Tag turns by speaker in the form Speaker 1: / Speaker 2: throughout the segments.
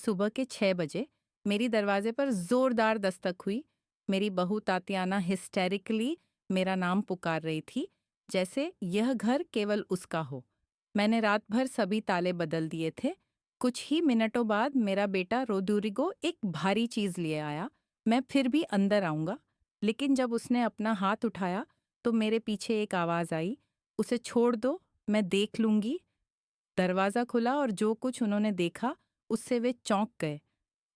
Speaker 1: सुबह के 6 बजे मेरी दरवाजे पर जोरदार दस्तक हुई। मेरी बहू तातियाना हिस्टेरिकली मेरा नाम पुकार रही थी, जैसे यह घर केवल उसका हो। मैंने रात भर सभी ताले बदल दिए थे। कुछ ही मिनटों बाद मेरा बेटा रोदुरिगो एक भारी चीज लिए आया। मैं फिर भी अंदर आऊंगा, लेकिन जब उसने अपना हाथ उठाया तो मेरे पीछे एक आवाज आई, उसे छोड़ दो, मैं देख लूंगी। दरवाजा खुला और जो कुछ उन्होंने देखा उससे वे चौंक गए।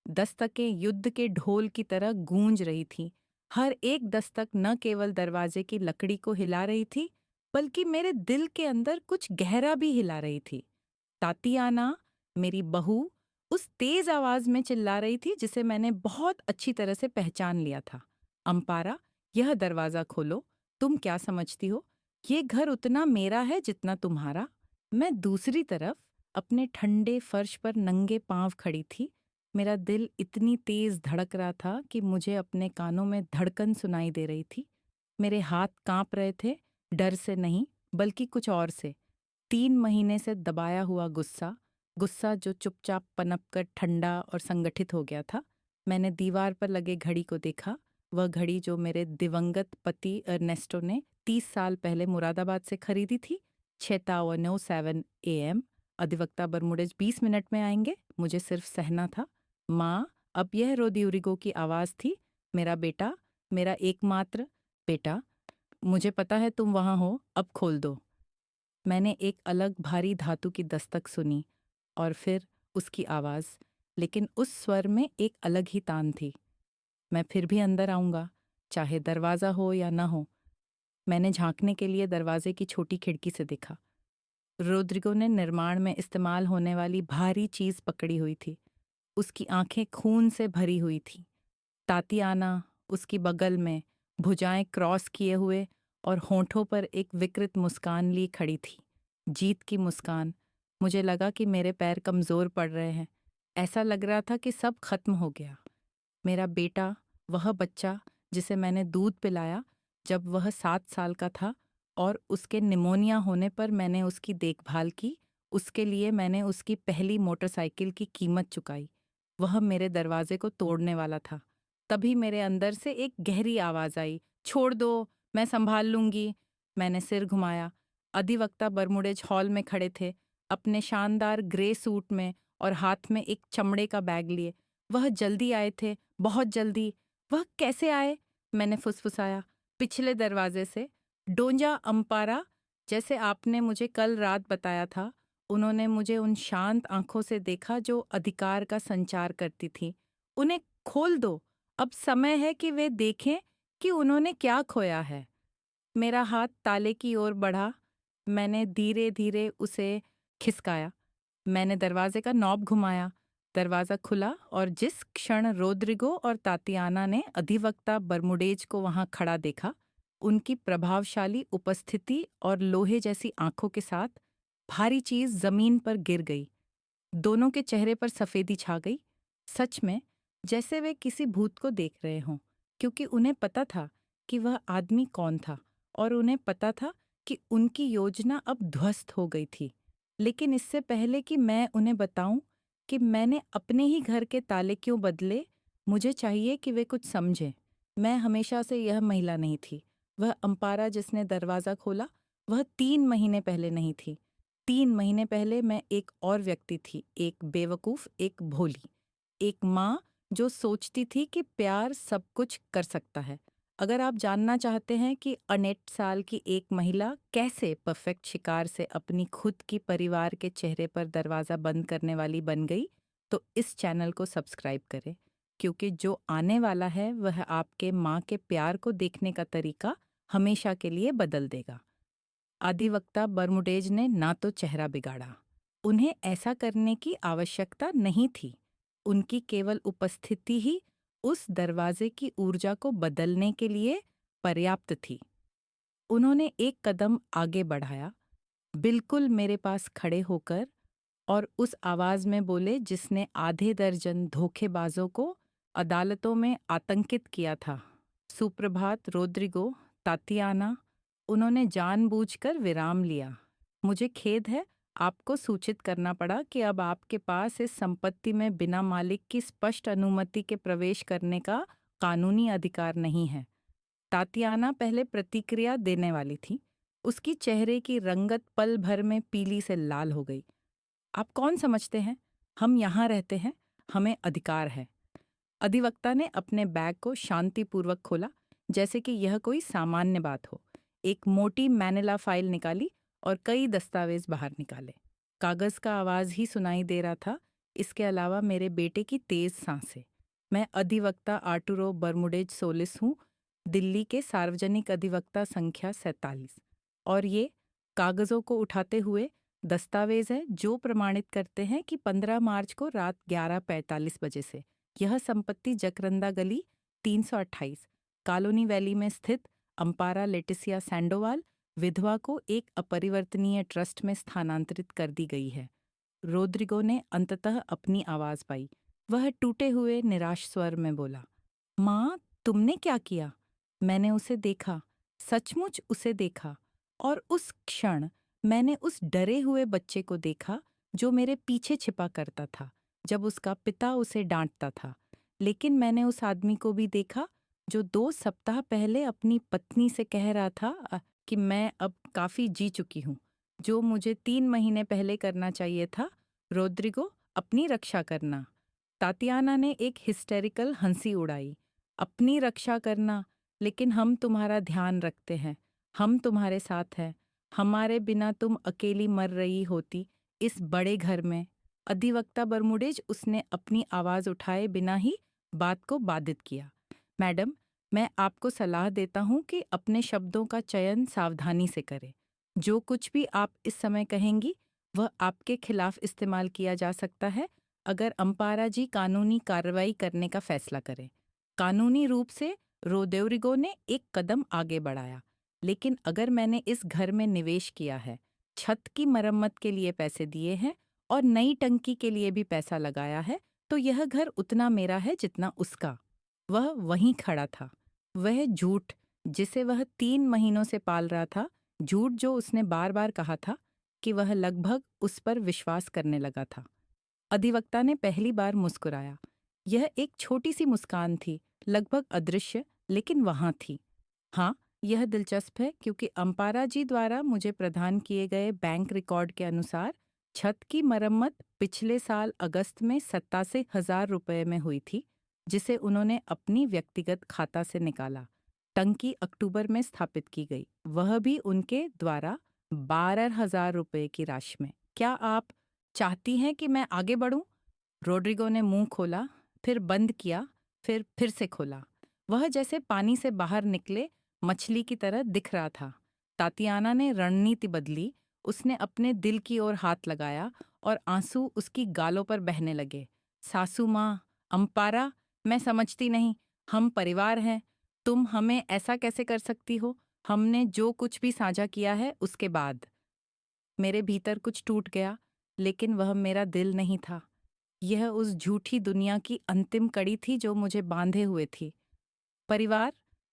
Speaker 1: दस्तकें युद्ध के ढोल की तरह गूंज रही थीं। हर एक दस्तक न केवल दरवाजे की लकड़ी को हिला रही थी, बल्कि मेरे दिल के अंदर कुछ गहरा भी हिला रही थी। तातियाना, मेरी बहू, उस तेज आवाज में चिल्ला रही थी जिसे मैंने बहुत अच्छी तरह से पहचान लिया था। अम्पारा, यह दरवाजा खोलो। तुम क्या समझती हो? ये घर उतना मेरा है जितना तुम्हारा। मैं दूसरी तरफ अपने ठंडे फर्श पर नंगे पांव खड़ी थी। मेरा दिल इतनी तेज धड़क रहा था कि मुझे अपने कानों में धड़कन सुनाई दे रही थी। मेरे हाथ कांप रहे थे, डर से नहीं, बल्कि कुछ और से। 3 महीने से दबाया हुआ गुस्सा, गुस्सा जो चुपचाप पनपकर ठंडा और संगठित हो गया था। मैंने दीवार पर लगे घड़ी को देखा, वह घड़ी जो मेरे दिवंगत पति अर्नेस्टो ने 30 साल पहले मुरादाबाद से खरीदी थी। 6:07 AM। अधिवक्ता बरमुडेज 20 मिनट में आएंगे, मुझे सिर्फ सहना था। माँ, अब यह रोदिउरिगो की आवाज़ थी। मेरा बेटा, मेरा एकमात्र बेटा, मुझे पता है तुम वहाँ हो, अब खोल दो। मैंने एक अलग भारी धातु की दस्तक सुनी और फिर उसकी आवाज़, लेकिन उस स्वर में एक अलग ही तान थी। मैं फिर भी अंदर आऊँगा, चाहे दरवाज़ा हो या न हो। मैंने झांकने के लिए दरवाजे की छोटी खिड़की से देखा। रोद्रिगो ने निर्माण में इस्तेमाल होने वाली भारी चीज़ पकड़ी हुई थी। उसकी आंखें खून से भरी हुई थीं। तातियाना उसकी बगल में, भुजाएं क्रॉस किए हुए और होठों पर एक विकृत मुस्कान ली खड़ी थी। जीत की मुस्कान। मुझे लगा कि मेरे पैर कमज़ोर पड़ रहे हैं। ऐसा लग रहा था कि सब खत्म हो गया। मेरा बेटा, वह बच्चा जिसे मैंने दूध पिलाया जब वह 7 साल का था और उसके निमोनिया होने पर मैंने उसकी देखभाल की, उसके लिए मैंने उसकी पहली मोटरसाइकिल की कीमत चुकाई, वह मेरे दरवाजे को तोड़ने वाला था। तभी मेरे अंदर से एक गहरी आवाज़ आई, छोड़ दो, मैं संभाल लूंगी। मैंने सिर घुमाया। अधिवक्ता बरमुडेज हॉल में खड़े थे, अपने शानदार ग्रे सूट में और हाथ में एक चमड़े का बैग लिए। वह जल्दी आए थे, बहुत जल्दी। वह कैसे आए? मैंने फुसफुसाया। पिछले दरवाजे से। डोंजा अम्पारा, जैसे आपने मुझे कल रात बताया था। उन्होंने मुझे उन शांत आंखों से देखा जो अधिकार का संचार करती थीं। उन्हें खोल दो, अब समय है कि वे देखें कि उन्होंने क्या खोया है। मेरा हाथ ताले की ओर बढ़ा। मैंने धीरे धीरे उसे खिसकाया। मैंने दरवाजे का नॉब घुमाया। दरवाज़ा खुला और जिस क्षण रोद्रिगो और तातियाना ने अधिवक्ता बरमुडेज को वहां खड़ा देखा, उनकी प्रभावशाली उपस्थिति और लोहे जैसी आंखों के साथ भारी चीज जमीन पर गिर गई। दोनों के चेहरे पर सफेदी छा गई। सच में जैसे वे किसी भूत को देख रहे हों, क्योंकि उन्हें पता था कि वह आदमी कौन था और उन्हें पता था कि उनकी योजना अब ध्वस्त हो गई थी। लेकिन इससे पहले कि मैं उन्हें बताऊं कि मैंने अपने ही घर के ताले क्यों बदले, मुझे चाहिए कि वे कुछ समझें। मैं हमेशा से यह महिला नहीं थी। वह अम्पारा जिसने दरवाज़ा खोला, वह 3 महीने पहले नहीं थी। 3 महीने पहले मैं एक और व्यक्ति थी, एक बेवकूफ़, एक भोली, एक माँ जो सोचती थी कि प्यार सब कुछ कर सकता है। अगर आप जानना चाहते हैं कि 18 साल की एक महिला कैसे परफेक्ट शिकार से अपनी खुद की परिवार के चेहरे पर दरवाज़ा बंद करने वाली बन गई, तो इस चैनल को सब्सक्राइब करें, क्योंकि जो आने वाला है वह आपके माँ के प्यार को देखने का तरीका हमेशा के लिए बदल देगा। अधिवक्ता बरमुडेज ने ना तो चेहरा बिगाड़ा। उन्हें ऐसा करने की आवश्यकता नहीं थी। उनकी केवल उपस्थिति ही उस दरवाजे की ऊर्जा को बदलने के लिए पर्याप्त थी। उन्होंने एक कदम आगे बढ़ाया, बिल्कुल मेरे पास खड़े होकर, और उस आवाज में बोले जिसने आधे दर्जन धोखेबाजों को अदालतों में आतंकित किया था, सुप्रभात रोद्रिगो, तातियाना। उन्होंने जानबूझकर विराम लिया। मुझे खेद है, आपको सूचित करना पड़ा कि अब आपके पास इस संपत्ति में बिना मालिक की स्पष्ट अनुमति के प्रवेश करने का कानूनी अधिकार नहीं है। तातियाना पहले प्रतिक्रिया देने वाली थी। उसकी चेहरे की रंगत पल भर में पीली से लाल हो गई। आप कौन समझते हैं? हम यहाँ रहते हैं, हमें अधिकार है। अधिवक्ता ने अपने बैग को शांतिपूर्वक खोला, जैसे कि यह कोई सामान्य बात हो। एक मोटी मैनिला फाइल निकाली और कई दस्तावेज बाहर निकाले। कागज का आवाज ही सुनाई दे रहा था, इसके अलावा मेरे बेटे की तेज सांसें। मैं अधिवक्ता आर्टुरो बर्मुडेज सोलिस हूँ, दिल्ली के सार्वजनिक अधिवक्ता संख्या 47। और ये कागजों को उठाते हुए दस्तावेज है जो प्रमाणित करते हैं कि 15 मार्च को रात 11:45 बजे से यह संपत्ति जकरंदा गली 328 कॉलोनी वैली में स्थित अम्पारा लेटिसिया सैंडोवाल विधवा को एक अपरिवर्तनीय ट्रस्ट में स्थानांतरित कर दी गई है। रोद्रिगो ने अंततः अपनी आवाज पाई। वह टूटे हुए निराश स्वर में बोला, माँ, तुमने क्या किया? मैंने उसे देखा, सचमुच उसे देखा, और उस क्षण मैंने उस डरे हुए बच्चे को देखा जो मेरे पीछे छिपा करता था जब उसका पिता उसे डांटता था। लेकिन मैंने उस आदमी को भी देखा जो 2 सप्ताह पहले अपनी पत्नी से कह रहा था कि मैं अब काफी जी चुकी हूँ। जो मुझे 3 महीने पहले करना चाहिए था, रोद्रिगो, अपनी रक्षा करना। तातियाना ने एक हिस्टेरिकल हंसी उड़ाई। अपनी रक्षा करना? लेकिन हम तुम्हारा ध्यान रखते हैं, हम तुम्हारे साथ हैं। हमारे बिना तुम अकेली मर रही होती इस बड़े घर में। अधिवक्ता बर्मुडेज, उसने अपनी आवाज उठाए बिना ही बात को बाधित किया। मैडम, मैं आपको सलाह देता हूं कि अपने शब्दों का चयन सावधानी से करें। जो कुछ भी आप इस समय कहेंगी वह आपके खिलाफ इस्तेमाल किया जा सकता है अगर अम्पारा जी कानूनी कार्रवाई करने का फैसला करें। कानूनी रूप से रोदेवरिगो ने एक कदम आगे बढ़ाया, लेकिन अगर मैंने इस घर में निवेश किया है, छत की मरम्मत के लिए पैसे दिए हैं और नई टंकी के लिए भी पैसा लगाया है, तो यह घर उतना मेरा है जितना उसका। वह वहीं खड़ा था। वह झूठ जिसे वह 3 महीनों से पाल रहा था, झूठ जो उसने बार बार कहा था कि वह लगभग उस पर विश्वास करने लगा था। अधिवक्ता ने पहली बार मुस्कुराया। यह एक छोटी सी मुस्कान थी, लगभग अदृश्य, लेकिन वहां थी। हाँ, यह दिलचस्प है क्योंकि अम्पारा जी द्वारा मुझे प्रदान किए गए बैंक रिकॉर्ड के अनुसार छत की मरम्मत पिछले साल अगस्त में 87,000 रुपये में हुई थी, जिसे उन्होंने अपनी व्यक्तिगत खाता से निकाला। टंकी अक्टूबर में स्थापित की गई, वह भी उनके द्वारा 12,000 रुपये की राशि में। क्या आप चाहती हैं कि मैं आगे बढ़ूं? रोड्रिगो ने मुंह खोला, फिर बंद किया, फिर से खोला। वह जैसे पानी से बाहर निकले मछली की तरह दिख रहा था। तातियाना ने रणनीति बदली। उसने अपने दिल की ओर हाथ लगाया और आंसू उसकी गालों पर बहने लगे। सासू माँ, अम्पारा, मैं समझती नहीं। हम परिवार हैं। तुम हमें ऐसा कैसे कर सकती हो? हमने जो कुछ भी साझा किया है उसके बाद। मेरे भीतर कुछ टूट गया, लेकिन वह मेरा दिल नहीं था। यह उस झूठी दुनिया की अंतिम कड़ी थी जो मुझे बांधे हुए थी। परिवार?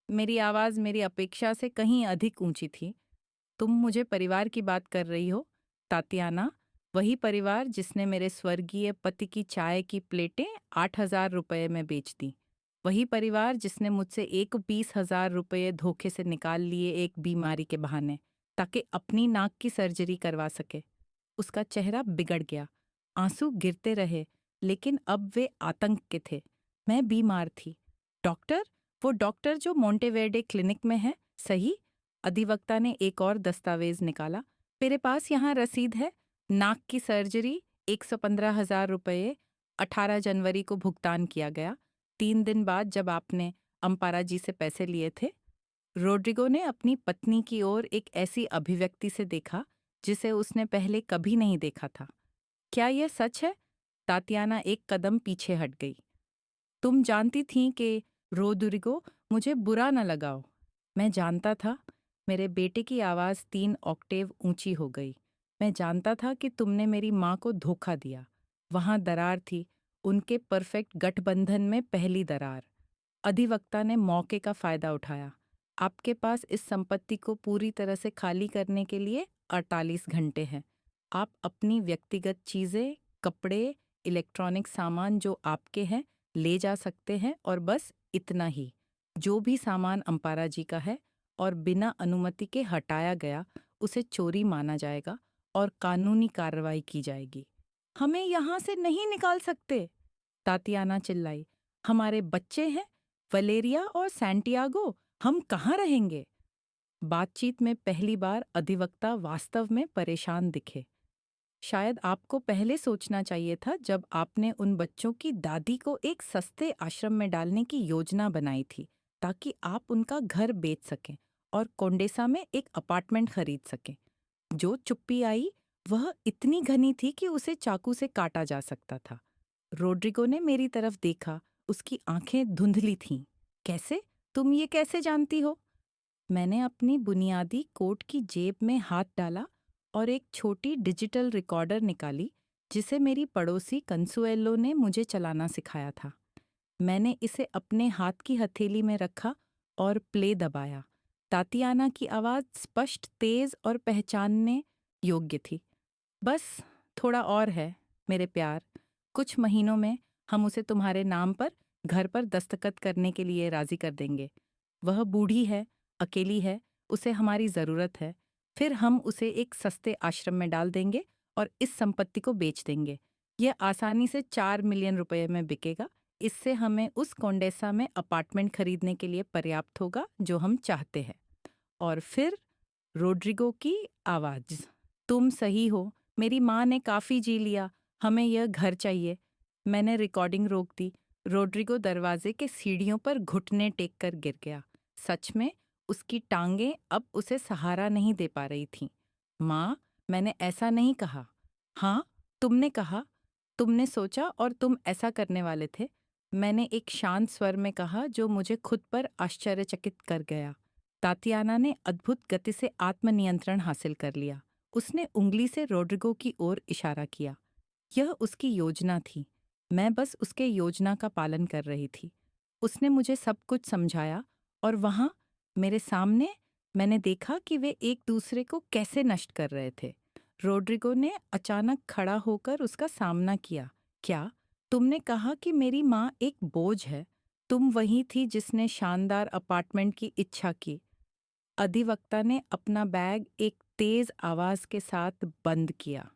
Speaker 1: मेरी आवाज़ मेरी अपेक्षा से कहीं अधिक ऊंची थी। तुम मुझे परिवार की बात कर रही हो, तातियाना? वही परिवार जिसने मेरे स्वर्गीय पति की चाय की प्लेटें 8,000 रुपये में बेच दी। वही परिवार जिसने मुझसे 21,000 रुपये धोखे से निकाल लिए एक बीमारी के बहाने, ताकि अपनी नाक की सर्जरी करवा सके। उसका चेहरा बिगड़ गया। आंसू गिरते रहे, लेकिन अब वे आतंक के थे। मैं बीमार थी। डॉक्टर? वो डॉक्टर जो मोंटेवेर्डे क्लिनिक में है, सही? अधिवक्ता ने एक और दस्तावेज निकाला। मेरे पास यहाँ रसीद है। नाक की सर्जरी 115,000 रुपये 18 जनवरी को भुगतान किया गया, 3 दिन बाद जब आपने अम्पारा जी से पैसे लिए थे। रोड्रिगो ने अपनी पत्नी की ओर एक ऐसी अभिव्यक्ति से देखा जिसे उसने पहले कभी नहीं देखा था। क्या यह सच है? तातियाना एक कदम पीछे हट गई। तुम जानती थीं कि रोड्रिगो, मुझे बुरा न लगाओ। मैं जानता था। मेरे बेटे की आवाज़ 3 ऑक्टेव ऊंची हो गई। मैं जानता था कि तुमने मेरी माँ को धोखा दिया। वहां दरार थी, उनके परफेक्ट गठबंधन में पहली दरार। अधिवक्ता ने मौके का फायदा उठाया। आपके पास इस संपत्ति को पूरी तरह से खाली करने के लिए 48 घंटे हैं। आप अपनी व्यक्तिगत चीज़ें, कपड़े, इलेक्ट्रॉनिक सामान जो आपके हैं, ले जा सकते हैं और बस इतना ही। जो भी सामान अम्पारा जी का है और बिना अनुमति के हटाया गया, उसे चोरी माना जाएगा और कानूनी कार्रवाई की जाएगी। हमें यहाँ से नहीं निकाल सकते, तातियाना चिल्लाई। हमारे बच्चे हैं, वलेरिया और सैंटियागो, हम कहाँ रहेंगे? बातचीत में पहली बार अधिवक्ता वास्तव में परेशान दिखे। शायद आपको पहले सोचना चाहिए था जब आपने उन बच्चों की दादी को एक सस्ते आश्रम में डालने की योजना बनाई थी, ताकि आप उनका घर बेच सकें और कोंडेसा में एक अपार्टमेंट खरीद सकें। जो चुप्पी आई, वह इतनी घनी थी कि उसे चाकू से काटा जा सकता था। रोड्रिगो ने मेरी तरफ देखा, उसकी आंखें धुंधली थीं। कैसे? तुम ये कैसे जानती हो? मैंने अपनी बुनियादी कोट की जेब में हाथ डाला और एक छोटी डिजिटल रिकॉर्डर निकाली जिसे मेरी पड़ोसी कंसुएलो ने मुझे चलाना सिखाया था। मैंने इसे अपने हाथ की हथेली में रखा और प्ले दबाया। तातियाना की आवाज़ स्पष्ट, तेज और पहचानने योग्य थी। बस थोड़ा और है, मेरे प्यार। कुछ महीनों में हम उसे तुम्हारे नाम पर घर पर दस्तखत करने के लिए राजी कर देंगे। वह बूढ़ी है, अकेली है, उसे हमारी ज़रूरत है। फिर हम उसे एक सस्ते आश्रम में डाल देंगे और इस संपत्ति को बेच देंगे। यह आसानी से 4 मिलियन रुपए में बिकेगा। इससे हमें उस कोंडेसा में अपार्टमेंट खरीदने के लिए पर्याप्त होगा जो हम चाहते हैं। और फिर रोड्रिगो की आवाज़। तुम सही हो, मेरी माँ ने काफ़ी जी लिया, हमें यह घर चाहिए। मैंने रिकॉर्डिंग रोक दी। रोड्रिगो दरवाजे के सीढ़ियों पर घुटने टेक कर गिर गया। सच में उसकी टांगें अब उसे सहारा नहीं दे पा रही थीं। माँ, मैंने ऐसा नहीं कहा। हाँ, तुमने कहा, तुमने सोचा और तुम ऐसा करने वाले थे। मैंने एक शांत स्वर में कहा जो मुझे खुद पर आश्चर्यचकित कर गया। तातियाना ने अद्भुत गति से आत्मनियंत्रण हासिल कर लिया। उसने उंगली से रोड्रिगो की ओर इशारा किया। यह उसकी योजना थी। मैं बस उसके योजना का पालन कर रही थी। उसने मुझे सब कुछ समझाया और वहाँ, मेरे सामने, मैंने देखा कि वे एक दूसरे को कैसे नष्ट कर रहे थे। रोड्रिगो ने अचानक खड़ा होकर उसका सामना किया। क्या? तुमने कहा कि मेरी माँ एक बोझ है? तुम वही थी जिसने शानदार अपार्टमेंट की इच्छा की। अधिवक्ता ने अपना बैग एक तेज आवाज के साथ बंद किया।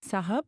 Speaker 1: साहब,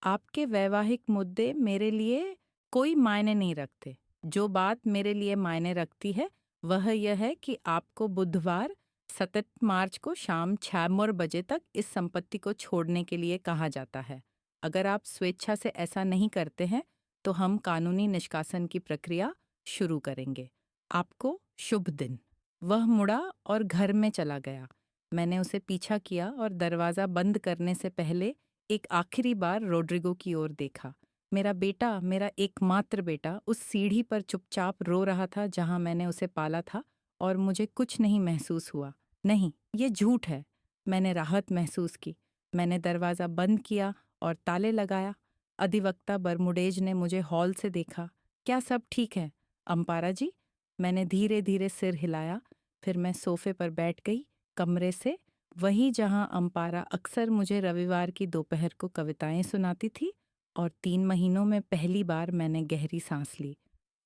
Speaker 1: आपके वैवाहिक मुद्दे मेरे लिए कोई मायने नहीं रखते। जो बात मेरे लिए मायने रखती है वह यह है कि आपको बुधवार 7 मार्च को शाम 6 बजे तक इस संपत्ति को छोड़ने के लिए कहा जाता है। अगर आप स्वेच्छा से ऐसा नहीं करते हैं तो हम कानूनी निष्कासन की प्रक्रिया शुरू करेंगे। आपको शुभ दिन। वह मुड़ा और घर में चला गया। मैंने उसे पीछा किया और दरवाज़ा बंद करने से पहले एक आखिरी बार रोड्रिगो की ओर देखा। मेरा बेटा, मेरा एकमात्र बेटा, उस सीढ़ी पर चुपचाप रो रहा था जहां मैंने उसे पाला था, और मुझे कुछ नहीं महसूस हुआ। नहीं, ये झूठ है। मैंने राहत महसूस की। मैंने दरवाज़ा बंद किया और ताले लगाया। अधिवक्ता बरमुडेज ने मुझे हॉल से देखा। क्या सब ठीक है, अम्पारा जी? मैंने धीरे धीरे सिर हिलाया। फिर मैं सोफे पर बैठ गई, कमरे से, वहीं जहां अम्पारा अक्सर मुझे रविवार की दोपहर को कविताएं सुनाती थी, और 3 महीनों में पहली बार मैंने गहरी सांस ली।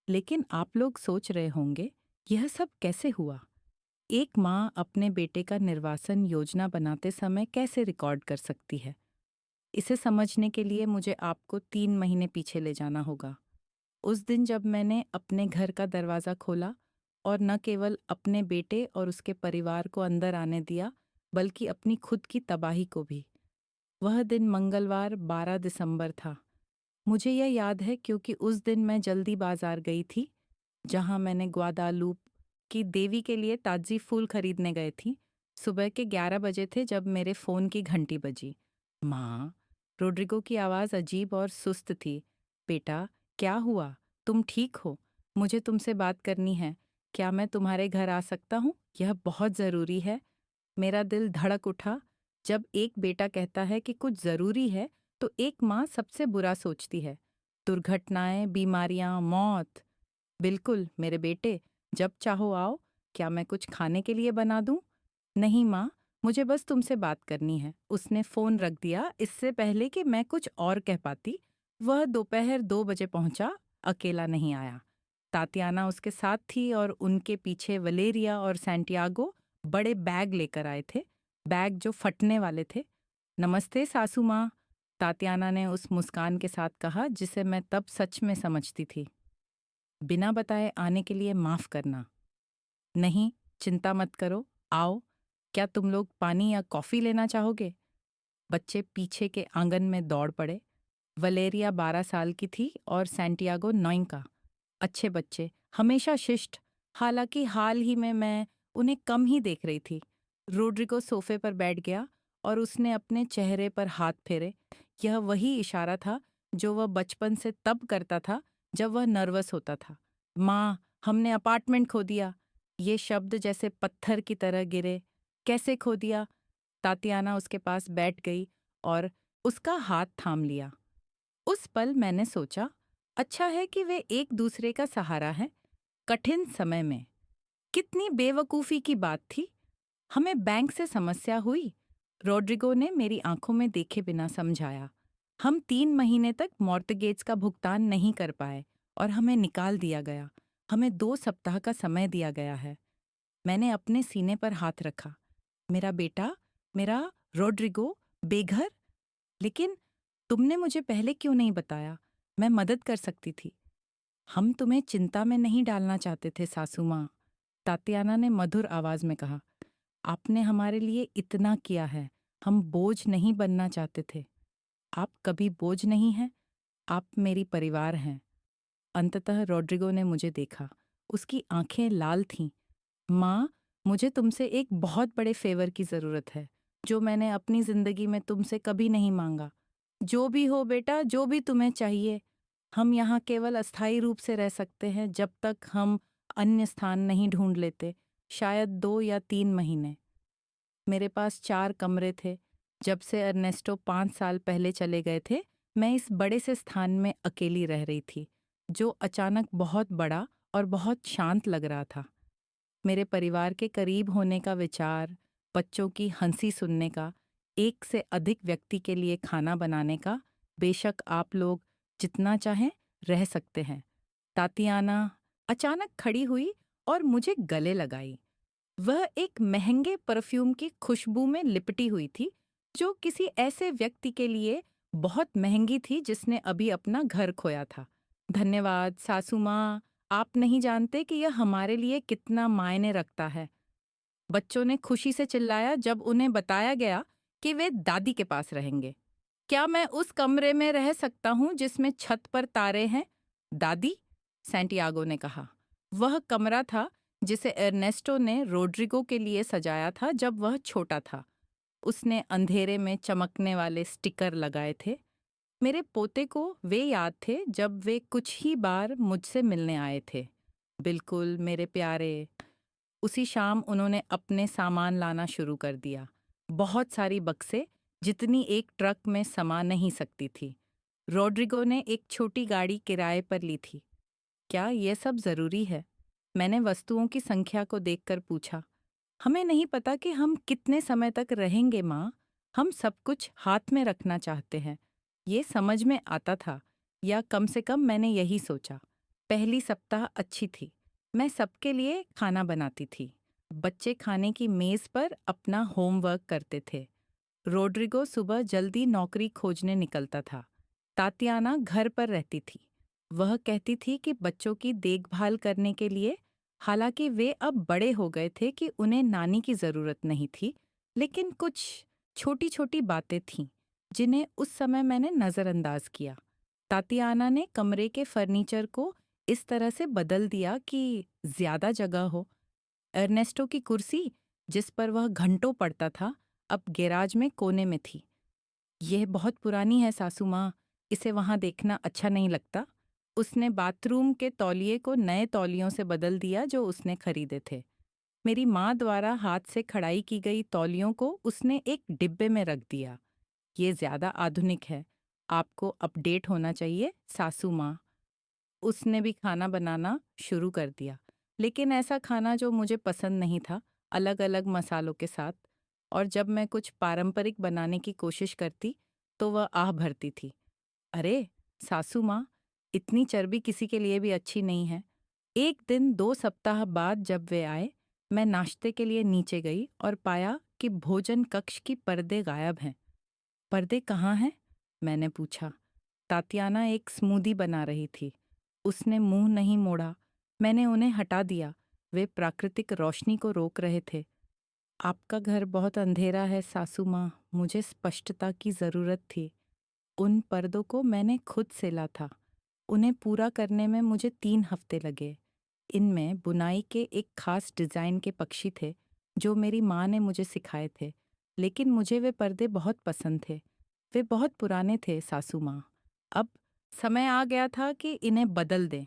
Speaker 1: लेकिन आप लोग सोच रहे होंगे, यह सब कैसे हुआ? एक माँ अपने बेटे का निर्वासन योजना बनाते समय कैसे रिकॉर्ड कर सकती है? इसे समझने के लिए मुझे आपको 3 महीने पीछे ले जाना होगा। उस दिन जब मैंने अपने घर का दरवाज़ा खोला और न केवल अपने बेटे और उसके परिवार को अंदर आने दिया, बल्कि अपनी खुद की तबाही को भी। वह दिन मंगलवार 12 दिसंबर था। मुझे यह याद है क्योंकि उस दिन मैं जल्दी बाजार गई थी, जहां मैंने ग्वादालूप की देवी के लिए ताज़ी फूल खरीदने गए थी। सुबह के 11 बजे थे जब मेरे फ़ोन की घंटी बजी। माँ, रोड्रिगो की आवाज़ अजीब और सुस्त थी। बेटा, क्या हुआ? तुम ठीक हो? मुझे तुमसे बात करनी है। क्या मैं तुम्हारे घर आ सकता हूँ? यह बहुत ज़रूरी है। मेरा दिल धड़क उठा। जब एक बेटा कहता है कि कुछ ज़रूरी है, तो एक माँ सबसे बुरा सोचती है। दुर्घटनाएं, बीमारियां, मौत। बिल्कुल मेरे बेटे, जब चाहो आओ। क्या मैं कुछ खाने के लिए बना दूं? नहीं माँ, मुझे बस तुमसे बात करनी है। उसने फ़ोन रख दिया इससे पहले कि मैं कुछ और कह पाती। वह दोपहर 2 बजे पहुंचा, अकेला नहीं आया। तातियाना उसके साथ थी और उनके पीछे वलेरिया और सैंटियागो बड़े बैग लेकर आए थे, बैग जो फटने वाले थे। नमस्ते सासू माँ, तातियाना ने उस मुस्कान के साथ कहा जिसे मैं तब सच में समझती थी। बिना बताए आने के लिए माफ़ करना। नहीं, चिंता मत करो, आओ। क्या तुम लोग पानी या कॉफ़ी लेना चाहोगे? बच्चे पीछे के आंगन में दौड़ पड़े। वलेरिया 12 साल की थी और सैंटियागो 9 का। अच्छे बच्चे, हमेशा शिष्ट। हालांकि हाल ही में मैं उन्हें कम ही देख रही थी। रोड्रिगो सोफे पर बैठ गया और उसने अपने चेहरे पर हाथ फेरे। यह वही इशारा था जो वह बचपन से तब करता था जब वह नर्वस होता था। माँ, हमने अपार्टमेंट खो दिया। ये शब्द जैसे पत्थर की तरह गिरे। कैसे खो दिया? तातियाना उसके पास बैठ गई और उसका हाथ थाम लिया। उस पल मैंने सोचा, अच्छा है कि वे एक दूसरे का सहारा हैं, कठिन समय में। कितनी बेवकूफ़ी की बात थी। हमें बैंक से समस्या हुई। रोड्रिगो ने मेरी आंखों में देखे बिना समझाया। हम 3 महीने तक मॉर्टगेज का भुगतान नहीं कर पाए और हमें निकाल दिया गया। हमें 2 सप्ताह का समय दिया गया है। मैंने अपने सीने पर हाथ रखा। मेरा बेटा, मेरा रोड्रिगो, बेघर। लेकिन तुमने मुझे पहले क्यों नहीं बताया? मैं मदद कर सकती थी। हम तुम्हें चिंता में नहीं डालना चाहते थे सासू माँ, तातियाना ने मधुर आवाज में कहा। आपने हमारे लिए इतना किया है, हम बोझ नहीं बनना चाहते थे। आप कभी बोझ नहीं हैं, आप मेरी परिवार हैं। अंततः रोड्रिगो ने मुझे देखा। उसकी आंखें लाल थीं। माँ, मुझे तुमसे एक बहुत बड़े फेवर की ज़रूरत है, जो मैंने अपनी ज़िंदगी में तुमसे कभी नहीं मांगा। जो भी हो बेटा, जो भी तुम्हें चाहिए। हम यहाँ केवल अस्थायी रूप से रह सकते हैं जब तक हम अन्य स्थान नहीं ढूंढ लेते, शायद 2 या 3 महीने। मेरे पास 4 कमरे थे। जब से अर्नेस्टो 5 साल पहले चले गए थे, मैं इस बड़े से स्थान में अकेली रह रही थी, जो अचानक बहुत बड़ा और बहुत शांत लग रहा था। मेरे परिवार के करीब होने का विचार, बच्चों की हंसी सुनने का, एक से अधिक व्यक्ति के लिए खाना बनाने का, बेशक आप लोग जितना चाहें रह सकते हैं। तातियाना अचानक खड़ी हुई और मुझे गले लगाई। वह एक महंगे परफ्यूम की खुशबू में लिपटी हुई थी, जो किसी ऐसे व्यक्ति के लिए बहुत महंगी थी जिसने अभी अपना घर खोया था। धन्यवाद सासू माँ, आप नहीं जानते कि यह हमारे लिए कितना मायने रखता है। बच्चों ने खुशी से चिल्लाया जब उन्हें बताया गया कि वे दादी के पास रहेंगे। क्या मैं उस कमरे में रह सकता हूँ जिसमें छत पर तारे हैं? दादी, सैंटियागो ने कहा। वह कमरा था जिसे एर्नेस्टो ने रोड्रिगो के लिए सजाया था जब वह छोटा था। उसने अंधेरे में चमकने वाले स्टिकर लगाए थे। मेरे पोते को वे याद थे जब वे कुछ ही बार मुझसे मिलने आए थे। बिल्कुल मेरे प्यारे। उसी शाम उन्होंने अपने सामान लाना शुरू कर दिया। बहुत सारी बक्से, जितनी एक ट्रक में समा नहीं सकती थी। रोड्रिगो ने एक छोटी गाड़ी किराए पर ली थी। क्या ये सब जरूरी है? मैंने वस्तुओं की संख्या को देखकर पूछा। हमें नहीं पता कि हम कितने समय तक रहेंगे माँ। हम सब कुछ हाथ में रखना चाहते हैं। ये समझ में आता था, या कम से कम मैंने यही सोचा। पहली सप्ताह अच्छी थी। मैं सबके लिए खाना बनाती थी। बच्चे खाने की मेज पर अपना होमवर्क करते थे। रोड्रिगो सुबह जल्दी नौकरी खोजने निकलता था। तातियाना घर पर रहती थी। वह कहती थी कि बच्चों की देखभाल करने के लिए, हालांकि वे अब बड़े हो गए थे कि उन्हें नानी की ज़रूरत नहीं थी, लेकिन कुछ छोटी छोटी बातें थीं जिन्हें उस समय मैंने नज़रअंदाज किया। तातियाना ने कमरे के फर्नीचर को इस तरह से बदल दिया कि ज्यादा जगह हो। एर्नेस्टो की कुर्सी, जिस पर वह घंटों पड़ता था, अब गैराज में कोने में थी। यह बहुत पुरानी है सासू माँ, इसे वहां देखना अच्छा नहीं लगता। उसने बाथरूम के तौलिए को नए तौलियों से बदल दिया जो उसने खरीदे थे। मेरी माँ द्वारा हाथ से खड़ाई की गई तौलियों को उसने एक डिब्बे में रख दिया। ये ज्यादा आधुनिक है। आपको अपडेट होना चाहिए सासू माँ। उसने भी खाना बनाना शुरू कर दिया, लेकिन ऐसा खाना जो मुझे पसंद नहीं था, अलग अलग मसालों के साथ। और जब मैं कुछ पारंपरिक बनाने की कोशिश करती तो वह आह भरती थी। अरे सासू माँ, इतनी चर्बी किसी के लिए भी अच्छी नहीं है। एक दिन 2 सप्ताह बाद जब वे आए, मैं नाश्ते के लिए नीचे गई और पाया कि भोजन कक्ष की पर्दे गायब हैं। पर्दे कहाँ हैं? मैंने पूछा। तातियाना एक स्मूदी बना रही थी। उसने मुंह नहीं मोड़ा। मैंने उन्हें हटा दिया। वे प्राकृतिक रोशनी को रोक रहे थे। आपका घर बहुत अंधेरा है सासू माँ, मुझे स्पष्टता की जरूरत थी। उन पर्दों को मैंने खुद सिला था। उन्हें पूरा करने में मुझे 3 हफ्ते लगे। इनमें बुनाई के एक खास डिज़ाइन के पक्षी थे जो मेरी माँ ने मुझे सिखाए थे, लेकिन मुझे वे पर्दे बहुत पसंद थे। वे बहुत पुराने थे सासू माँ। अब समय आ गया था कि इन्हें बदल दें।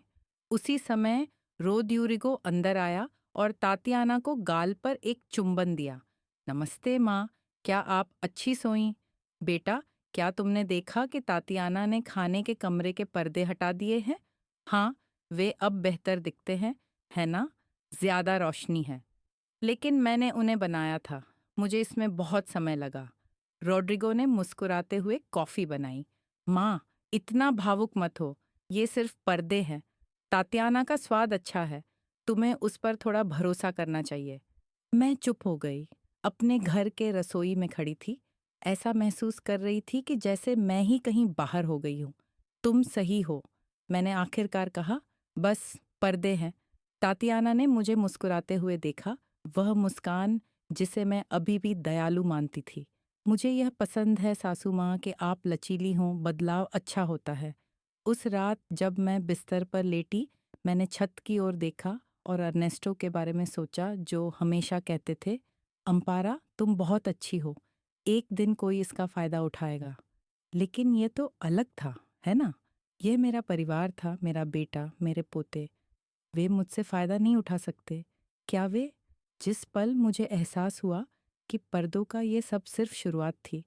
Speaker 1: उसी समय रोद्यूरिगो अंदर आया और तातियाना को गाल पर एक चुंबन दिया। नमस्ते माँ, क्या आप अच्छी सोईं? बेटा, क्या तुमने देखा कि तातियाना ने खाने के कमरे के पर्दे हटा दिए हैं? हाँ, वे अब बेहतर दिखते हैं, है ना? ज्यादा रोशनी है। लेकिन मैंने उन्हें बनाया था। मुझे इसमें बहुत समय लगा। रोड्रिगो ने मुस्कुराते हुए कॉफी बनाई। माँ, इतना भावुक मत हो। ये सिर्फ पर्दे हैं। तातियाना का स्वाद अच्छा है। तुम्हें उस पर थोड़ा भरोसा करना चाहिए। मैं चुप हो गई। अपने घर के रसोई में खड़ी थी। ऐसा महसूस कर रही थी कि जैसे मैं ही कहीं बाहर हो गई हूँ। तुम सही हो, मैंने आखिरकार कहा। बस पर्दे हैं। तातियाना ने मुझे मुस्कुराते हुए देखा। वह मुस्कान जिसे मैं अभी भी दयालु मानती थी। मुझे यह पसंद है सासू माँ कि आप लचीली हों, बदलाव अच्छा होता है। उस रात जब मैं बिस्तर पर लेटी, मैंने छत की ओर देखा और अर्नेस्टो के बारे में सोचा जो हमेशा कहते थे, अम्पारा तुम बहुत अच्छी हो, एक दिन कोई इसका फायदा उठाएगा। लेकिन ये तो अलग था, है ना? यह मेरा परिवार था, मेरा बेटा, मेरे पोते। वे मुझसे फायदा नहीं उठा सकते। क्या वे? जिस पल मुझे एहसास हुआ कि पर्दों का ये सब सिर्फ शुरुआत थी।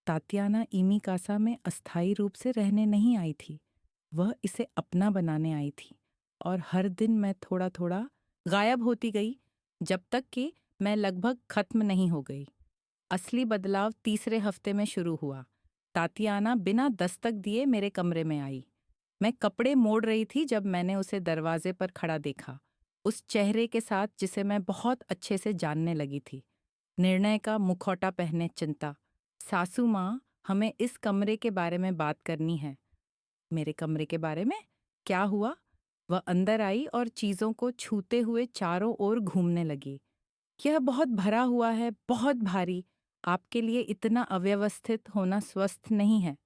Speaker 1: तातियाना इमी कासा में अस्थायी रूप से रहने नहीं आई थी। वह इसे अपना बनाने आई थी। और हर दिन मैं थोड़ा थोड़ा गायब होती गई, जब तक कि मैं लगभग खत्म नहीं हो गई। असली बदलाव तीसरे हफ्ते में शुरू हुआ। तातियाना बिना दस्तक दिए मेरे कमरे में आई। मैं कपड़े मोड़ रही थी जब मैंने उसे दरवाजे पर खड़ा देखा, उस चेहरे के साथ जिसे मैं बहुत अच्छे से जानने लगी थी। निर्णय का मुखौटा पहने चिंता। सासू माँ, हमें इस कमरे के बारे में बात करनी है। मेरे कमरे के बारे में? क्या हुआ? वह अंदर आई और चीज़ों को छूते हुए चारों ओर घूमने लगी। यह बहुत भरा हुआ है, बहुत भारी। आपके लिए इतना अव्यवस्थित होना स्वस्थ नहीं है।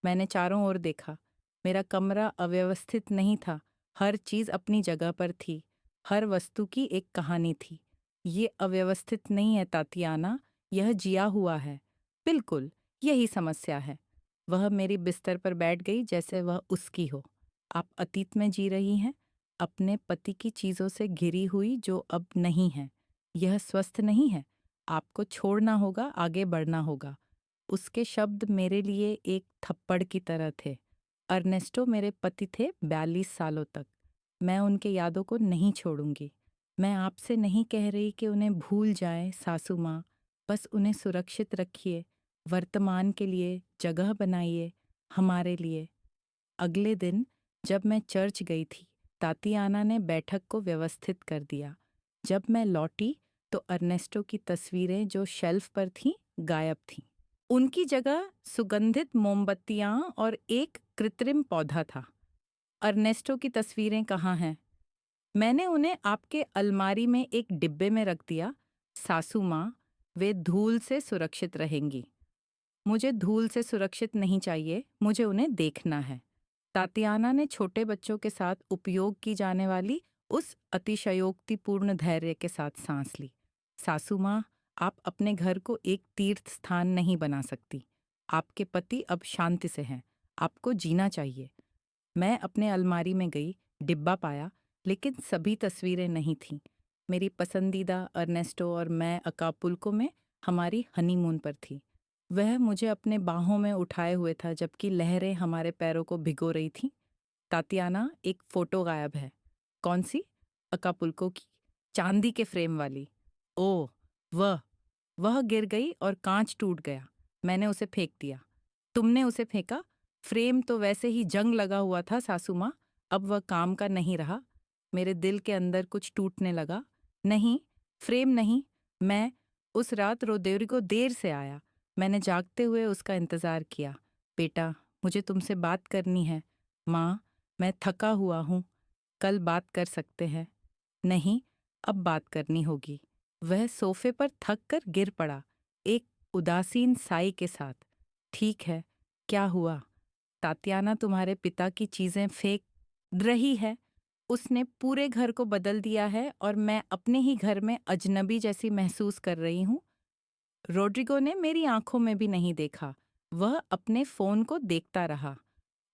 Speaker 1: मैंने चारों ओर देखा। मेरा कमरा अव्यवस्थित नहीं था। हर चीज़ अपनी जगह पर थी। हर वस्तु की एक कहानी थी। ये अव्यवस्थित नहीं है तातियाना, यह जिया हुआ है। बिल्कुल, यही समस्या है। वह मेरी बिस्तर पर बैठ गई जैसे वह उसकी हो। आप अतीत में जी रही हैं, अपने पति की चीज़ों से घिरी हुई जो अब नहीं है। यह स्वस्थ नहीं है। आपको छोड़ना होगा, आगे बढ़ना होगा। उसके शब्द मेरे लिए एक थप्पड़ की तरह थे। अर्नेस्टो मेरे पति थे 42 सालों तक। मैं उनके यादों को नहीं छोड़ूंगी। मैं आपसे नहीं कह रही कि उन्हें भूल जाएं सासू माँ, बस उन्हें सुरक्षित रखिए। वर्तमान के लिए जगह बनाइए, हमारे लिए। अगले दिन जब मैं चर्च गई थी, तातियाना ने बैठक को व्यवस्थित कर दिया। जब मैं लौटी तो अर्नेस्टो की तस्वीरें जो शेल्फ पर थीं, गायब थीं। उनकी जगह सुगंधित मोमबत्तियां और एक कृत्रिम पौधा था। अर्नेस्टो की तस्वीरें कहाँ हैं? मैंने उन्हें आपके अलमारी में एक डिब्बे में रख दिया। सासू माँ, वे धूल से सुरक्षित रहेंगी। मुझे धूल से सुरक्षित नहीं चाहिए, मुझे उन्हें देखना है। तातियाना ने छोटे बच्चों के साथ उपयोग की जाने वाली उस अतिशयोक्तिपूर्ण धैर्य के साथ सांस ली। सासू माँ, आप अपने घर को एक तीर्थ स्थान नहीं बना सकती। आपके पति अब शांति से हैं। आपको जीना चाहिए। मैं अपने अलमारी में गई, डिब्बा पाया, लेकिन सभी तस्वीरें नहीं थीं। मेरी पसंदीदा अर्नेस्टो और मैं अकापुल्को में हमारी हनीमून पर थी। वह मुझे अपने बाहों में उठाए हुए था जबकि लहरें हमारे पैरों को भिगो रही थीं। तातियाना, एक फोटो गायब है। कौन सी? अकापुल्को की, चांदी के फ्रेम वाली। ओह, वह वह गिर गई और कांच टूट गया। मैंने उसे फेंक दिया। तुमने उसे फेंका? फ्रेम तो वैसे ही जंग लगा हुआ था सासू माँ, अब वह काम का नहीं रहा। मेरे दिल के अंदर कुछ टूटने लगा। नहीं, फ्रेम नहीं। मैं उस रात रोदेरिको देर से आया। मैंने जागते हुए उसका इंतजार किया। बेटा, मुझे तुमसे बात करनी है। माँ, मैं थका हुआ हूँ, कल बात कर सकते हैं। नहीं, अब बात करनी होगी। वह सोफे पर थक कर गिर पड़ा, एक उदासीन साई के साथ। ठीक है, क्या हुआ? तात्याना तुम्हारे पिता की चीजें फेंक रही है। उसने पूरे घर को बदल दिया है और मैं अपने ही घर में अजनबी जैसी महसूस कर रही हूँ। रोड्रिगो ने मेरी आंखों में भी नहीं देखा। वह अपने फोन को देखता रहा।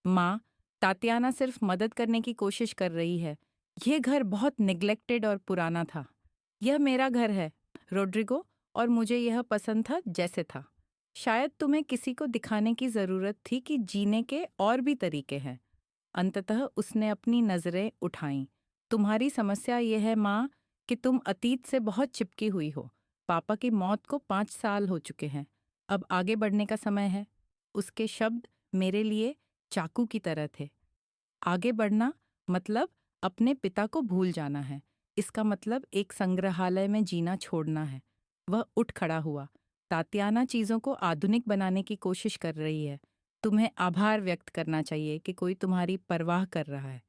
Speaker 1: माँ, तात्याना सिर्फ मदद करने की कोशिश कर रही है। यह घर बहुत निग्लेक्टेड और पुराना था। यह मेरा घर है, रोड्रिगो, और मुझे यह पसंद था जैसे था। शायद तुम्हें किसी को दिखाने की जरूरत थी कि जीने के और भी तरीके हैं। अंततः उसने अपनी नजरें उठाईं। तुम्हारी समस्या यह है माँ कि तुम अतीत से बहुत चिपकी हुई हो। पापा की मौत को 5 साल हो चुके हैं। अब आगे बढ़ने का समय है। उसके शब्द मेरे लिए चाकू की तरह थे। आगे बढ़ना मतलब अपने पिता को भूल जाना है। इसका मतलब एक संग्रहालय में जीना छोड़ना है। वह उठ खड़ा हुआ। तात्याना चीजों को आधुनिक बनाने की कोशिश कर रही है। तुम्हें आभार व्यक्त करना चाहिए कि कोई तुम्हारी परवाह कर रहा है।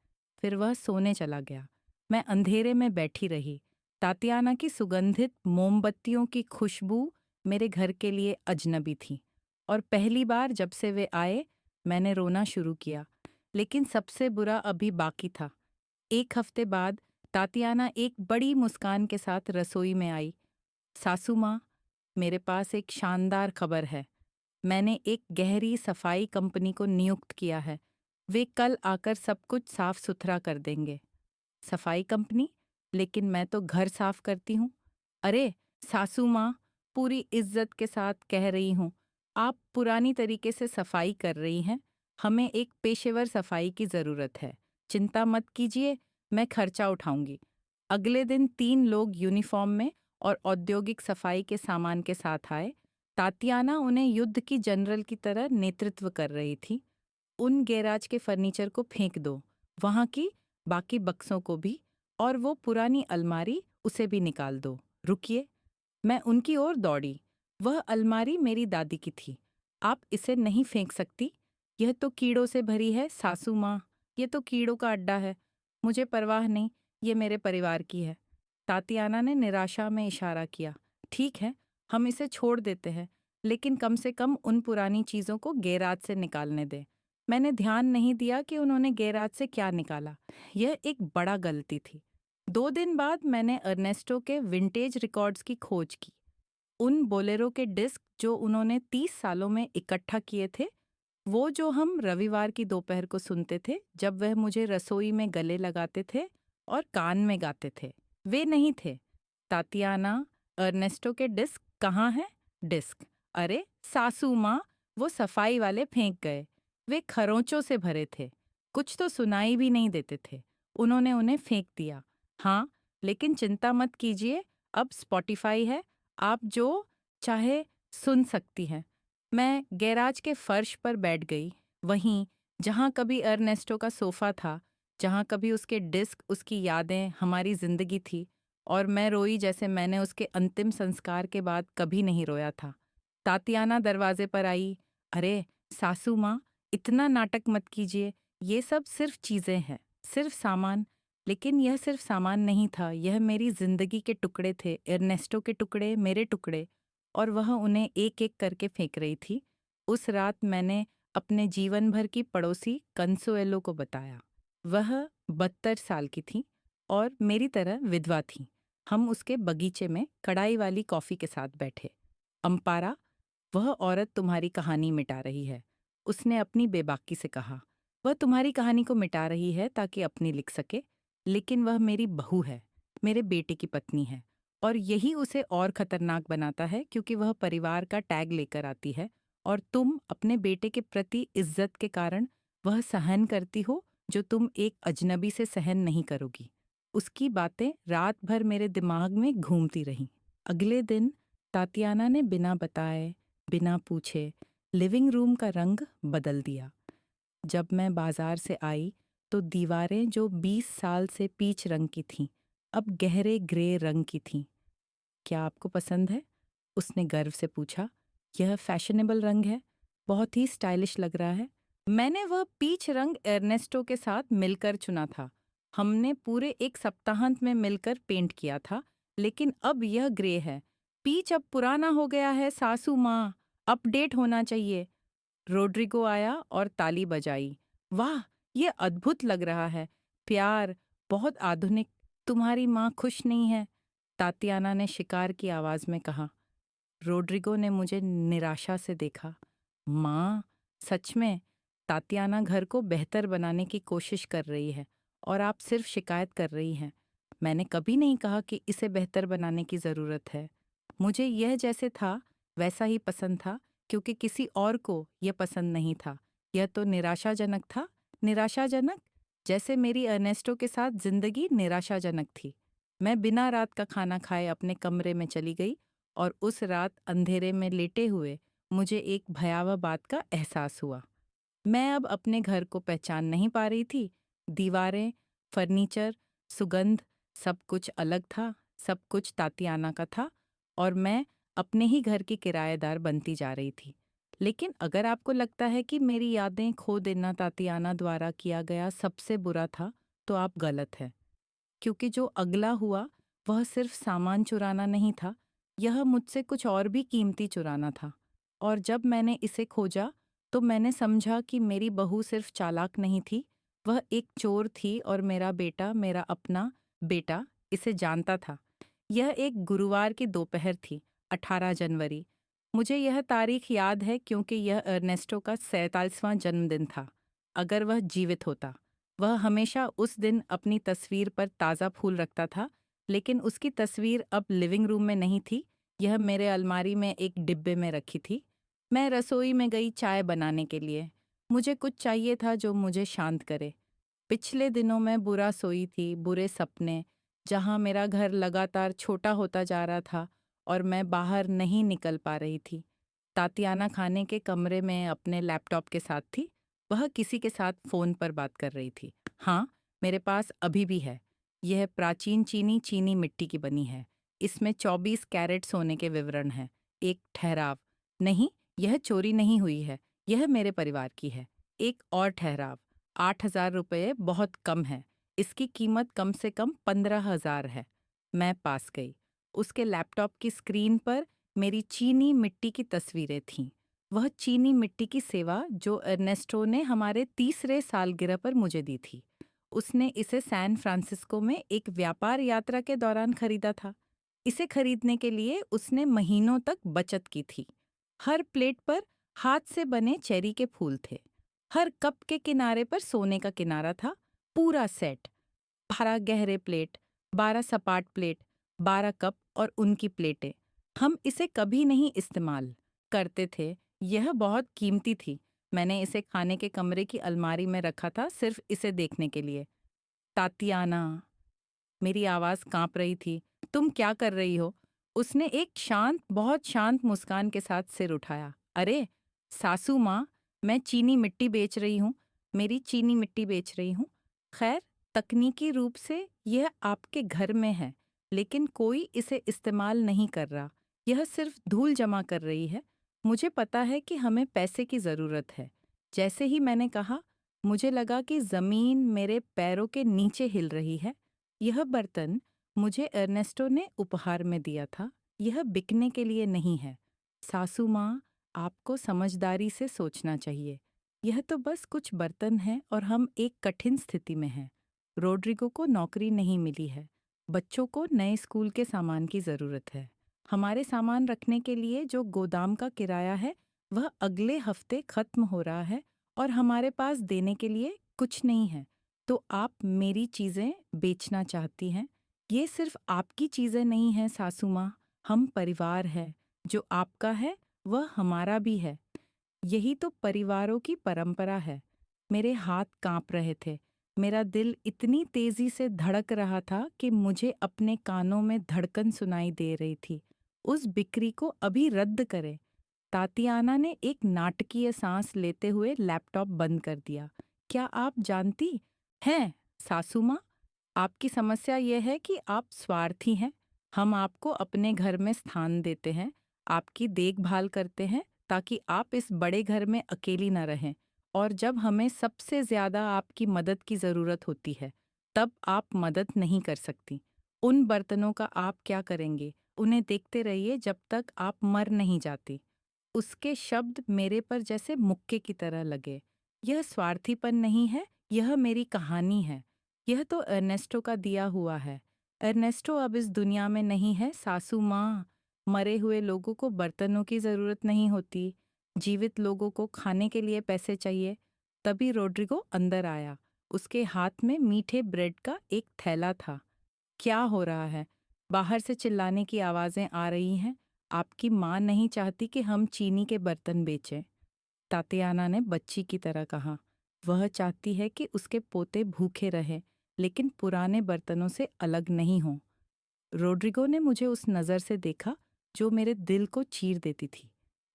Speaker 1: फिर वह सोने चला गया। मैं अंधेरे में बैठी रही। तात्याना की सुगंधित मोमबत्तियों की खुशबू मेरे घर के लिए अजनबी थी। और पहली बार जब से वे आए, मैंने रोना शुरू किया। लेकिन सबसे बुरा अभी बाकी था। 1 हफ्ते बाद तात्याना एक बड़ी मुस्कान के साथ रसोई में आई। सासू माँ, मेरे पास एक शानदार खबर है। मैंने एक गहरी सफाई कंपनी को नियुक्त किया है। वे कल आकर सब कुछ साफ सुथरा कर देंगे। सफाई कंपनी? लेकिन मैं तो घर साफ करती हूँ। अरे सासू माँ, पूरी इज्जत के साथ कह रही हूँ, आप पुरानी तरीके से सफाई कर रही हैं। हमें एक पेशेवर सफाई की जरूरत है। चिंता मत कीजिए, मैं खर्चा उठाऊंगी। अगले दिन 3 लोग यूनिफॉर्म में और औद्योगिक सफाई के सामान के साथ आए। तात्याना उन्हें युद्ध की जनरल की तरह नेतृत्व कर रही थी। उन गैराज के फर्नीचर को फेंक दो, वहां की बाकी बक्सों को भी, और वो पुरानी अलमारी, उसे भी निकाल दो। रुकिए, मैं उनकी ओर दौड़ी। वह अलमारी मेरी दादी की थी। आप इसे नहीं फेंक सकती। यह तो कीड़ों से भरी है सासू माँ। यह तो कीड़ों का अड्डा है। मुझे परवाह नहीं, ये मेरे परिवार की है। तातियाना ने निराशा में इशारा किया। ठीक है, हम इसे छोड़ देते हैं, लेकिन कम से कम उन पुरानी चीजों को गैराज से निकालने दें। मैंने ध्यान नहीं दिया कि उन्होंने गैराज से क्या निकाला। यह एक बड़ा गलती थी। 2 दिन बाद मैंने अर्नेस्टो के विंटेज रिकॉर्ड्स की खोज की। उन बोलेरो के डिस्क जो उन्होंने 30 सालों में इकट्ठा किए थे, वो जो हम रविवार की दोपहर को सुनते थे जब वह मुझे रसोई में गले लगाते थे और कान में गाते थे, वे नहीं थे। तातियाना, अर्नेस्टो के डिस्क कहाँ हैं? डिस्क? अरे सासू माँ, वो सफाई वाले फेंक गए। वे खरोंचों से भरे थे, कुछ तो सुनाई भी नहीं देते थे। उन्होंने उन्हें फेंक दिया। हाँ, लेकिन चिंता मत कीजिए, अब स्पॉटिफाई है, आप जो चाहे सुन सकती हैं। मैं गैराज के फर्श पर बैठ गई, वहीं जहाँ कभी अर्नेस्टो का सोफा था, जहाँ कभी उसके डिस्क, उसकी यादें, हमारी जिंदगी थी। और मैं रोई जैसे मैंने उसके अंतिम संस्कार के बाद कभी नहीं रोया था। तातियाना दरवाजे पर आई। अरे सासू माँ, इतना नाटक मत कीजिए, ये सब सिर्फ चीजें हैं, सिर्फ सामान। लेकिन यह सिर्फ सामान नहीं था, यह मेरी जिंदगी के टुकड़े थे, एर्नेस्टो के टुकड़े, मेरे टुकड़े। और वह उन्हें एक एक करके फेंक रही थी। उस रात मैंने अपने जीवन भर की पड़ोसी कंसुएलो को बताया। वह 72 साल की थी और मेरी तरह विधवा थी। हम उसके बगीचे में कढ़ाई वाली कॉफी के साथ बैठे। अम्पारा, वह औरत तुम्हारी कहानी मिटा रही है, उसने अपनी बेबाकी से कहा। वह तुम्हारी कहानी को मिटा रही है ताकि अपनी लिख सके, लेकिन वह मेरी बहू है, मेरे बेटे की पत्नी है, और यही उसे और खतरनाक बनाता है क्योंकि वह परिवार का टैग लेकर आती है और तुम अपने बेटे के प्रति इज्जत के कारण वह सहन करती हो जो तुम एक अजनबी से सहन नहीं करोगी। उसकी बातें रात भर मेरे दिमाग में घूमती रहीं। अगले दिन तातियाना ने बिना बताए, बिना पूछे लिविंग रूम का रंग बदल दिया। जब मैं बाजार से आई तो दीवारें जो 20 साल से पीच रंग की थीं, अब गहरे ग्रे रंग की थीं। क्या आपको पसंद है? उसने गर्व से पूछा। यह फैशनेबल रंग है, बहुत ही स्टाइलिश लग रहा है। मैंने वह पीच रंग एर्नेस्टो के साथ मिलकर चुना था। हमने पूरे एक सप्ताहांत में मिलकर पेंट किया था, लेकिन अब यह ग्रे है। पीच अब पुराना हो गया है सासू माँ, अपडेट होना चाहिए। रोड्रिगो आया और ताली बजाई। वाह, ये अद्भुत लग रहा है। प्यार, बहुत आधुनिक। तुम्हारी माँ खुश नहीं है, तातियाना ने शिकार की आवाज में कहा। रोड्रिगो ने मुझे निराशा से देखा। माँ, सच में? तातियाना घर को बेहतर बनाने की कोशिश कर रही है और आप सिर्फ शिकायत कर रही हैं। मैंने कभी नहीं कहा कि इसे बेहतर बनाने की ज़रूरत है। मुझे यह जैसे था वैसा ही पसंद था, क्योंकि किसी और को यह पसंद नहीं था। यह तो निराशाजनक था। निराशाजनक? जैसे मेरी अर्नेस्टो के साथ जिंदगी निराशाजनक थी। मैं बिना रात का खाना खाए अपने कमरे में चली गई और उस रात अंधेरे में लेटे हुए मुझे एक भयावह बात का एहसास हुआ। मैं अब अपने घर को पहचान नहीं पा रही थी। दीवारें, फर्नीचर, सुगंध, सब कुछ अलग था। सब कुछ तातियाना का था और मैं अपने ही घर की किराएदार बनती जा रही थी। लेकिन अगर आपको लगता है कि मेरी यादें खो देना तातियाना द्वारा किया गया सबसे बुरा था, तो आप गलत हैं। क्योंकि जो अगला हुआ वह सिर्फ सामान चुराना नहीं था, यह मुझसे कुछ और भी कीमती चुराना था। और जब मैंने इसे खोजा तो मैंने समझा कि मेरी बहू सिर्फ चालाक नहीं थी, वह एक चोर थी और मेरा बेटा, मेरा अपना बेटा, इसे जानता था। यह एक गुरुवार की दोपहर थी, 18 जनवरी। मुझे यह तारीख याद है क्योंकि यह अर्नेस्टो का 47वां जन्मदिन था। अगर वह जीवित होता, वह हमेशा उस दिन अपनी तस्वीर पर ताज़ा फूल रखता था, लेकिन उसकी तस्वीर अब लिविंग रूम में नहीं थी। यह मेरे अलमारी में एक डिब्बे में रखी थी। मैं रसोई में गई चाय बनाने के लिए। मुझे कुछ चाहिए था जो मुझे शांत करे। पिछले दिनों मैं बुरा सोई थी, बुरे सपने, जहाँ मेरा घर लगातार छोटा होता जा रहा था और मैं बाहर नहीं निकल पा रही थी। तातियाना खाने के कमरे में अपने लैपटॉप के साथ थी। वह किसी के साथ फ़ोन पर बात कर रही थी। हाँ, मेरे पास अभी भी है। यह प्राचीन चीनी मिट्टी की बनी है। इसमें 24 कैरेट सोने के विवरण हैं। एक ठहराव। नहीं, यह चोरी नहीं हुई है। यह मेरे परिवार की है। एक और ठहराव। 8,000 रुपये बहुत कम है। इसकी कीमत कम से कम 15,000 है। मैं पास गई। उसके लैपटॉप की स्क्रीन पर मेरी चीनी मिट्टी की तस्वीरें थीं। वह चीनी मिट्टी की सेवा जो अर्नेस्टो ने हमारे 30रे सालगिरह पर मुझे दी थी। उसने इसे सैन फ्रांसिस्को में एक व्यापार यात्रा के दौरान खरीदा था। इसे खरीदने के लिए उसने महीनों तक बचत की थी। हर प्लेट पर हाथ से बने चेरी के फूल थे। हर कप के किनारे पर सोने का किनारा था। पूरा सेट। 12 गहरे प्लेट, 12 सपाट प्लेट, 12 कप और उनकी प्लेटें। हम इसे कभी नहीं इस्तेमाल करते थे। यह बहुत कीमती थी। मैंने इसे खाने के कमरे की अलमारी में रखा था, सिर्फ इसे देखने के लिए। तातियाना, मेरी आवाज़ कांप रही थी। तुम क्या कर रही हो? उसने एक शांत, बहुत शांत मुस्कान के साथ सिर उठाया। अरे, सासू माँ, मैं चीनी मिट्टी बेच रही हूँ। मेरी चीनी मिट्टी बेच रही हूँ। खैर, तकनीकी रूप से यह आपके घर में है, लेकिन कोई इसे इस्तेमाल नहीं कर रहा। यह सिर्फ धूल जमा कर रही है। मुझे पता है कि हमें पैसे की ज़रूरत है। जैसे ही मैंने कहा, मुझे लगा कि ज़मीन मेरे पैरों के नीचे हिल रही है। यह बर्तन मुझे अर्नेस्टो ने उपहार में दिया था। यह बिकने के लिए नहीं है। सासू माँ, आपको समझदारी से सोचना चाहिए। यह तो बस कुछ बर्तन हैं और हम एक कठिन स्थिति में हैं। रोड्रिगो को नौकरी नहीं मिली है। बच्चों को नए स्कूल के सामान की ज़रूरत है। हमारे सामान रखने के लिए जो गोदाम का किराया है, वह अगले हफ्ते खत्म हो रहा है और हमारे पास देने के लिए कुछ नहीं है। तो आप मेरी चीज़ें बेचना चाहती हैं? ये सिर्फ आपकी चीज़ें नहीं हैं सासू माँ, हम परिवार हैं। जो आपका है वह हमारा भी है। यही तो परिवारों की परंपरा है। मेरे हाथ कांप रहे थे। मेरा दिल इतनी तेजी से धड़क रहा था कि मुझे अपने कानों में धड़कन सुनाई दे रही थी। उस बिक्री को अभी रद्द करें। तातियाना ने एक नाटकीय सांस लेते हुए लैपटॉप बंद कर दिया। क्या आप जानती हैं, सासू माँ, आपकी समस्या यह है कि आप स्वार्थी हैं। हम आपको अपने घर में स्थान देते हैं, आपकी देखभाल करते हैं ताकि आप इस बड़े घर में अकेली न रहें, और जब हमें सबसे ज्यादा आपकी मदद की जरूरत होती है तब आप मदद नहीं कर सकती। उन बर्तनों का आप क्या करेंगे? उन्हें देखते रहिए जब तक आप मर नहीं जाती। उसके शब्द मेरे पर जैसे मुक्के की तरह लगे। यह स्वार्थीपन नहीं है, यह मेरी कहानी है। यह तो अर्नेस्टो का दिया हुआ है। अर्नेस्टो अब इस दुनिया में नहीं है, सासू माँ। मरे हुए लोगों को बर्तनों की जरूरत नहीं होती, जीवित लोगों को खाने के लिए पैसे चाहिए। तभी रोड्रिगो अंदर आया। उसके हाथ में मीठे ब्रेड का एक थैला था। क्या हो रहा है? बाहर से चिल्लाने की आवाजें आ रही हैं। आपकी माँ नहीं चाहती कि हम चीनी के बर्तन बेचें, तातियाना ने बच्ची की तरह कहा। वह चाहती है कि उसके पोते भूखे रहें, लेकिन पुराने बर्तनों से अलग नहीं हों। रोड्रिगो ने मुझे उस नज़र से देखा जो मेरे दिल को चीर देती थी।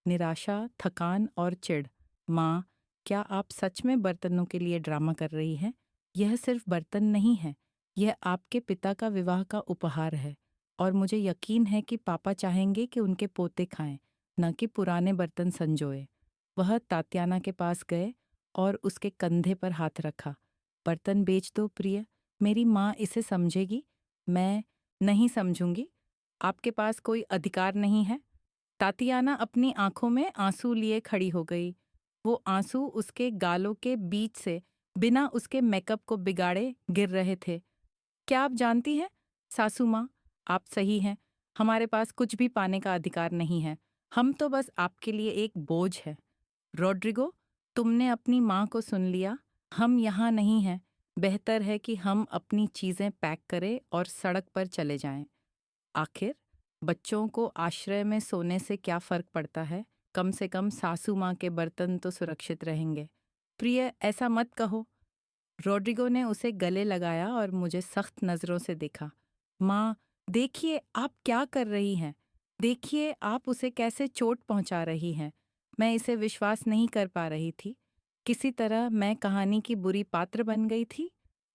Speaker 1: निराशा, थकान और चिढ़। माँ, क्या आप सच में बर्तनों के लिए ड्रामा कर रही हैं? यह सिर्फ बर्तन नहीं है, यह आपके पिता का विवाह का उपहार है, और मुझे यकीन है कि पापा चाहेंगे कि उनके पोते खाएं, न कि पुराने बर्तन संजोए। वह तात्याना के पास गए और उसके कंधे पर हाथ रखा। बर्तन बेच दो प्रिय, मेरी माँ इसे समझेगी। मैं नहीं समझूंगी। आपके पास कोई अधिकार नहीं है। तातियाना अपनी आंखों में आंसू लिए खड़ी हो गई। वो आंसू उसके गालों के बीच से बिना उसके मेकअप को बिगाड़े गिर रहे थे। क्या आप जानती हैं, सासू माँ, आप सही हैं। हमारे पास कुछ भी पाने का अधिकार नहीं है। हम तो बस आपके लिए एक बोझ है। रोड्रिगो, तुमने अपनी माँ को सुन लिया। हम यहाँ नहीं हैं। बेहतर है कि हम अपनी चीज़ें पैक करें और सड़क पर चले जाएं। आखिर बच्चों को आश्रय में सोने से क्या फर्क पड़ता है? कम से कम सासू माँ के बर्तन तो सुरक्षित रहेंगे। प्रिय, ऐसा मत कहो। रोड्रिगो ने उसे गले लगाया और मुझे सख्त नज़रों से देखा। माँ, देखिए आप क्या कर रही हैं। देखिए आप उसे कैसे चोट पहुंचा रही हैं। मैं इसे विश्वास नहीं कर पा रही थी। किसी तरह मैं कहानी की बुरी पात्र बन गई थी।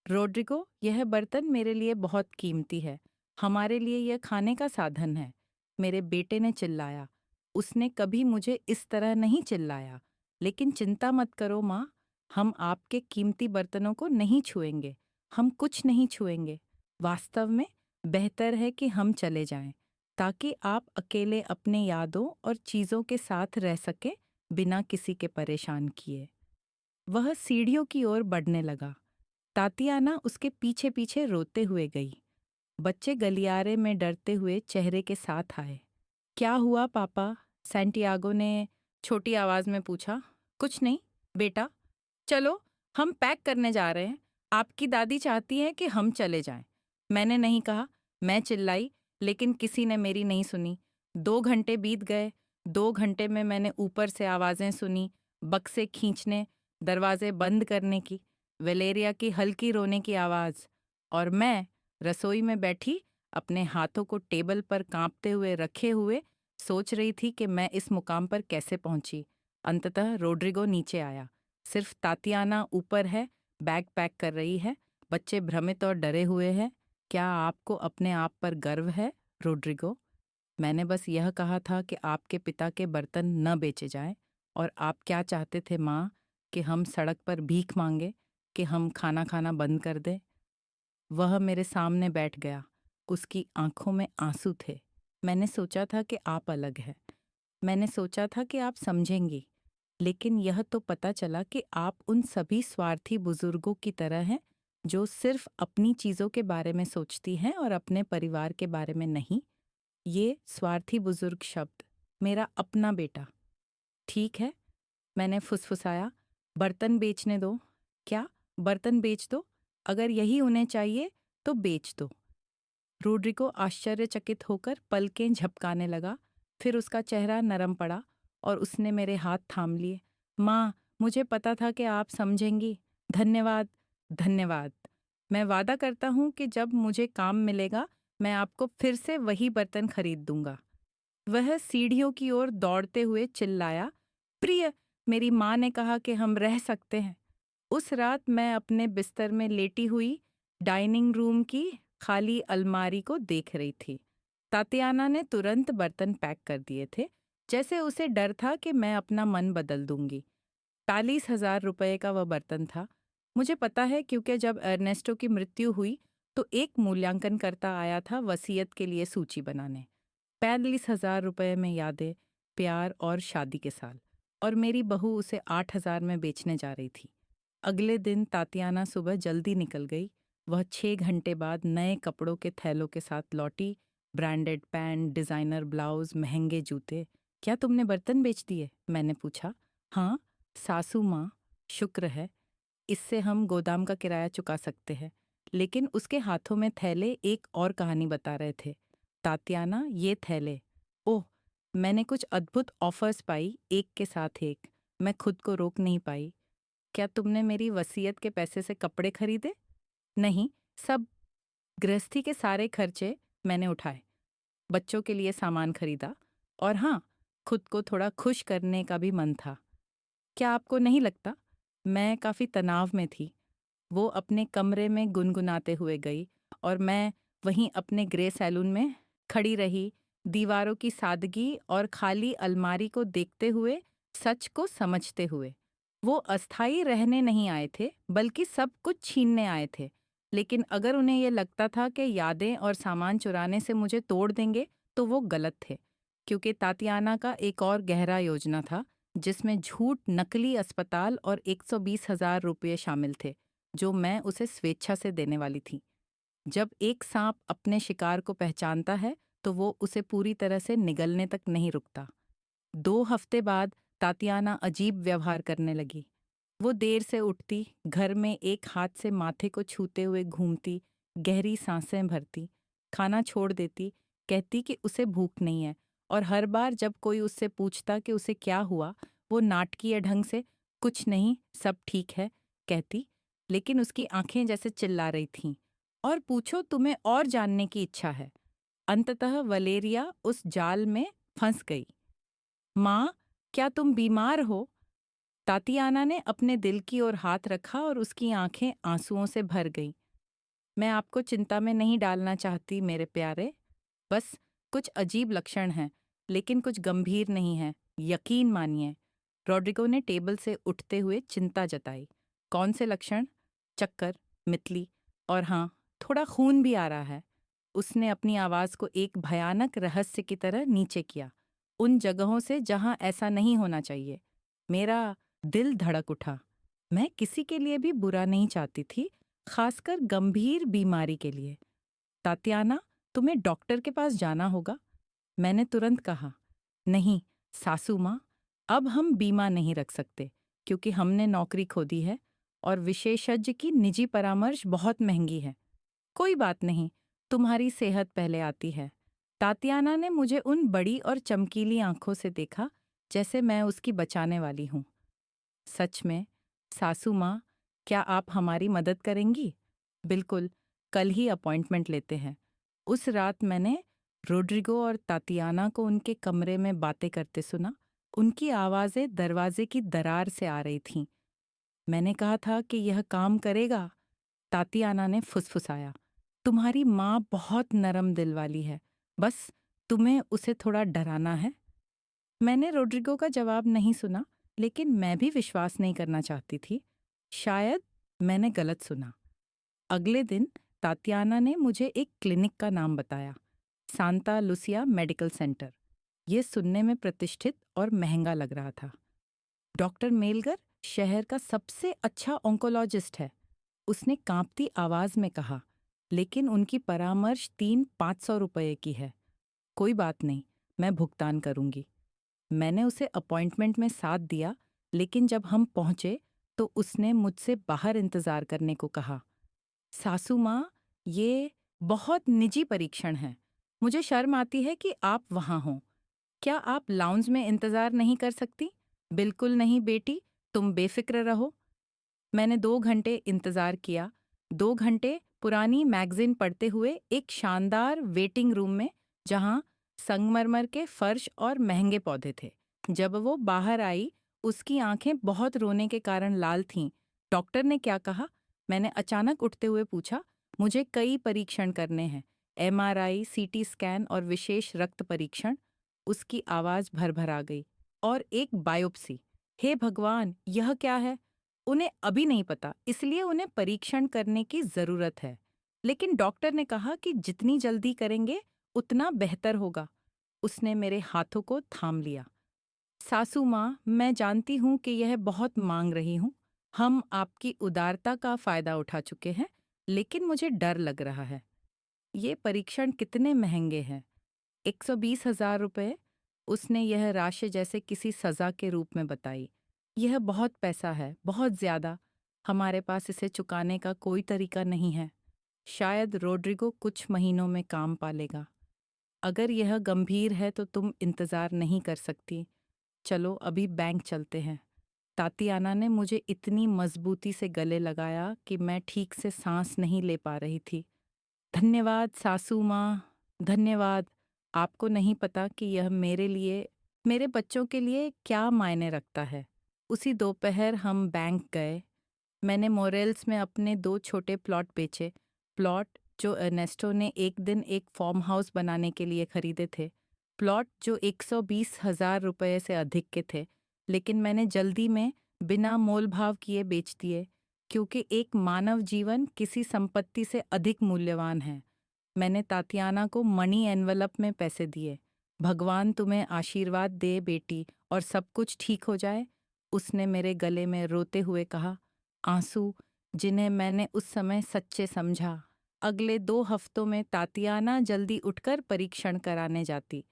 Speaker 1: रोड्रिगो, यह बर्तन मेरे लिए बहुत कीमती है। हमारे लिए यह खाने का साधन है। मेरे बेटे ने चिल्लाया। उसने कभी मुझे इस तरह नहीं चिल्लाया। लेकिन चिंता मत करो माँ, हम आपके कीमती बर्तनों को नहीं छुएंगे। हम कुछ नहीं छुएंगे। वास्तव में बेहतर है कि हम चले जाएं, ताकि आप अकेले अपने यादों और चीज़ों के साथ रह सके, बिना किसी के परेशान किए। वह सीढ़ियों की ओर बढ़ने लगा। तातियाना उसके पीछे पीछे रोते हुए गई। बच्चे गलियारे में डरते हुए चेहरे के साथ आए। क्या हुआ पापा? सैंटियागो ने छोटी आवाज में पूछा। कुछ नहीं बेटा, चलो हम पैक करने जा रहे हैं। आपकी दादी चाहती है कि हम चले जाएं। मैंने नहीं कहा। मैं चिल्लाई, लेकिन किसी ने मेरी नहीं सुनी। 2 घंटे बीत गए। 2 घंटे में मैंने ऊपर से आवाजें सुनी, बक्से खींचने, दरवाजे बंद करने की, वेलेरिया की हल्की रोने की आवाज। और मैं रसोई में बैठी अपने हाथों को टेबल पर कांपते हुए रखे हुए सोच रही थी कि मैं इस मुकाम पर कैसे पहुंची। अंततः रोड्रिगो नीचे आया। सिर्फ तातियाना ऊपर है, बैग पैक कर रही है। बच्चे भ्रमित और डरे हुए हैं। क्या आपको अपने आप पर गर्व है, रोड्रिगो? मैंने बस यह कहा था कि आपके पिता के बर्तन न बेचे जाएं। और आप क्या चाहते थे माँ, कि हम सड़क पर भीख मांगे, कि हम खाना खाना बंद कर दें? वह मेरे सामने बैठ गया। उसकी आंखों में आंसू थे। मैंने सोचा था कि आप अलग हैं। मैंने सोचा था कि आप समझेंगी। लेकिन यह तो पता चला कि आप उन सभी स्वार्थी बुजुर्गों की तरह हैं जो सिर्फ अपनी चीज़ों के बारे में सोचती हैं और अपने परिवार के बारे में नहीं। ये स्वार्थी बुजुर्ग शब्द, मेरा अपना बेटा। ठीक है, मैंने फुसफुसाया। बर्तन बेचने दो। क्या? बर्तन बेच दो? अगर यही उन्हें चाहिए तो बेच दो। रोड्रिगो आश्चर्यचकित होकर पलकें झपकाने लगा। फिर उसका चेहरा नरम पड़ा और उसने मेरे हाथ थाम लिए। माँ, मुझे पता था कि आप समझेंगी। धन्यवाद, धन्यवाद। मैं वादा करता हूँ कि जब मुझे काम मिलेगा मैं आपको फिर से वही बर्तन खरीद दूंगा। वह सीढ़ियों की ओर दौड़ते हुए चिल्लाया, प्रिय, मेरी माँ ने कहा कि हम रह सकते हैं। उस रात मैं अपने बिस्तर में लेटी हुई डाइनिंग रूम की खाली अलमारी को देख रही थी। तातियाना ने तुरंत बर्तन पैक कर दिए थे, जैसे उसे डर था कि मैं अपना मन बदल दूंगी। 40,000 रुपये का वह बर्तन था। मुझे पता है क्योंकि जब अर्नेस्टो की मृत्यु हुई तो एक मूल्यांकनकर्ता आया था वसीयत के लिए सूची बनाने। 42,000 रुपये में यादें, प्यार और शादी के साल, और मेरी बहू उसे 8,000 में बेचने जा रही थी। अगले दिन तातियाना सुबह जल्दी निकल गई। वह 6 घंटे बाद नए कपड़ों के थैलों के साथ लौटी। ब्रांडेड पैंट, डिज़ाइनर ब्लाउज, महंगे जूते। क्या तुमने बर्तन बेच दिए? मैंने पूछा। हाँ, सासू माँ, शुक्र है, इससे हम गोदाम का किराया चुका सकते हैं। लेकिन उसके हाथों में थैले एक और कहानी बता रहे थे। तातियाना, ये थैले, ओह, मैंने कुछ अद्भुत ऑफर्स पाई, एक के साथ एक। मैं खुद को रोक नहीं पाई। क्या तुमने मेरी वसीयत के पैसे से कपड़े खरीदे? नहीं, सब गृहस्थी के सारे खर्चे मैंने उठाए। बच्चों के लिए सामान खरीदा, और हाँ, खुद को थोड़ा खुश करने का भी मन था। क्या आपको नहीं लगता? मैं काफ़ी तनाव में थी। वो अपने कमरे में गुनगुनाते हुए गई और मैं वहीं अपने ग्रे सैलून में खड़ी रही, दीवारों की सादगी और खाली अलमारी को देखते हुए, सच को समझते हुए। वो अस्थायी रहने नहीं आए थे, बल्कि सब कुछ छीनने आए थे। लेकिन अगर उन्हें ये लगता था कि यादें और सामान चुराने से मुझे तोड़ देंगे, तो वो गलत थे। क्योंकि तातियाना का एक और गहरा योजना था, जिसमें झूठ, नकली अस्पताल और 120,000 रुपये शामिल थे, जो मैं उसे स्वेच्छा से देने वाली थी। जब एक सांप अपने शिकार को पहचानता है तो वो उसे पूरी तरह से निगलने तक नहीं रुकता। 2 हफ्ते बाद तातियाना अजीब व्यवहार करने लगी। वो देर से उठती, घर में एक हाथ से माथे को छूते हुए घूमती, गहरी सांसें भरती, खाना छोड़ देती, कहती कि उसे भूख नहीं है, और हर बार जब कोई उससे पूछता कि उसे क्या हुआ, वो नाटकीय ढंग से कुछ नहीं, सब ठीक है कहती, लेकिन उसकी आंखें जैसे चिल्ला रही थीं, और पूछो, तुम्हें और जानने की इच्छा है। अंततः वलेरिया उस जाल में फंस गई। माँ, क्या तुम बीमार हो? तातियाना ने अपने दिल की ओर हाथ रखा और उसकी आंखें आंसुओं से भर गईं। मैं आपको चिंता में नहीं डालना चाहती मेरे प्यारे, बस कुछ अजीब लक्षण हैं, लेकिन कुछ गंभीर नहीं है, यकीन मानिए। रॉड्रिगो ने टेबल से उठते हुए चिंता जताई। कौन से लक्षण? चक्कर, मितली, और हाँ, थोड़ा खून भी आ रहा है। उसने अपनी आवाज़ को एक भयानक रहस्य की तरह नीचे किया, उन जगहों से जहां ऐसा नहीं होना चाहिए। मेरा दिल धड़क उठा। मैं किसी के लिए भी बुरा नहीं चाहती थी, खासकर गंभीर बीमारी के लिए। तातियाना, तुम्हें डॉक्टर के पास जाना होगा। मैंने तुरंत कहा, नहीं सासू माँ, अब हम बीमा नहीं रख सकते, क्योंकि हमने नौकरी खो दी है और विशेषज्ञ की निजी परामर्श बहुत महंगी है। कोई बात नहीं, तुम्हारी सेहत पहले आती है। तातियाना ने मुझे उन बड़ी और चमकीली आंखों से देखा, जैसे मैं उसकी बचाने वाली हूँ। सच में, सासू माँ, क्या आप हमारी मदद करेंगी? बिल्कुल, कल ही अपॉइंटमेंट लेते हैं। उस रात मैंने रोड्रिगो और तातियाना को उनके कमरे में बातें करते सुना। उनकी आवाज़ें दरवाजे की दरार से आ रही थीं। मैंने कहा था कि यह काम करेगा। तातियाना ने फुसफुसाया, तुम्हारी माँ बहुत नरम दिल वाली है, बस तुम्हें उसे थोड़ा डराना है। मैंने रोड्रिगो का जवाब नहीं सुना, लेकिन मैं भी विश्वास नहीं करना चाहती थी। शायद मैंने गलत सुना। अगले दिन तातियाना ने मुझे एक क्लिनिक का नाम बताया, सांता लुसिया मेडिकल सेंटर। ये सुनने में प्रतिष्ठित और महंगा लग रहा था। डॉक्टर मेलगर शहर का सबसे अच्छा ऑन्कोलॉजिस्ट है, उसने कांपती आवाज में कहा, लेकिन उनकी परामर्श 300-500 रुपये की है। कोई बात नहीं, मैं भुगतान करूंगी। मैंने उसे अपॉइंटमेंट में साथ दिया, लेकिन जब हम पहुंचे तो उसने मुझसे बाहर इंतजार करने को कहा। सासू माँ, ये बहुत निजी परीक्षण है। मुझे शर्म आती है कि आप वहाँ हों। क्या आप लाउंज में इंतजार नहीं कर सकती? बिल्कुल नहीं बेटी, तुम बेफिक्र रहो। मैंने 2 घंटे इंतजार किया, 2 घंटे पुरानी मैगजीन पढ़ते हुए एक शानदार वेटिंग रूम में, जहाँ संगमरमर के फर्श और महंगे पौधे थे। जब वो बाहर आई, उसकी आंखें बहुत रोने के कारण लाल थीं। डॉक्टर ने क्या कहा? मैंने अचानक उठते हुए पूछा। मुझे कई परीक्षण करने हैं, एमआरआई, सीटी स्कैन और विशेष रक्त परीक्षण। उसकी आवाज भरभरा गई। और एक बायोप्सी। हे भगवान, यह क्या है? उन्हें अभी नहीं पता, इसलिए उन्हें परीक्षण करने की जरूरत है। लेकिन डॉक्टर ने कहा कि जितनी जल्दी करेंगे उतना बेहतर होगा। उसने मेरे हाथों को थाम लिया। सासू माँ, मैं जानती हूँ कि यह बहुत मांग रही हूँ। हम आपकी उदारता का फायदा उठा चुके हैं, लेकिन मुझे डर लग रहा है। ये परीक्षण कितने महंगे हैं? 120,000 रुपये। उसने यह राशि जैसे किसी सजा के रूप में बताई। यह बहुत पैसा है, बहुत ज्यादा। हमारे पास इसे चुकाने का कोई तरीका नहीं है। शायद रोड्रिगो कुछ महीनों में काम पा लेगा। अगर यह गंभीर है तो तुम इंतजार नहीं कर सकती। चलो अभी बैंक चलते हैं। तातियाना ने मुझे इतनी मजबूती से गले लगाया कि मैं ठीक से सांस नहीं ले पा रही थी। धन्यवाद सासू माँ, धन्यवाद। आपको नहीं पता कि यह मेरे लिए, मेरे बच्चों के लिए क्या मायने रखता है। उसी दोपहर हम बैंक गए। मैंने मोरेल्स में अपने 2 छोटे प्लॉट बेचे। प्लॉट जो अर्नेस्टो ने एक दिन एक फार्म हाउस बनाने के लिए खरीदे थे। प्लॉट जो 120,000 रुपये से अधिक के थे। लेकिन मैंने जल्दी में बिना मोल भाव किए बेच दिए, क्योंकि एक मानव जीवन किसी संपत्ति से अधिक मूल्यवान है। मैंने तातियाना को मनी एनवलप में पैसे दिए। भगवान तुम्हें आशीर्वाद दे बेटी, और सब कुछ ठीक हो जाए। उसने मेरे गले में रोते हुए कहा, आंसू जिन्हें मैंने उस समय सच्चे समझा। अगले 2 हफ्तों में तातियाना जल्दी उठकर परीक्षण कराने जाती।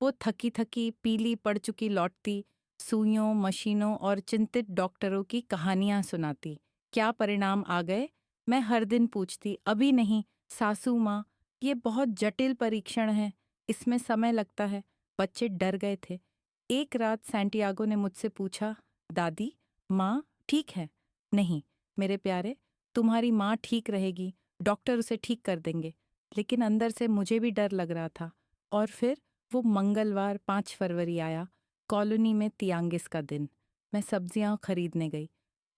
Speaker 1: वो थकी थकी पीली पड़ चुकी लौटती, सुइयों, मशीनों और चिंतित डॉक्टरों की कहानियां सुनाती। क्या परिणाम आ गए? मैं हर दिन पूछती। अभी नहीं सासू माँ, ये बहुत जटिल परीक्षण है, इसमें समय लगता है। बच्चे डर गए थे। एक रात सैंटियागो ने मुझसे पूछा, दादी, माँ ठीक है? नहीं मेरे प्यारे, तुम्हारी माँ ठीक रहेगी, डॉक्टर उसे ठीक कर देंगे। लेकिन अंदर से मुझे भी डर लग रहा था। और फिर वो मंगलवार 5 फरवरी आया, कॉलोनी में तियांगिस का दिन। मैं सब्जियां खरीदने गई।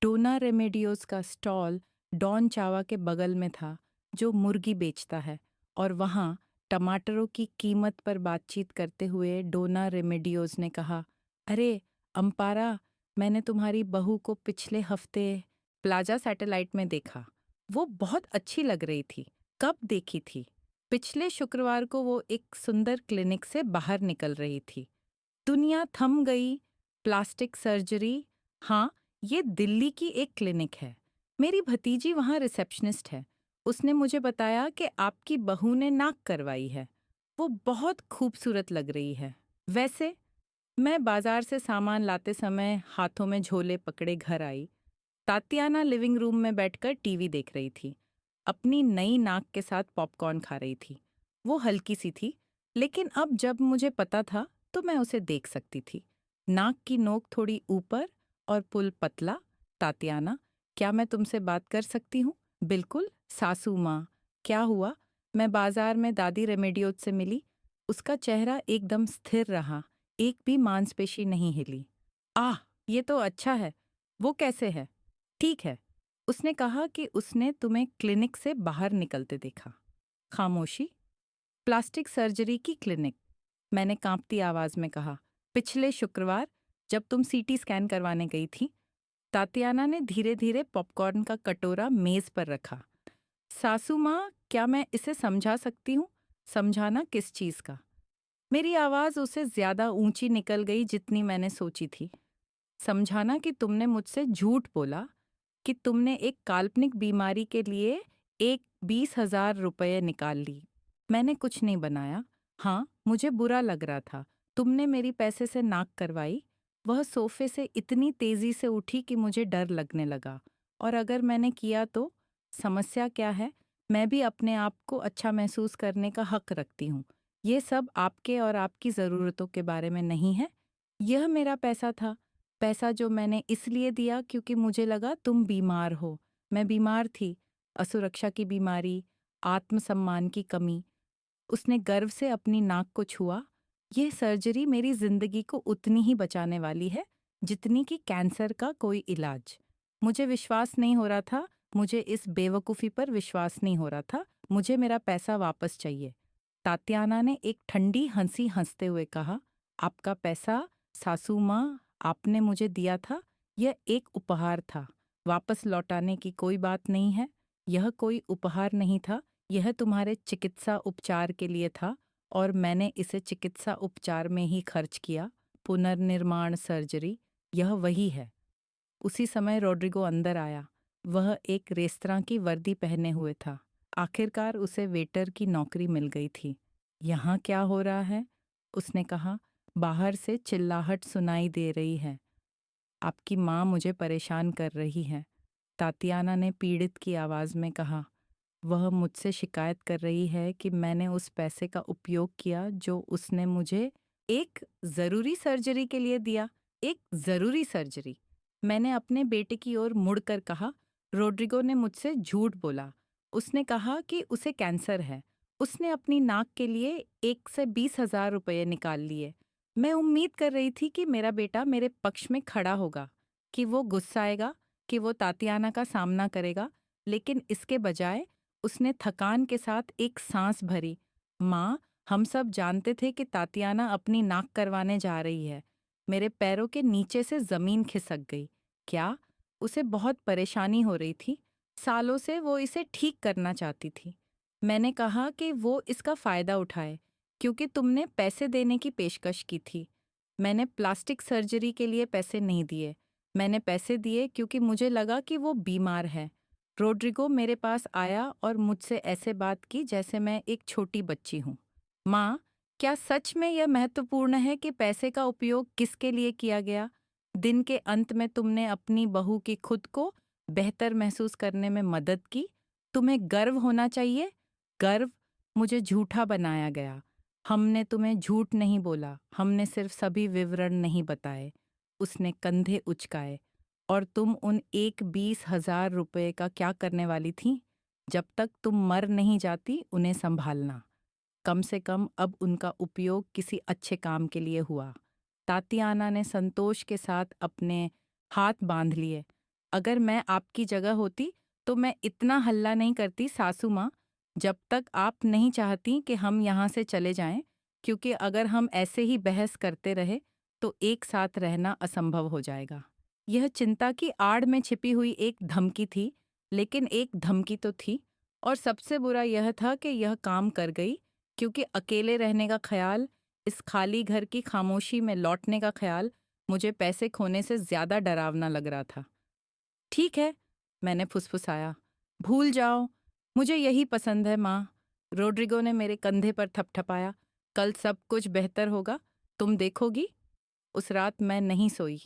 Speaker 1: डोना रेमेडियोस का स्टॉल डॉन चावा के बगल में था, जो मुर्गी बेचता है। और वहाँ टमाटरों की कीमत पर बातचीत करते हुए डोना रेमेडियोस ने कहा, अरे अम्पारा, मैंने तुम्हारी बहू को पिछले हफ्ते प्लाजा सैटेलाइट में देखा। वो बहुत अच्छी लग रही थी। कब देखी थी? पिछले शुक्रवार को वो एक सुंदर क्लिनिक से बाहर निकल रही थी। दुनिया थम गई। Plastic surgery? हाँ, ये दिल्ली की एक क्लिनिक है। मेरी भतीजी वहाँ रिसेप्शनिस्ट है। उसने मुझे बताया कि आपकी बहू ने नाक करवाई है। वो बहुत खूबसूरत लग रही है। वैसे मैं बाजार से सामान लाते समय हाथों में झोले पकड़े घर आई। तातियाना लिविंग रूम में बैठकर टीवी देख रही थी। अपनी नई नाक के साथ पॉपकॉर्न खा रही थी। वो हल्की सी थी, लेकिन अब जब मुझे पता था तो मैं उसे देख सकती थी। नाक की नोक थोड़ी ऊपर और पुल पतला। तातियाना, क्या मैं तुमसे बात कर सकती हूँ? बिल्कुल सासू माँ। क्या हुआ? मैं बाजार में दादी रेमेडियोज से मिली। उसका चेहरा एकदम स्थिर रहा, एक भी मांसपेशी नहीं हिली। आह, ये तो अच्छा है। वो कैसे है? ठीक है। उसने कहा कि उसने तुम्हें क्लिनिक से बाहर निकलते देखा। खामोशी। प्लास्टिक सर्जरी की क्लिनिक, मैंने कांपती आवाज में कहा। पिछले शुक्रवार, जब तुम सीटी स्कैन करवाने गई थी। तातियाना ने धीरे धीरे पॉपकॉर्न का कटोरा मेज पर रखा। सासू माँ, क्या मैं इसे समझा सकती हूँ? समझाना किस चीज का? मेरी आवाज उसे ज्यादा ऊंची निकल गई जितनी मैंने सोची थी। समझाना कि तुमने मुझसे झूठ बोला कि तुमने एक काल्पनिक बीमारी के लिए 20,000 रुपये निकाल ली। मैंने कुछ नहीं बनाया। हाँ, मुझे बुरा लग रहा था। तुमने मेरी पैसे से नाक करवाई। वह सोफे से इतनी तेजी से उठी कि मुझे डर लगने लगा। और अगर मैंने किया तो? समस्या क्या है? मैं भी अपने आप को अच्छा महसूस करने का हक रखती हूँ। ये सब आपके और आपकी ज़रूरतों के बारे में नहीं है। यह मेरा पैसा था, पैसा जो मैंने इसलिए दिया क्योंकि मुझे लगा तुम बीमार हो। मैं बीमार थी। असुरक्षा की बीमारी, आत्मसम्मान की कमी। उसने गर्व से अपनी नाक को छुआ। ये सर्जरी मेरी जिंदगी को उतनी ही बचाने वाली है जितनी कि कैंसर का कोई इलाज। मुझे विश्वास नहीं हो रहा था, मुझे इस बेवकूफ़ी पर विश्वास नहीं हो रहा था। मुझे मेरा पैसा वापस चाहिए। तात्याना ने एक ठंडी हंसी हंसते हुए कहा, आपका पैसा, सासू माँ, आपने मुझे दिया था, यह एक उपहार था। वापस लौटाने की कोई बात नहीं है। यह कोई उपहार नहीं था, यह तुम्हारे चिकित्सा उपचार के लिए था और मैंने इसे चिकित्सा उपचार में ही खर्च किया। पुनर्निर्माण सर्जरी, यह वही है। उसी समय रोड्रिगो अंदर आया। वह एक रेस्तरां की वर्दी पहने हुए था। आखिरकार उसे वेटर की नौकरी मिल गई थी। यहाँ क्या हो रहा है? उसने कहा। बाहर से चिल्लाहट सुनाई दे रही है। आपकी माँ मुझे परेशान कर रही है, तातियाना ने पीड़ित की आवाज़ में कहा। वह मुझसे शिकायत कर रही है कि मैंने उस पैसे का उपयोग किया जो उसने मुझे एक ज़रूरी सर्जरी के लिए दिया। एक ज़रूरी सर्जरी। मैंने अपने बेटे की ओर मुड़कर कहा। रोड्रिगो ने मुझसे झूठ बोला। उसने कहा कि उसे कैंसर है। उसने अपनी नाक के लिए 1 से 20 हज़ार रुपये निकाल लिए। मैं उम्मीद कर रही थी कि मेरा बेटा मेरे पक्ष में खड़ा होगा, कि वो गुस्साएगा, कि वो तातियाना का सामना करेगा, लेकिन इसके बजाय उसने थकान के साथ एक सांस भरी। माँ, हम सब जानते थे कि तातियाना अपनी नाक करवाने जा रही है। मेरे पैरों के नीचे से जमीन खिसक गई। क्या? उसे बहुत परेशानी हो रही थी। सालों से वो इसे ठीक करना चाहती थी। मैंने कहा कि वो इसका फायदा उठाए, क्योंकि तुमने पैसे देने की पेशकश की थी। मैंने प्लास्टिक सर्जरी के लिए पैसे नहीं दिए। मैंने पैसे दिए क्योंकि मुझे लगा कि वो बीमार है। रोड्रिगो मेरे पास आया और मुझसे ऐसे बात की जैसे मैं एक छोटी बच्ची हूँ। माँ, क्या सच में यह महत्वपूर्ण है कि पैसे का उपयोग किसके लिए किया गया? दिन के अंत में तुमने अपनी बहू की खुद को बेहतर महसूस करने में मदद की। तुम्हें गर्व होना चाहिए। गर्व? मुझे झूठा बनाया गया। हमने तुम्हें झूठ नहीं बोला, हमने सिर्फ सभी विवरण नहीं बताए। उसने कंधे उचकाए। और तुम उन 1-20 हज़ार रुपये का क्या करने वाली थी? जब तक तुम मर नहीं जाती उन्हें संभालना। कम से कम अब उनका उपयोग किसी अच्छे काम के लिए हुआ। तातियाना ने संतोष के साथ अपने हाथ बांध लिए। अगर मैं आपकी जगह होती तो मैं इतना हल्ला नहीं करती सासू माँ, जब तक आप नहीं चाहती कि हम यहाँ से चले जाएं, क्योंकि अगर हम ऐसे ही बहस करते रहे तो एक साथ रहना असंभव हो जाएगा। यह चिंता की आड़ में छिपी हुई एक धमकी थी, लेकिन एक धमकी तो थी। और सबसे बुरा यह था कि यह काम कर गई, क्योंकि अकेले रहने का ख्याल, इस खाली घर की खामोशी में लौटने का ख्याल मुझे पैसे खोने से ज्यादा डरावना लग रहा था। ठीक है, मैंने फुसफुसाया। भूल जाओ, मुझे यही पसंद है माँ। रोड्रिगो ने मेरे कंधे पर थपथपाया। कल सब कुछ बेहतर होगा, तुम देखोगी। उस रात मैं नहीं सोई।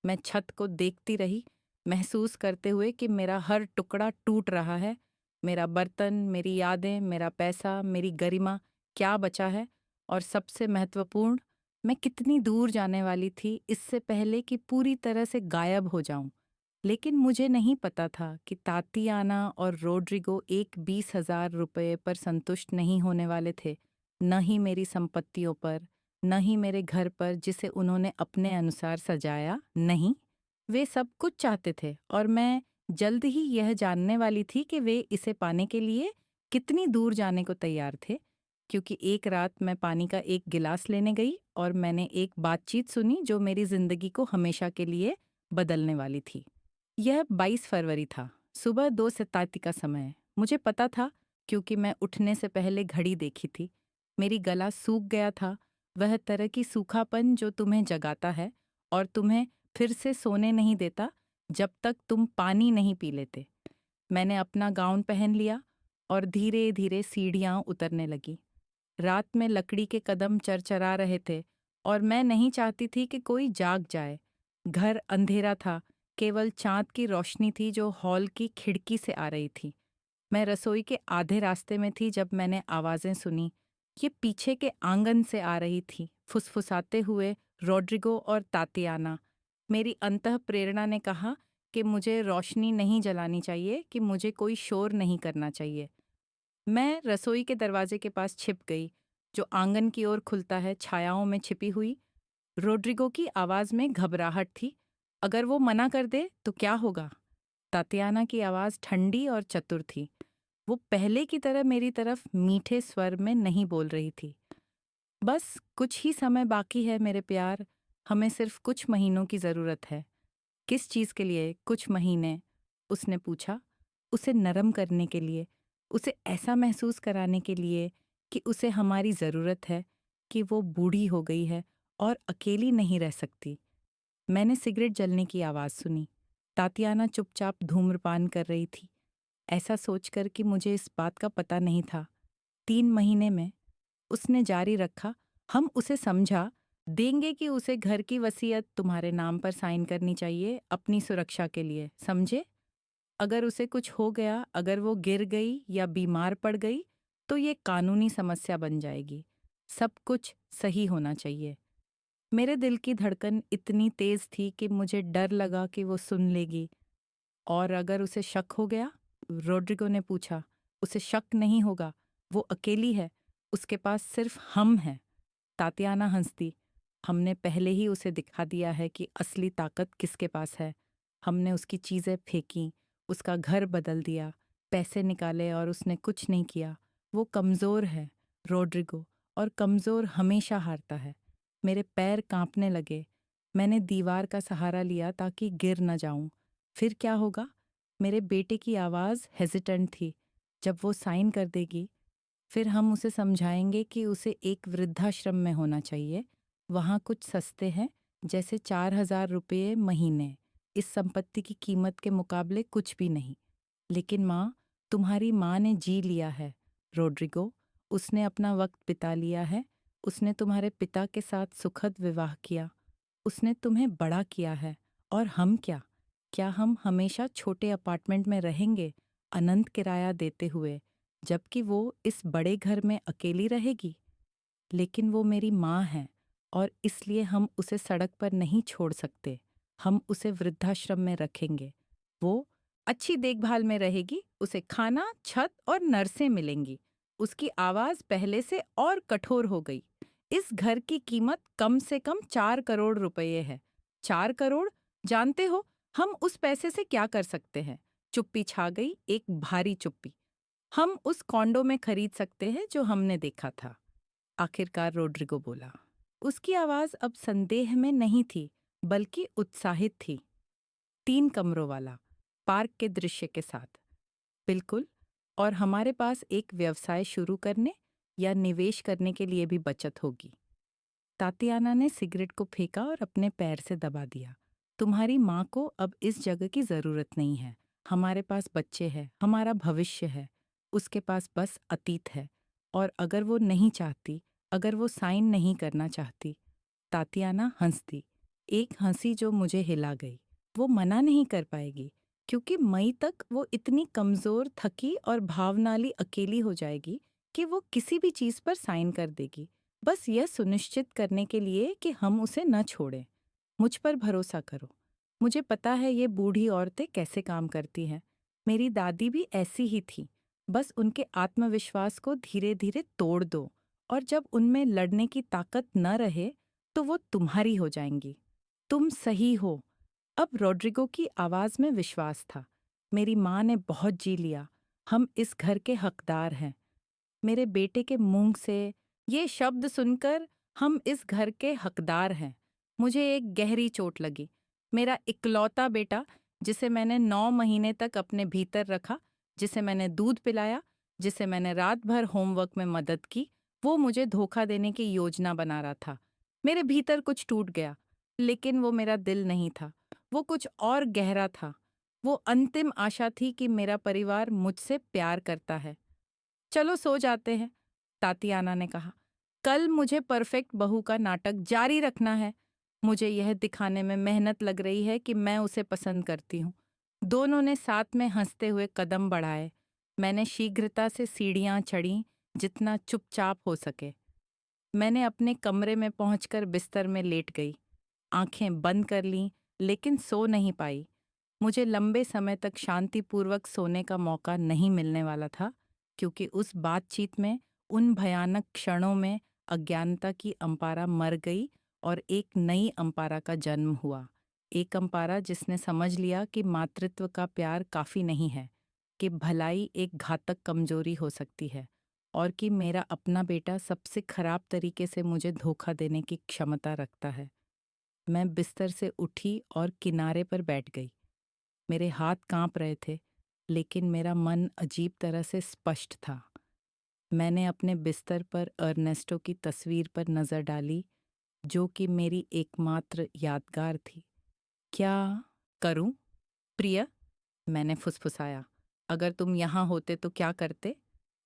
Speaker 1: मैं छत को देखती रही, महसूस करते हुए कि मेरा हर टुकड़ा टूट रहा है। मेरा बर्तन, मेरी यादें, मेरा पैसा, मेरी गरिमा, क्या बचा है? और सबसे महत्वपूर्ण, मैं कितनी दूर जाने वाली थी इससे पहले कि पूरी तरह से गायब हो जाऊं। लेकिन मुझे नहीं पता था कि तातियाना और रोड्रिगो 1-20 हज़ार रुपये पर संतुष्ट नहीं होने वाले थे, न ही मेरी संपत्तियों पर, न ही मेरे घर पर जिसे उन्होंने अपने अनुसार सजाया। नहीं, वे सब कुछ चाहते थे और मैं जल्द ही यह जानने वाली थी कि वे इसे पाने के लिए कितनी दूर जाने को तैयार थे। क्योंकि एक रात मैं पानी का एक गिलास लेने गई और मैंने एक बातचीत सुनी जो मेरी जिंदगी को हमेशा के लिए बदलने वाली थी। यह 22 फरवरी था, सुबह 2:37 का समय। मुझे पता था, क्योंकि मैं उठने से पहले घड़ी देखी थी। मेरी गला सूख गया था, वह तरह की सूखापन जो तुम्हें जगाता है और तुम्हें फिर से सोने नहीं देता जब तक तुम पानी नहीं पी लेते। मैंने अपना गाउन पहन लिया और धीरे धीरे सीढ़ियाँ उतरने लगी। रात में लकड़ी के कदम चरचरा रहे थे और मैं नहीं चाहती थी कि कोई जाग जाए। घर अंधेरा था, केवल चाँद की रोशनी थी जो हॉल की खिड़की से आ रही थी। मैं रसोई के आधे रास्ते में थी जब मैंने आवाज़ें सुनी। ये पीछे के आंगन से आ रही थी, फुसफुसाते हुए रोड्रिगो और तातियाना। मेरी अंतः प्रेरणा ने कहा कि मुझे रोशनी नहीं जलानी चाहिए, कि मुझे कोई शोर नहीं करना चाहिए। मैं रसोई के दरवाजे के पास छिप गई। जो आंगन की ओर खुलता है, छायाओं में छिपी हुई। रोड्रिगो की आवाज में घबराहट थी। अगर वो मना कर दे तो क्या होगा? तातियाना की आवाज ठंडी और चतुर थी। वो पहले की तरह मेरी तरफ मीठे स्वर में नहीं बोल रही थी। बस कुछ ही समय बाकी है मेरे प्यार, हमें सिर्फ कुछ महीनों की जरूरत है। किस चीज के लिए कुछ महीने? उसने पूछा। उसे नरम करने के लिए, उसे ऐसा महसूस कराने के लिए कि उसे हमारी जरूरत है, कि वो बूढ़ी हो गई है और अकेली नहीं रह सकती। मैंने सिगरेट जलने की आवाज सुनी। तातियाना चुपचाप धूम्रपान कर रही थी। ऐसा सोचकर कि मुझे इस बात का पता नहीं था। 3 महीने में, उसने जारी रखा, हम उसे समझा देंगे कि उसे घर की वसीयत तुम्हारे नाम पर साइन करनी चाहिए अपनी सुरक्षा के लिए, समझे? अगर उसे कुछ हो गया, अगर वो गिर गई या बीमार पड़ गई, तो ये कानूनी समस्या बन जाएगी। सब कुछ सही होना चाहिए। मेरे दिल की धड़कन इतनी तेज थी कि मुझे डर लगा कि वो सुन लेगी। और अगर उसे शक हो गया? रोड्रिगो ने पूछा। उसे शक नहीं होगा, वो अकेली है, उसके पास सिर्फ हम हैं। तातियाना हंसती। हमने पहले ही उसे दिखा दिया है कि असली ताकत किसके पास है। हमने उसकी चीज़ें फेंकी, उसका घर बदल दिया, पैसे निकाले और उसने कुछ नहीं किया। वो कमज़ोर है, रोड्रिगो, और कमज़ोर हमेशा हारता है। मेरे पैर कांपने लगे। मैंने दीवार का सहारा लिया ताकि गिर न जाऊं। फिर क्या होगा? मेरे बेटे की आवाज़ हेजिटेंट थी। जब वो साइन कर देगी, फिर हम उसे समझाएंगे कि उसे एक वृद्धाश्रम में होना चाहिए। वहाँ कुछ सस्ते हैं, जैसे 4,000 रुपये महीने। इस संपत्ति की कीमत के मुकाबले कुछ भी नहीं। लेकिन माँ, तुम्हारी माँ ने जी लिया है, रोड्रिगो। उसने अपना वक्त बिता लिया है। उसने तुम्हारे पिता के साथ सुखद विवाह किया। उसने तुम्हें बड़ा किया है। और हम क्या? क्या हम हमेशा छोटे अपार्टमेंट में रहेंगे, अनंत किराया देते हुए, जबकि वो इस बड़े घर में अकेली रहेगी? लेकिन वो मेरी माँ है, और इसलिए हम उसे सड़क पर नहीं छोड़ सकते। हम उसे वृद्धाश्रम में रखेंगे। वो अच्छी देखभाल में रहेगी, उसे खाना, छत और नर्सें मिलेंगी। उसकी आवाज पहले से और कठोर हो गई। इस घर की कीमत कम से कम 4 करोड़ रुपये है। 4 करोड़? जानते हो हम उस पैसे से क्या कर सकते हैं? चुप्पी छा गई, एक भारी चुप्पी। हम उस कॉन्डो में खरीद सकते हैं जो हमने देखा था, आखिरकार रोड्रिगो बोला। उसकी आवाज अब संदेह में नहीं थी, बल्कि उत्साहित थी। 3 कमरों वाला, पार्क के दृश्य के साथ। बिल्कुल। और हमारे पास एक व्यवसाय शुरू करने या निवेश करने के लिए भी बचत होगी। तातियाना ने सिगरेट को फेंका और अपने पैर से दबा दिया। तुम्हारी माँ को अब इस जगह की जरूरत नहीं है। हमारे पास बच्चे हैं, हमारा भविष्य है। उसके पास बस अतीत है। और अगर वो नहीं चाहती, अगर वो साइन नहीं करना चाहती। तातियाना हंसती, एक हंसी जो मुझे हिला गई। वो मना नहीं कर पाएगी, क्योंकि मई तक वो इतनी कमजोर, थकी और भावनाली अकेली हो जाएगी कि वो किसी भी चीज पर साइन कर देगी, बस यह सुनिश्चित करने के लिए कि हम उसे न छोड़ें। मुझ पर भरोसा करो। मुझे पता है ये बूढ़ी औरतें कैसे काम करती हैं। मेरी दादी भी ऐसी ही थी। बस उनके आत्मविश्वास को धीरे धीरे तोड़ दो, और जब उनमें लड़ने की ताकत न रहे, तो वो तुम्हारी हो जाएंगी। तुम सही हो। अब रोड्रिगो की आवाज में विश्वास था। मेरी माँ ने बहुत जी लिया। हम इस घर के हकदार हैं। मेरे बेटे के मुंह से ये शब्द सुनकर, हम इस घर के हकदार हैं, मुझे एक गहरी चोट लगी। मेरा इकलौता बेटा, जिसे मैंने 9 महीने तक अपने भीतर रखा, जिसे मैंने दूध पिलाया, जिसे मैंने रात भर होमवर्क में मदद की, वो मुझे धोखा देने की योजना बना रहा था। मेरे भीतर कुछ टूट गया, लेकिन वो मेरा दिल नहीं था। वो कुछ और गहरा था। वो अंतिम आशा थी कि मेरा परिवार मुझसे प्यार करता है। चलो सो जाते हैं, तातियाना ने कहा। कल मुझे परफेक्ट बहू का नाटक जारी रखना है। मुझे यह दिखाने में मेहनत लग रही है कि मैं उसे पसंद करती हूँ। दोनों ने साथ में हंसते हुए कदम बढ़ाए। मैंने शीघ्रता से सीढ़ियाँ चढ़ीं, जितना चुपचाप हो सके। मैंने अपने कमरे में पहुंचकर बिस्तर में लेट गई। आंखें बंद कर लीं, लेकिन सो नहीं पाई। मुझे लंबे समय तक शांतिपूर्वक सोने का मौका नहीं मिलने वाला था, क्योंकि उस बातचीत में, उन भयानक क्षणों में अज्ञानता की अम्पारा मर गई और एक नई अम्पारा का जन्म हुआ। एक अम्पारा जिसने समझ लिया कि मातृत्व का प्यार काफ़ी नहीं है, कि भलाई एक घातक कमजोरी हो सकती है और कि मेरा अपना बेटा सबसे खराब तरीके से मुझे धोखा देने की क्षमता रखता है। मैं बिस्तर से उठी और किनारे पर बैठ गई। मेरे हाथ कांप रहे थे, लेकिन मेरा मन अजीब तरह से स्पष्ट था। मैंने अपने बिस्तर पर अर्नेस्टो की तस्वीर पर नज़र डाली, जो कि मेरी एकमात्र यादगार थी। क्या करूं, प्रिय? मैंने फुसफुसाया। अगर तुम यहाँ होते तो क्या करते?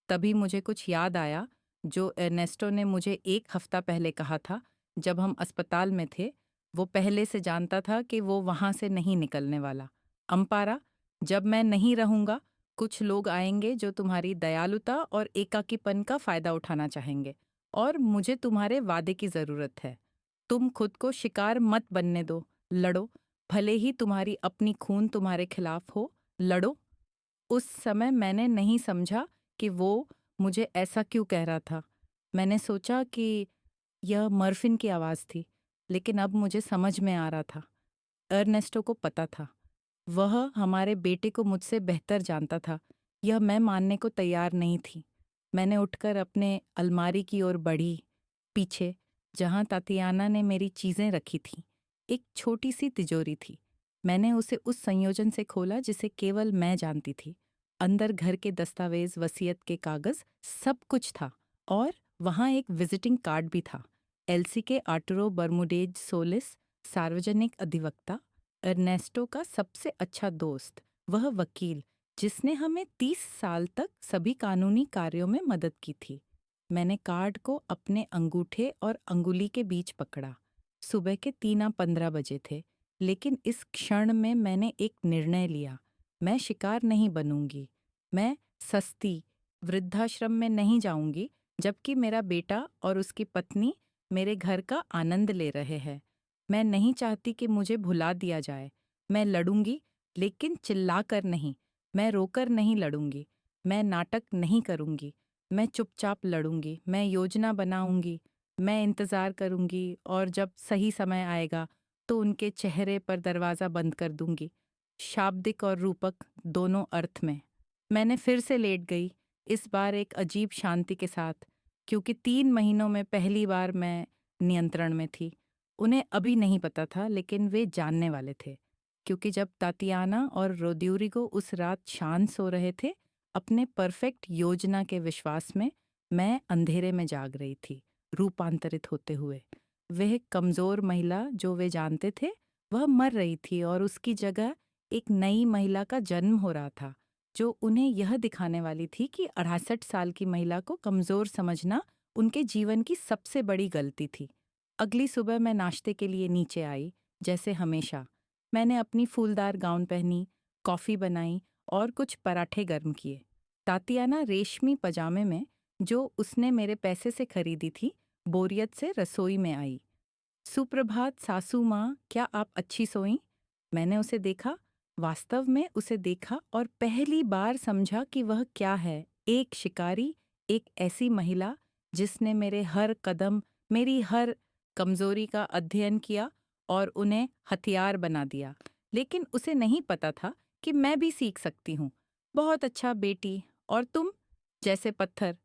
Speaker 1: तभी मुझे कुछ याद आया जो एर्नेस्टो ने मुझे 1 हफ्ता पहले कहा था, जब हम अस्पताल में थे। वो पहले से जानता था कि वो वहाँ से नहीं निकलने वाला। अम्पारा, जब मैं नहीं रहूँगा, कुछ लोग आएंगे जो तुम्हारी दयालुता और एकाकीपन का फ़ायदा उठाना चाहेंगे, और मुझे तुम्हारे वादे की ज़रूरत है। तुम खुद को शिकार मत बनने दो, लड़ो। भले ही तुम्हारी अपनी खून तुम्हारे खिलाफ हो, लड़ो। उस समय मैंने नहीं समझा कि वो मुझे ऐसा क्यों कह रहा था। मैंने सोचा कि यह मर्फिन की आवाज़ थी, लेकिन अब मुझे समझ में आ रहा था। अर्नेस्टो को पता था। वह हमारे बेटे को मुझसे बेहतर जानता था। यह मैं मानने को तैयार नहीं थी। मैंने उठकर अपने अलमारी की ओर बढ़ी। पीछे, जहाँ तातियाना ने मेरी चीज़ें रखी थीं, एक छोटी सी तिजोरी थी। मैंने उसे उस संयोजन से खोला जिसे केवल मैं जानती थी। अंदर घर के दस्तावेज, वसीयत के कागज, सब कुछ था। और वहाँ एक विजिटिंग कार्ड भी था। एल्सी के आर्टुरो बर्मुडेज सोलिस, सार्वजनिक अधिवक्ता, अर्नेस्टो का सबसे अच्छा दोस्त, वह वकील जिसने हमें 30 साल तक सभी कानूनी कार्यों में मदद की थी। मैंने कार्ड को अपने अंगूठे और अंगुली के बीच पकड़ा। सुबह के 3:15 बजे थे, लेकिन इस क्षण में मैंने एक निर्णय लिया। मैं शिकार नहीं बनूंगी। मैं सस्ती वृद्धाश्रम में नहीं जाऊंगी, जबकि मेरा बेटा और उसकी पत्नी मेरे घर का आनंद ले रहे हैं। मैं नहीं चाहती कि मुझे भुला दिया जाए। मैं लड़ूंगी, लेकिन चिल्लाकर नहीं। मैं रोकर नहीं लड़ूंगी। मैं नाटक नहीं करूंगी। मैं चुपचाप लड़ूंगी। मैं योजना बनाऊंगी। मैं इंतज़ार करूंगी, और जब सही समय आएगा तो उनके चेहरे पर दरवाज़ा बंद कर दूंगी, शाब्दिक और रूपक दोनों अर्थ में। मैंने फिर से लेट गई, इस बार एक अजीब शांति के साथ, क्योंकि 3 महीनों में पहली बार मैं नियंत्रण में थी। उन्हें अभी नहीं पता था, लेकिन वे जानने वाले थे, क्योंकि जब तातियाना और रोड्रिगो उस रात शांत सो रहे थे, अपने परफेक्ट योजना के विश्वास में, मैं अंधेरे में जाग रही थी, रूपांतरित होते हुए। वह कमज़ोर महिला जो वे जानते थे, वह मर रही थी, और उसकी जगह एक नई महिला का जन्म हो रहा था, जो उन्हें यह दिखाने वाली थी कि 68 साल की महिला को कमज़ोर समझना उनके जीवन की सबसे बड़ी गलती थी। अगली सुबह मैं नाश्ते के लिए नीचे आई, जैसे हमेशा। मैंने अपनी फूलदार गाउन पहनी, कॉफ़ी बनाई और कुछ पराठे गर्म किए। तातियाना रेशमी पजामे में, जो उसने मेरे पैसे से खरीदी थी, बोरियत से रसोई में आई। सुप्रभात सासू माँ, क्या आप अच्छी सोईं? मैंने उसे देखा, वास्तव में उसे देखा, और पहली बार समझा कि वह क्या है। एक शिकारी, एक ऐसी महिला जिसने मेरे हर कदम, मेरी हर कमजोरी का अध्ययन किया और उन्हें हथियार बना दिया। लेकिन उसे नहीं पता था कि मैं भी सीख सकती हूँ। बहुत अच्छा बेटी, और तुम? जैसे पत्थर।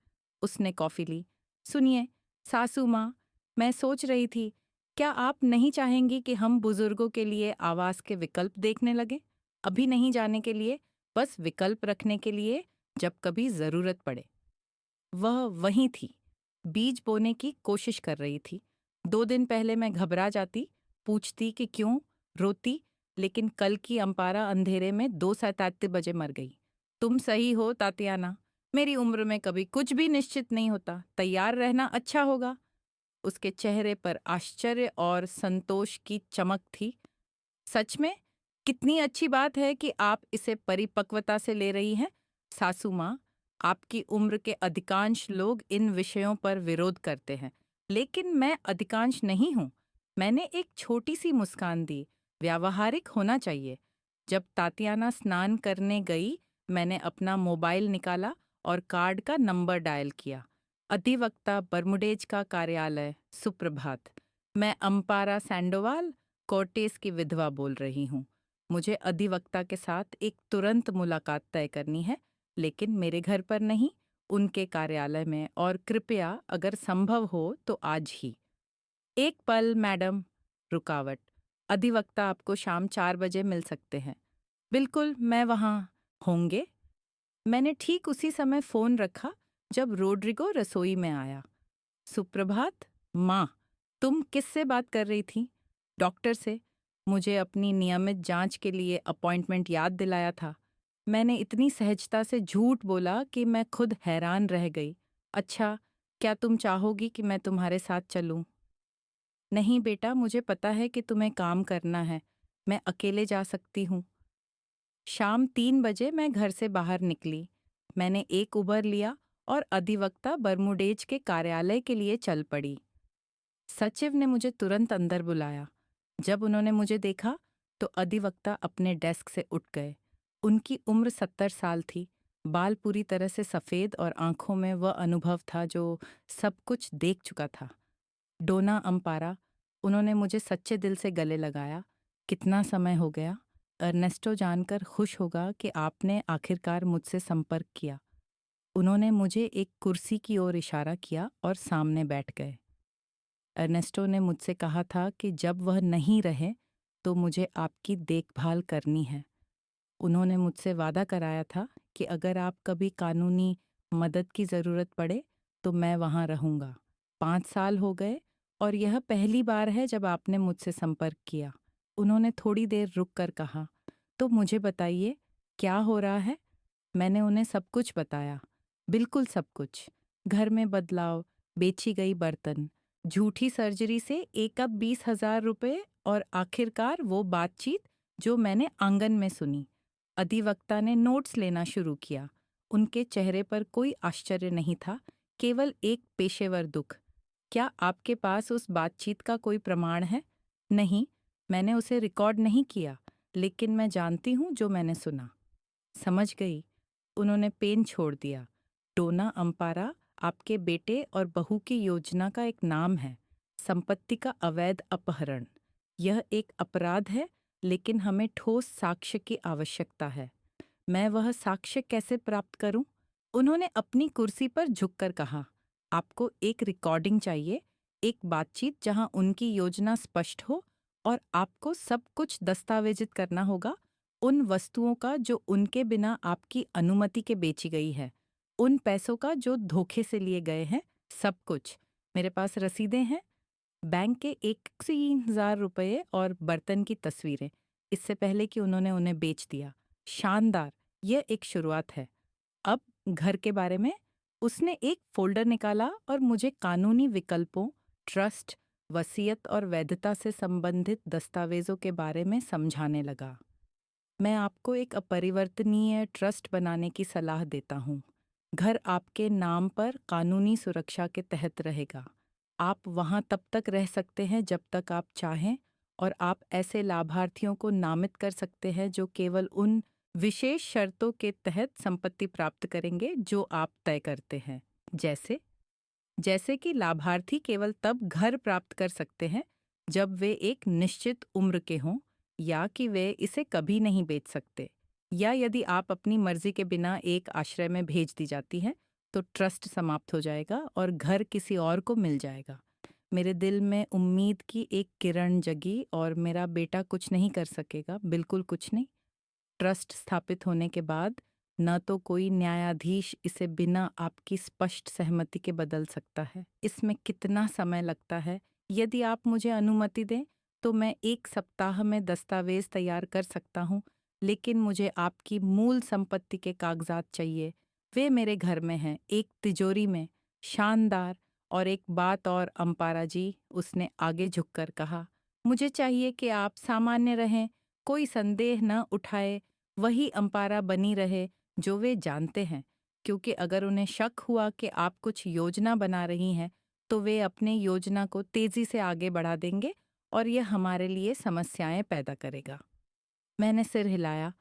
Speaker 1: उसने कॉफी ली। सुनिए सासू माँ, मैं सोच रही थी, क्या आप नहीं चाहेंगी कि हम बुजुर्गों के लिए आवास के विकल्प देखने लगे? अभी नहीं जाने के लिए, बस विकल्प रखने के लिए, जब कभी जरूरत पड़े। वह वहीं थी, बीज बोने की कोशिश कर रही थी। 2 दिन पहले मैं घबरा जाती, पूछती कि क्यों, रोती, लेकिन कल की अम्पारा अंधेरे में 2:37 बजे मर गई। तुम सही हो तातियाना, मेरी उम्र में कभी कुछ भी निश्चित नहीं होता। तैयार रहना अच्छा होगा। उसके चेहरे पर आश्चर्य और संतोष की चमक थी। सच में? कितनी अच्छी बात है कि आप इसे परिपक्वता से ले रही हैं, सासू माँ। आपकी उम्र के अधिकांश लोग इन विषयों पर विरोध करते हैं, लेकिन मैं अधिकांश नहीं हूँ। मैंने एक छोटी सी मुस्कान दी। व्यावहारिक होना चाहिए। जब तातियाना स्नान करने गई, मैंने अपना मोबाइल निकाला और कार्ड का नंबर डायल किया। अधिवक्ता बर्मुडेज का कार्यालय, सुप्रभात। मैं अम्पारा सैंडोवाल, कोर्टेस की विधवा बोल रही हूँ। मुझे अधिवक्ता के साथ एक तुरंत मुलाकात तय करनी है, लेकिन मेरे घर पर नहीं, उनके कार्यालय में, और कृपया अगर संभव हो तो आज ही। एक पल मैडम। रुकावट। अधिवक्ता आपको शाम 4 बजे मिल सकते हैं। बिल्कुल, मैं वहाँ होंगे। मैंने ठीक उसी समय फ़ोन रखा जब रोड्रिगो रसोई में आया। सुप्रभात, माँ। तुम किससे बात कर रही थी? डॉक्टर से। मुझे अपनी नियमित जांच के लिए अपॉइंटमेंट याद दिलाया था। मैंने इतनी सहजता से झूठ बोला कि मैं खुद हैरान रह गई। अच्छा, क्या तुम चाहोगी कि मैं तुम्हारे साथ चलूं? नहीं बेटा, मुझे पता है कि तुम्हें काम करना है। मैं अकेले जा सकती हूँ। शाम 3 बजे मैं घर से बाहर निकली। मैंने एक उबर लिया और अधिवक्ता बर्मुडेज के कार्यालय के लिए चल पड़ी। सचिव ने मुझे तुरंत अंदर बुलाया। जब उन्होंने मुझे देखा तो अधिवक्ता अपने डेस्क से उठ गए। उनकी उम्र 70 साल थी। बाल पूरी तरह से सफ़ेद और आंखों में वह अनुभव था जो सब कुछ देख चुका था। डोना अम्पारा, उन्होंने मुझे सच्चे दिल से गले लगाया। कितना समय हो गया। अर्नेस्टो जानकर खुश होगा कि आपने आखिरकार मुझसे संपर्क किया। उन्होंने मुझे एक कुर्सी की ओर इशारा किया और सामने बैठ गए। अर्नेस्टो ने मुझसे कहा था कि जब वह नहीं रहे तो मुझे आपकी देखभाल करनी है। उन्होंने मुझसे वादा कराया था कि अगर आप कभी कानूनी मदद की ज़रूरत पड़े तो मैं वहाँ रहूँगा। 5 साल हो गए और यह पहली बार है जब आपने मुझसे संपर्क किया। उन्होंने थोड़ी देर रुक कर कहा, तो मुझे बताइए, क्या हो रहा है? मैंने उन्हें सब कुछ बताया, बिल्कुल सब कुछ। घर में बदलाव, बेची गई बर्तन, झूठी सर्जरी से एक अब 20,000 रुपये और आखिरकार वो बातचीत जो मैंने आंगन में सुनी। अधिवक्ता ने नोट्स लेना शुरू किया। उनके चेहरे पर कोई आश्चर्य नहीं था, केवल एक पेशेवर दुख। क्या आपके पास उस बातचीत का कोई प्रमाण है? नहीं, मैंने उसे रिकॉर्ड नहीं किया, लेकिन मैं जानती हूँ जो मैंने सुना। समझ गई। उन्होंने पेन छोड़ दिया। डोना अम्पारा, आपके बेटे और बहू की योजना का एक नाम है, संपत्ति का अवैध अपहरण। यह एक अपराध है, लेकिन हमें ठोस साक्ष्य की आवश्यकता है। मैं वह साक्ष्य कैसे प्राप्त करूं? उन्होंने अपनी कुर्सी पर झुककर कहा, आपको एक रिकॉर्डिंग चाहिए, एक बातचीत जहां उनकी योजना स्पष्ट हो, और आपको सब कुछ दस्तावेजित करना होगा। उन वस्तुओं का जो उनके बिना आपकी अनुमति के बेची गई है, उन पैसों का जो धोखे से लिए गए हैं, सब कुछ। मेरे पास रसीदें हैं, बैंक के 81,000 रुपये और बर्तन की तस्वीरें, इससे पहले कि उन्होंने उन्हें बेच दिया। शानदार, यह एक शुरुआत है। अब घर के बारे में। उसने एक फोल्डर निकाला और मुझे कानूनी विकल्पों, ट्रस्ट, वसीयत और वैधता से संबंधित दस्तावेजों के बारे में समझाने लगा। मैं आपको एक अपरिवर्तनीय ट्रस्ट बनाने की सलाह देता हूँ। घर आपके नाम पर कानूनी सुरक्षा के तहत रहेगा। आप वहाँ तब तक रह सकते हैं जब तक आप चाहें, और आप ऐसे लाभार्थियों को नामित कर सकते हैं जो केवल उन विशेष शर्तों के तहत संपत्ति प्राप्त करेंगे जो आप तय करते हैं। जैसे कि लाभार्थी केवल तब घर प्राप्त कर सकते हैं जब वे एक निश्चित उम्र के हों, या कि वे इसे कभी नहीं बेच सकते, या यदि आप अपनी मर्जी के बिना एक आश्रय में भेज दी जाती हैं तो ट्रस्ट समाप्त हो जाएगा और घर किसी और को मिल जाएगा। मेरे दिल में उम्मीद की एक किरण जगी, और मेरा बेटा कुछ नहीं कर सकेगा, बिल्कुल कुछ नहीं। ट्रस्ट स्थापित होने के बाद न तो कोई न्यायाधीश इसे बिना आपकी स्पष्ट सहमति के बदल सकता है। इसमें कितना समय लगता है? यदि आप मुझे अनुमति दें तो मैं 1 सप्ताह में दस्तावेज तैयार कर सकता हूँ, लेकिन मुझे आपकी मूल संपत्ति के कागजात चाहिए। वे मेरे घर में हैं, एक तिजोरी में। शानदार। और एक बात और अम्पारा जी, उसने आगे झुककर कहा, मुझे चाहिए कि आप सामान्य रहें, कोई संदेह न उठाए, वही अम्पारा बनी रहे जो वे जानते हैं, क्योंकि अगर उन्हें शक हुआ कि आप कुछ योजना बना रही हैं तो वे अपने योजना को तेजी से आगे बढ़ा देंगे, और यह हमारे लिए समस्याएं पैदा करेगा। मैंने सिर हिलाया।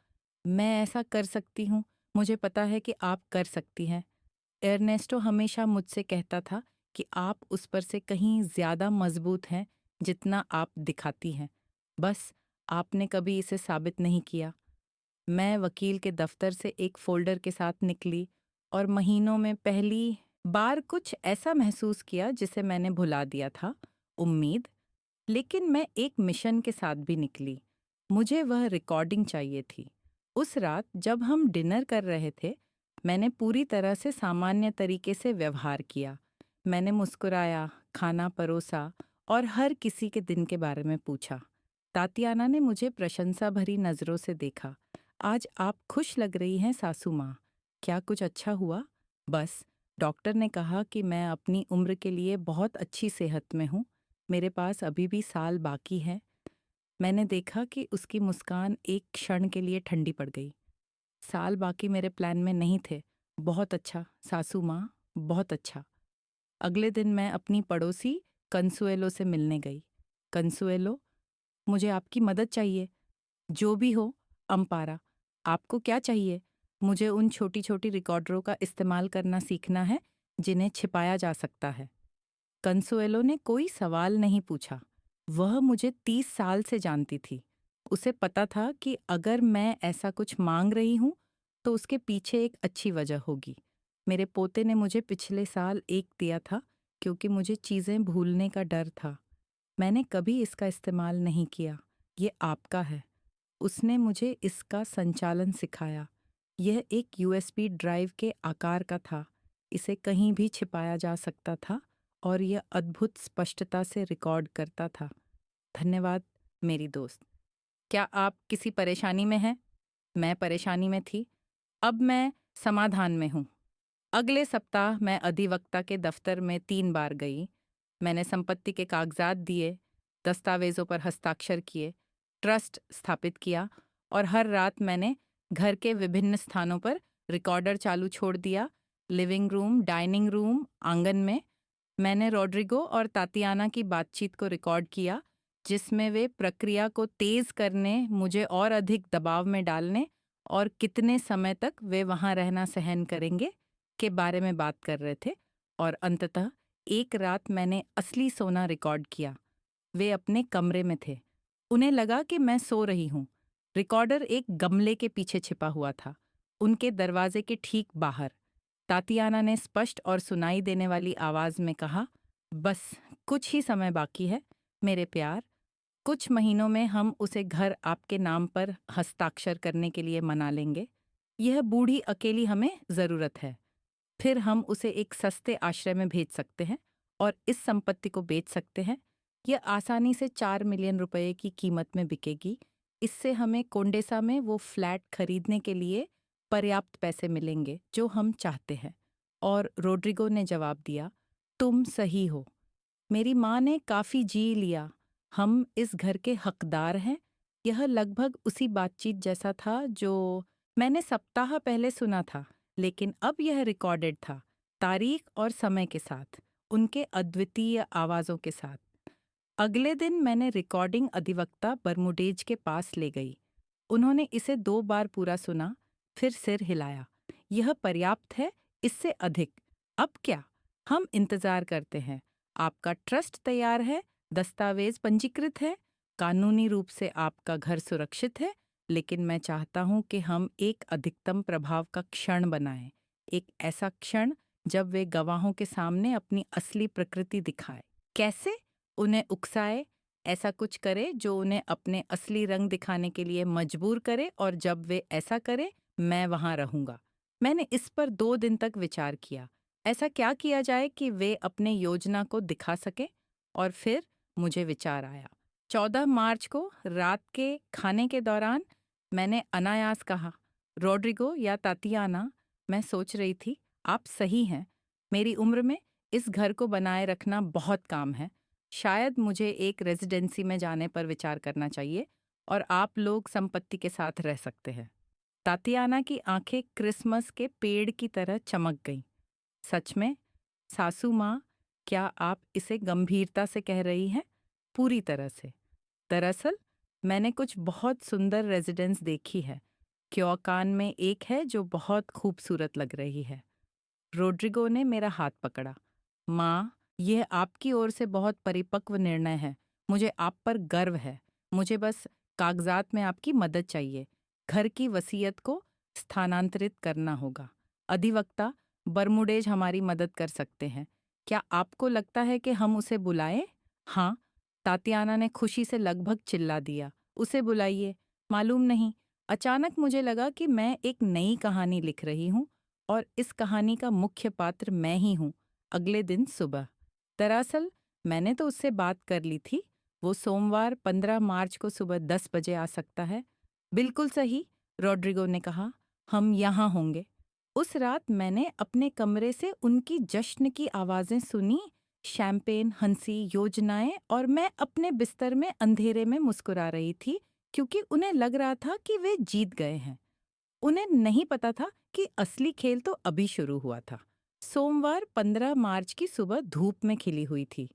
Speaker 1: मैं ऐसा कर सकती हूँ, मुझे पता है कि आप कर सकती हैं। एर्नेस्टो हमेशा मुझसे कहता था कि आप उस पर से कहीं ज़्यादा मजबूत हैं जितना आप दिखाती हैं। बस आपने कभी इसे साबित नहीं किया। मैं वकील के दफ्तर से एक फ़ोल्डर के साथ निकली और महीनों में पहली बार कुछ ऐसा महसूस किया जिसे मैंने भुला दिया था, उम्मीद। लेकिन मैं एक मिशन के साथ भी निकली। मुझे वह रिकॉर्डिंग चाहिए थी। उस रात जब हम डिनर कर रहे थे, मैंने पूरी तरह से सामान्य तरीके से व्यवहार किया। मैंने मुस्कुराया, खाना परोसा और हर किसी के दिन के बारे में पूछा। तातियाना ने मुझे प्रशंसा भरी नज़रों से देखा। आज आप खुश लग रही हैं सासू माँ। क्या कुछ अच्छा हुआ? बस, डॉक्टर ने कहा कि मैं अपनी उम्र के लिए बहुत अच्छी सेहत में हूँ। मेरे पास अभी भी साल बाकी है। मैंने देखा कि उसकी मुस्कान एक क्षण के लिए ठंडी पड़ गई। साल बाकी मेरे प्लान में नहीं थे। बहुत अच्छा सासू माँ, बहुत अच्छा। अगले दिन मैं अपनी पड़ोसी कंसुएलो से मिलने गई। कंसुएलो, मुझे आपकी मदद चाहिए। जो भी हो, अम्पारा, आपको क्या चाहिए? मुझे उन छोटी छोटी रिकॉर्डरों का इस्तेमाल करना सीखना है जिन्हें छिपाया जा सकता है। कंसुएलो ने कोई सवाल नहीं पूछा। वह मुझे 30 साल से जानती थी। उसे पता था कि अगर मैं ऐसा कुछ मांग रही हूं तो उसके पीछे एक अच्छी वजह होगी। मेरे पोते ने मुझे पिछले साल एक दिया था क्योंकि मुझे चीज़ें भूलने का डर था। मैंने कभी इसका इस्तेमाल नहीं किया। ये आपका है। उसने मुझे इसका संचालन सिखाया। यह एक यूएसबी ड्राइव के आकार का था। इसे कहीं भी छिपाया जा सकता था और यह अद्भुत स्पष्टता से रिकॉर्ड करता था। धन्यवाद, मेरी दोस्त। क्या आप किसी परेशानी में हैं? मैं परेशानी में थी। अब मैं समाधान में हूँ। अगले सप्ताह मैं अधिवक्ता के दफ्तर में 3 बार गई। मैंने संपत्ति के कागजात दिए, दस्तावेजों पर हस्ताक्षर किए, ट्रस्ट स्थापित किया और हर रात मैंने घर के विभिन्न स्थानों पर रिकॉर्डर चालू छोड़ दिया। लिविंग रूम, डाइनिंग रूम, आंगन में। मैंने रॉड्रिगो और तातियाना की बातचीत को रिकॉर्ड किया, जिसमें वे प्रक्रिया को तेज करने, मुझे और अधिक दबाव में डालने और कितने समय तक वे वहां रहना सहन करेंगे के बारे में बात कर रहे थे। और अंततः एक रात मैंने असली सोना रिकॉर्ड किया। वे अपने कमरे में थे। उन्हें लगा कि मैं सो रही हूँ। रिकॉर्डर एक गमले के पीछे छिपा हुआ था, उनके दरवाजे के ठीक बाहर। तातियाना ने स्पष्ट और सुनाई देने वाली आवाज में कहा, बस कुछ ही समय बाकी है मेरे प्यार। कुछ महीनों में हम उसे घर आपके नाम पर हस्ताक्षर करने के लिए मना लेंगे। यह बूढ़ी अकेली हमें जरूरत है। फिर हम उसे एक सस्ते आश्रय में भेज सकते हैं और इस संपत्ति को बेच सकते हैं। यह आसानी से 4 मिलियन रुपए की कीमत में बिकेगी। इससे हमें कोंडेसा में वो फ्लैट खरीदने के लिए पर्याप्त पैसे मिलेंगे जो हम चाहते हैं। और रोड्रिगो ने जवाब दिया, तुम सही हो। मेरी माँ ने काफ़ी जी लिया। हम इस घर के हकदार हैं। यह लगभग उसी बातचीत जैसा था जो मैंने सप्ताह पहले सुना था, लेकिन अब यह रिकॉर्डेड था, तारीख और समय के साथ, उनके अद्वितीय आवाज़ों के साथ। अगले दिन मैंने रिकॉर्डिंग अधिवक्ता बर्मुडेज के पास ले गई। उन्होंने इसे 2 बार पूरा सुना, फिर सिर हिलाया। यह पर्याप्त है, इससे अधिक। अब क्या? हम इंतजार करते हैं। आपका ट्रस्ट तैयार है, दस्तावेज पंजीकृत है, कानूनी रूप से आपका घर सुरक्षित है, लेकिन मैं चाहता हूं कि हम एक अधिकतम प्रभाव का क्षण बनाएं। एक ऐसा क्षण जब वे गवाहों के सामने अपनी असली प्रकृति दिखाए। कैसे? उन्हें उकसाए, ऐसा कुछ करे जो उन्हें अपने असली रंग दिखाने के लिए मजबूर करे, और जब वे ऐसा करे, मैं वहां रहूंगा। मैंने इस पर 2 दिन तक विचार किया। ऐसा क्या किया जाए कि वे अपने योजना को दिखा सके। और फिर मुझे विचार आया। 14 मार्च को रात के खाने के दौरान मैंने अनायास कहा, रोड्रिगो या तातियाना, मैं सोच रही थी, आप सही हैं। मेरी उम्र में इस घर को बनाए रखना बहुत काम है। शायद मुझे एक रेजिडेंसी में जाने पर विचार करना चाहिए और आप लोग संपत्ति के साथ रह सकते हैं। तातियाना की आंखें क्रिसमस के पेड़ की तरह चमक गईं। सच में? सासू माँ, क्या आप इसे गंभीरता से कह रही हैं? पूरी तरह से। दरअसल मैंने कुछ बहुत सुंदर रेजिडेंस देखी है। क्योकान में एक है जो बहुत खूबसूरत लग रही है। रोड्रिगो ने मेरा हाथ पकड़ा। माँ, यह आपकी ओर से बहुत परिपक्व निर्णय है। मुझे आप पर गर्व है। मुझे बस कागजात में आपकी मदद चाहिए। घर की वसीयत को स्थानांतरित करना होगा। अधिवक्ता बर्मुडेज हमारी मदद कर सकते हैं। क्या आपको लगता है कि हम उसे बुलाएं? हाँ, तातियाना ने खुशी से लगभग चिल्ला दिया। उसे बुलाइए। मालूम नहीं, अचानक मुझे लगा कि मैं एक नई कहानी लिख रही हूँ और इस कहानी का मुख्य पात्र मैं ही हूँ। अगले दिन सुबह। दरअसल मैंने तो उससे बात कर ली थी। वो सोमवार 15 मार्च को सुबह 10 बजे आ सकता है। बिल्कुल सही, रॉड्रिगो ने कहा। हम यहाँ होंगे। उस रात मैंने अपने कमरे से उनकी जश्न की आवाज़ें सुनी, शैंपेन, हंसी, योजनाएं, और मैं अपने बिस्तर में अंधेरे में मुस्कुरा रही थी क्योंकि उन्हें लग रहा था कि वे जीत गए हैं। उन्हें नहीं पता था कि असली खेल तो अभी शुरू हुआ था। सोमवार 15 मार्च की सुबह धूप में खिली हुई थी।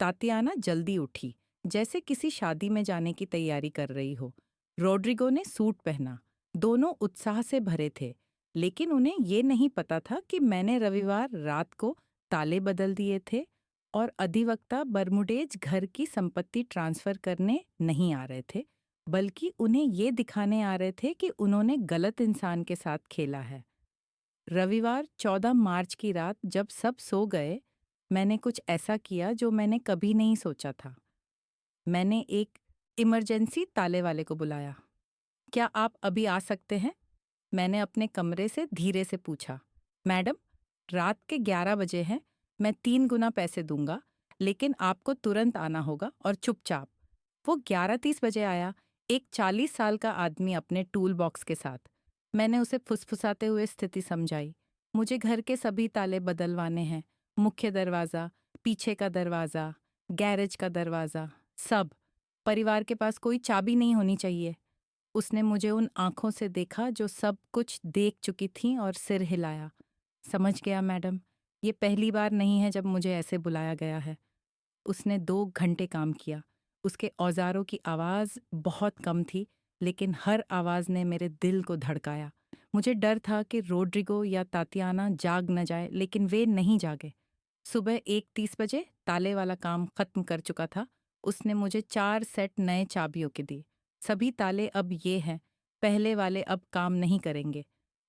Speaker 1: तातियाना जल्दी उठी, जैसे किसी शादी में जाने की तैयारी कर रही हो। रोड्रिगो ने सूट पहना। दोनों उत्साह से भरे थे, लेकिन उन्हें ये नहीं पता था कि मैंने रविवार रात को ताले बदल दिए थे और अधिवक्ता बर्मुडेज घर की संपत्ति ट्रांसफर करने नहीं आ रहे थे, बल्कि उन्हें ये दिखाने आ रहे थे कि उन्होंने गलत इंसान के साथ खेला है। रविवार 14 मार्च की रात जब सब सो गए, मैंने कुछ ऐसा किया जो मैंने कभी नहीं सोचा था। मैंने एक इमरजेंसी ताले वाले को बुलाया। क्या आप अभी आ सकते हैं? मैंने अपने कमरे से धीरे से पूछा। मैडम, रात के 11 बजे हैं। मैं 3 गुना पैसे दूंगा, लेकिन आपको तुरंत आना होगा और चुपचाप। वो 11:30 बजे आया, एक 40 साल का आदमी अपने टूल बॉक्स के साथ। मैंने उसे फुसफुसाते हुए स्थिति समझाई। मुझे घर के सभी ताले बदलवाने हैं। मुख्य दरवाज़ा, पीछे का दरवाज़ा, गैरेज का दरवाज़ा, सब। परिवार के पास कोई चाबी नहीं होनी चाहिए। उसने मुझे उन आंखों से देखा जो सब कुछ देख चुकी थीं और सिर हिलाया। समझ गया मैडम, ये पहली बार नहीं है जब मुझे ऐसे बुलाया गया है। उसने 2 घंटे काम किया। उसके औजारों की आवाज़ बहुत कम थी, लेकिन हर आवाज़ ने मेरे दिल को धड़काया। मुझे डर था कि रोड्रिगो या तातियाना जाग न जाए, लेकिन वे नहीं जागे। सुबह 1:30 बजे ताले वाला काम खत्म कर चुका था। उसने मुझे 4 सेट नए चाबियों के दिए। सभी ताले अब ये हैं, पहले वाले अब काम नहीं करेंगे।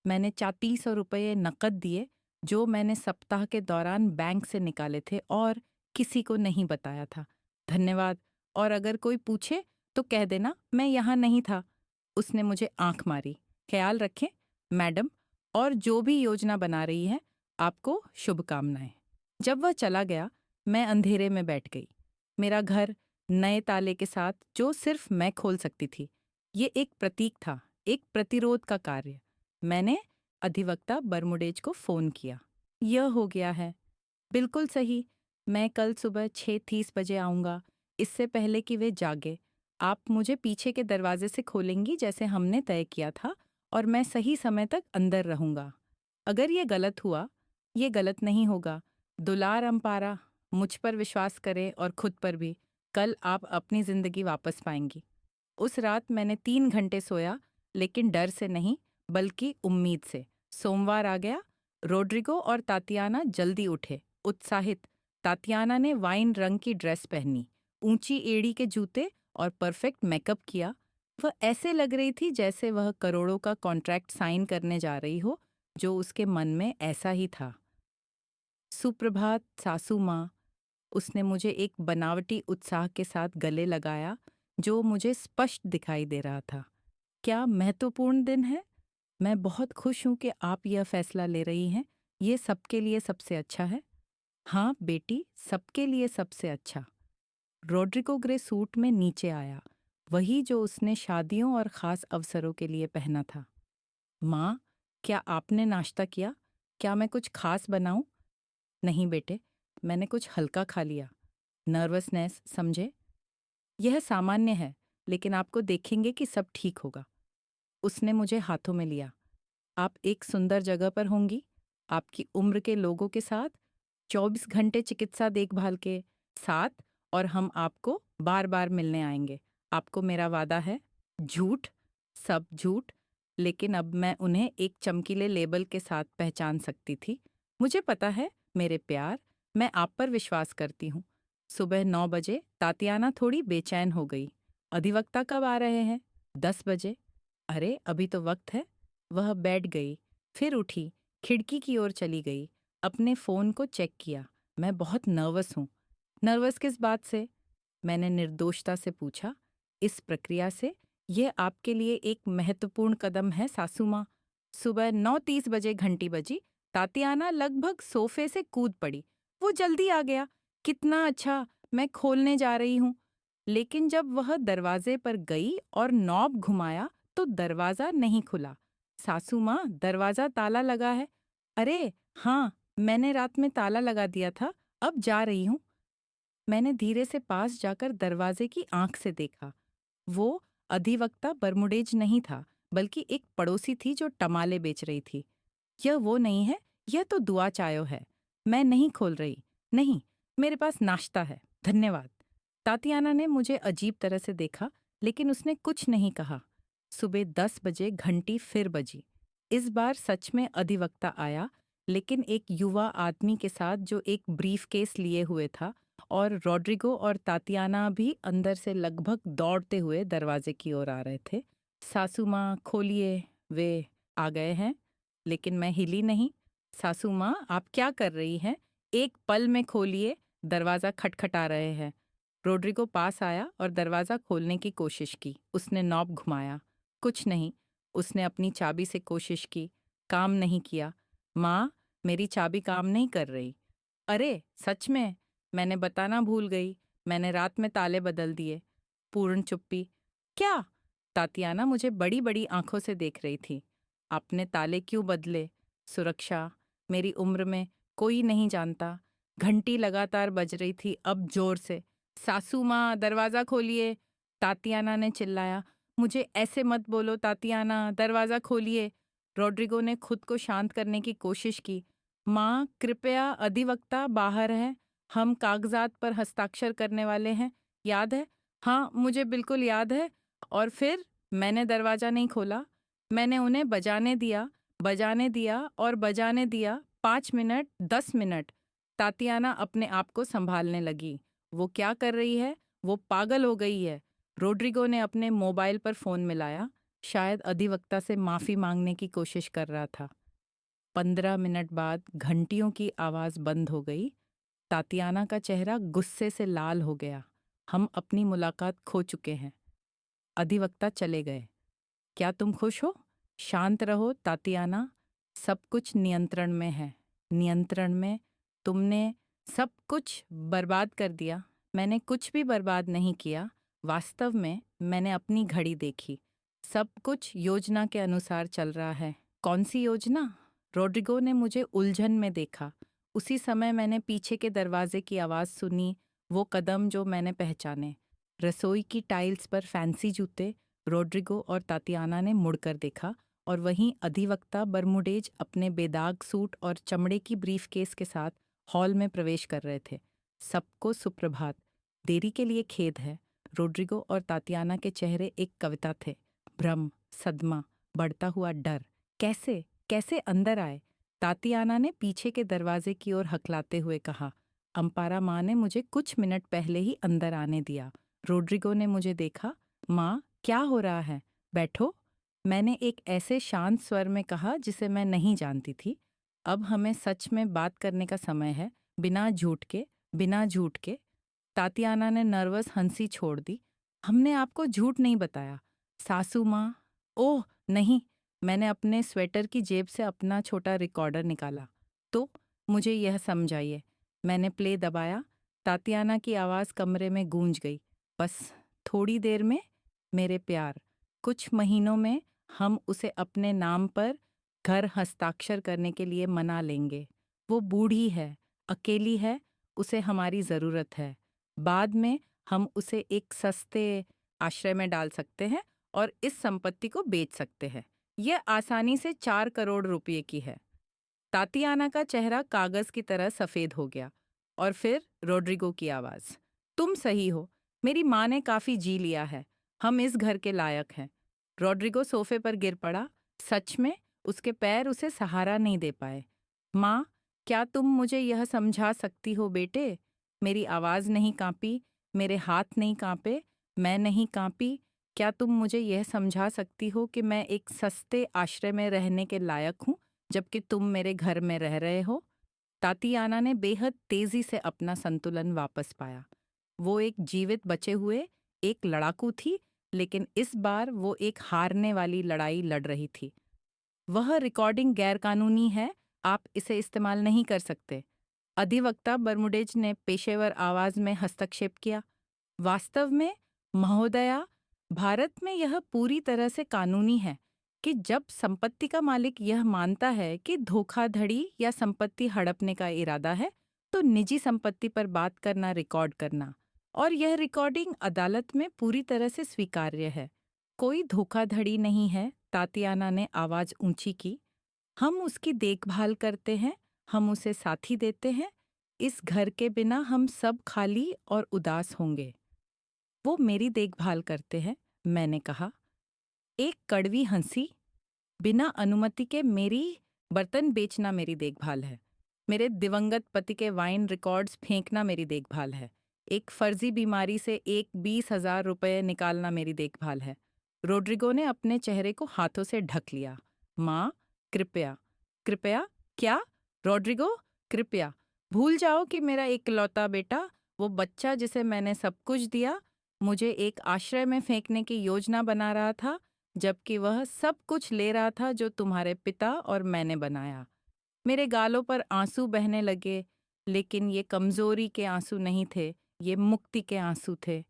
Speaker 1: मैंने 3400 रुपये नकद दिए, जो मैंने सप्ताह के दौरान बैंक से निकाले थे और किसी को नहीं बताया था। धन्यवाद, और अगर कोई पूछे तो कह देना मैं यहाँ नहीं था। उसने मुझे आंख मारी। ख्याल रखें, मैडम, और जो भी योजना बना रही है, आपको शुभकामनाएं। जब वह चला गया, मैं अंधेरे में बैठ गई। मेरा घर नए ताले के साथ, जो सिर्फ मैं खोल सकती थी। ये एक प्रतीक था, एक प्रतिरोध का कार्य। मैंने अधिवक्ता बर्मुडेज को फ़ोन किया। यह हो गया है। बिल्कुल सही। मैं कल सुबह 6:30 बजे आऊँगा, इससे पहले कि वे जागे। आप मुझे पीछे के दरवाजे से खोलेंगी जैसे हमने तय किया था, और मैं सही समय तक अंदर रहूँगा। अगर ये गलत हुआ, ये गलत नहीं होगा। दुलार अम्पारा, मुझ पर विश्वास करें और खुद पर भी। कल आप अपनी ज़िंदगी वापस पाएंगी। उस रात मैंने 3 घंटे सोया, लेकिन डर से नहीं, बल्कि उम्मीद से। सोमवार आ गया। रोड्रिगो और तातियाना जल्दी उठे, उत्साहित। तातियाना ने वाइन रंग की ड्रेस पहनी, ऊंची एड़ी के जूते और परफेक्ट मेकअप किया। वह ऐसे लग रही थी जैसे वह करोड़ों का कॉन्ट्रैक्ट साइन करने जा रही हो, जो उसके मन में ऐसा ही था। सुप्रभात सासू माँ, उसने मुझे एक बनावटी उत्साह के साथ गले लगाया, जो मुझे स्पष्ट दिखाई दे रहा था। क्या महत्वपूर्ण दिन है? मैं बहुत खुश हूँ कि आप यह फैसला ले रही हैं। ये सबके लिए सबसे अच्छा है। हाँ बेटी, सबके लिए सबसे अच्छा। रोड्रिगो ग्रे सूट में नीचे आया, वही जो उसने शादियों और ख़ास अवसरों के लिए पहना था। माँ, क्या आपने नाश्ता किया? क्या मैं कुछ खास बनाऊं? नहीं बेटे, मैंने कुछ हल्का खा लिया। नर्वसनेस, समझे? यह सामान्य है, लेकिन आपको देखेंगे कि सब ठीक होगा। उसने मुझे हाथों में लिया। आप एक सुंदर जगह पर होंगी, आपकी उम्र के लोगों के साथ, 24 घंटे चिकित्सा देखभाल के साथ, और हम आपको बार बार मिलने आएंगे। आपको मेरा वादा है। झूठ, सब झूठ, लेकिन अब मैं उन्हें एक चमकीले लेबल के साथ पहचान सकती थी। मुझे पता है, मेरे प्यार, मैं आप पर विश्वास करती हूँ। सुबह 9 बजे तातियाना थोड़ी बेचैन हो गई। अधिवक्ता कब आ रहे हैं? 10 बजे। अरे, अभी तो वक्त है। वह बैठ गई, फिर उठी, खिड़की की ओर चली गई, अपने फ़ोन को चेक किया। मैं बहुत नर्वस हूँ। नर्वस किस बात से? मैंने निर्दोषता से पूछा। इस प्रक्रिया से। यह आपके लिए एक महत्वपूर्ण कदम है, सासू माँ। सुबह 9:30 बजे घंटी बजी। तातियाना लगभग सोफे से कूद पड़ी। वो जल्दी आ गया। कितना अच्छा! मैं खोलने जा रही हूँ। लेकिन जब वह दरवाजे पर गई और नॉब घुमाया तो दरवाजा नहीं खुला। सासू माँ, दरवाजा ताला लगा है। अरे हाँ, मैंने रात में ताला लगा दिया था। अब जा रही हूँ। मैंने धीरे से पास जाकर दरवाजे की आंख से देखा। वो अधिवक्ता बरमुडेज नहीं था, बल्कि एक पड़ोसी थी जो टमाले बेच रही थी। यह वो नहीं है, यह तो दुआ चायो है। मैं नहीं खोल रही। नहीं, मेरे पास नाश्ता है, धन्यवाद। तातियाना ने मुझे अजीब तरह से देखा, लेकिन उसने कुछ नहीं कहा। सुबह 10 बजे घंटी फिर बजी। इस बार सच में अधिवक्ता आया, लेकिन एक युवा आदमी के साथ जो एक ब्रीफकेस लिए हुए था, और रॉड्रिगो और तातियाना भी अंदर से लगभग दौड़ते हुए दरवाजे की ओर आ रहे थे। सासू माँ, खोलिए, वे आ गए हैं। लेकिन मैं हिली नहीं। सासू माँ, आप क्या कर रही हैं? एक पल में खोलिए, दरवाज़ा खटखटा रहे हैं। रोड्रिगो पास आया और दरवाज़ा खोलने की कोशिश की। उसने नॉब घुमाया। कुछ नहीं। उसने अपनी चाबी से कोशिश की। काम नहीं किया। माँ, मेरी चाबी काम नहीं कर रही। अरे, सच में? मैंने बताना भूल गई। मैंने रात में ताले बदल दिए। पूर्ण चुप्पी। क्या? तातियाना मुझे बड़ी बड़ी आंखों से देख रही थी। आपने ताले क्यों बदले? सुरक्षा। मेरी उम्र में कोई नहीं जानता। घंटी लगातार बज रही थी, अब जोर से। सासू माँ, दरवाज़ा खोलिए, तातियाना ने चिल्लाया। मुझे ऐसे मत बोलो तातियाना, दरवाज़ा खोलिए। रॉड्रिगो ने खुद को शांत करने की कोशिश की। माँ, कृपया, अधिवक्ता बाहर है। हम कागजात पर हस्ताक्षर करने वाले हैं। याद है? हाँ, मुझे बिल्कुल याद है। और फिर मैंने दरवाज़ा नहीं खोला। मैंने उन्हें बजाने दिया और बजाने दिया। 5 मिनट, 10 मिनट। तातियाना अपने आप को संभालने लगी। वो क्या कर रही है? वो पागल हो गई है। रोड्रिगो ने अपने मोबाइल पर फ़ोन मिलाया। शायद अधिवक्ता से माफ़ी मांगने की कोशिश कर रहा था। 15 मिनट बाद घंटियों की आवाज़ बंद हो गई। तातियाना का चेहरा गुस्से से लाल हो गया। हम अपनी मुलाकात खो चुके हैं। अधिवक्ता चले गए। क्या तुम खुश हो? शांत रहो तातियाना। सब कुछ नियंत्रण में है। नियंत्रण में? तुमने सब कुछ बर्बाद कर दिया। मैंने कुछ भी बर्बाद नहीं किया। वास्तव में मैंने अपनी घड़ी देखी। सब कुछ योजना के अनुसार चल रहा है। कौन सी योजना? रोड्रिगो ने मुझे उलझन में देखा। उसी समय मैंने पीछे के दरवाजे की आवाज़ सुनी, वो कदम जो मैंने पहचाने। रसोई की टाइल्स पर फैंसी जूते। रोड्रिगो और तातियाना ने मुड़कर देखा, और वहीं अधिवक्ता बरमुडेज अपने बेदाग सूट और चमड़े की ब्रीफकेस के साथ हॉल में प्रवेश कर रहे थे। सबको सुप्रभात। देरी के लिए खेद है। रोड्रिगो और तातियाना के चेहरे एक कविता थे। भ्रम, सदमा, बढ़ता हुआ डर। कैसे कैसे अंदर आए? तातियाना ने पीछे के दरवाजे की ओर हकलाते हुए कहा। अम्पारा माँ ने मुझे कुछ मिनट पहले ही अंदर आने दिया। रोड्रिगो ने मुझे देखा। माँ, क्या हो रहा है? बैठो, मैंने एक ऐसे शांत स्वर में कहा जिसे मैं नहीं जानती थी। अब हमें सच में बात करने का समय है, बिना झूठ के, बिना झूठ के। तातियाना ने नर्वस हंसी छोड़ दी। हमने आपको झूठ नहीं बताया। सासू माँ, ओह नहीं। मैंने अपने स्वेटर की जेब से अपना छोटा रिकॉर्डर निकाला। तो मुझे यह समझाइए। मैंने प्ले दबाया। तातियाना की आवाज़ कमरे में गूंज गई। बस थोड़ी देर में, मेरे प्यार, कुछ महीनों में हम उसे अपने नाम पर घर हस्ताक्षर करने के लिए मना लेंगे। वो बूढ़ी है, अकेली है, उसे हमारी ज़रूरत है। बाद में हम उसे एक सस्ते आश्रय में डाल सकते हैं और इस संपत्ति को बेच सकते हैं। यह आसानी से 4 करोड़ रुपये की है। तातियाना का चेहरा कागज की तरह सफेद हो गया। और फिर रोड्रिगो की आवाज। तुम सही हो। मेरी माँ ने काफी जी लिया है। हम इस घर के लायक हैं। रोड्रिगो सोफे पर गिर पड़ा। सच में उसके पैर उसे सहारा नहीं दे पाए। माँ, क्या तुम मुझे यह समझा सकती हो बेटे? मेरी आवाज़ नहीं काँपी, मेरे हाथ नहीं काँपे, मैं नहीं काँपी। क्या तुम मुझे यह समझा सकती हो कि मैं एक सस्ते आश्रय में रहने के लायक हूँ, जबकि तुम मेरे घर में रह रहे हो? तातियाना ने बेहद तेजी से अपना संतुलन वापस पाया। वो एक जीवित बचे हुए एक लड़ाकू थी, लेकिन इस बार वो एक हारने वाली लड़ाई लड़ रही थी। वह रिकॉर्डिंग गैरकानूनी है, आप इसे इस्तेमाल नहीं कर सकते। अधिवक्ता बर्मुडेज ने पेशेवर आवाज में हस्तक्षेप किया। वास्तव में, महोदया, भारत में यह पूरी तरह से कानूनी है कि जब संपत्ति का मालिक यह मानता है कि धोखाधड़ी या संपत्ति हड़पने का इरादा है, तो निजी संपत्ति पर बात करना, रिकॉर्ड करना, और यह रिकॉर्डिंग अदालत में पूरी तरह से स्वीकार्य है। कोई धोखाधड़ी नहीं है, तातियाना ने आवाज ऊंची की। हम उसकी देखभाल करते हैं, हम उसे साथी देते हैं। इस घर के बिना हम सब खाली और उदास होंगे। वो मेरी देखभाल करते हैं, मैंने कहा। एक कड़वी हंसी। बिना अनुमति के मेरी बर्तन बेचना मेरी देखभाल है। मेरे दिवंगत पति के वाइन रिकॉर्ड्स फेंकना मेरी देखभाल है। एक फर्जी बीमारी से एक 20,000 रुपये निकालना मेरी देखभाल है। रोड्रिगो ने अपने चेहरे को हाथों से ढक लिया। माँ, कृपया। कृपया? क्या? रोड्रिगो, कृपया भूल जाओ कि मेरा इकलौता बेटा, वो बच्चा जिसे मैंने सब कुछ दिया, मुझे एक आश्रय में फेंकने की योजना बना रहा था, जबकि वह सब कुछ ले रहा था जो तुम्हारे पिता और मैंने बनाया। मेरे गालों पर आंसू बहने लगे, लेकिन ये कमजोरी के आंसू नहीं थे, ये मुक्ति के आंसू थे।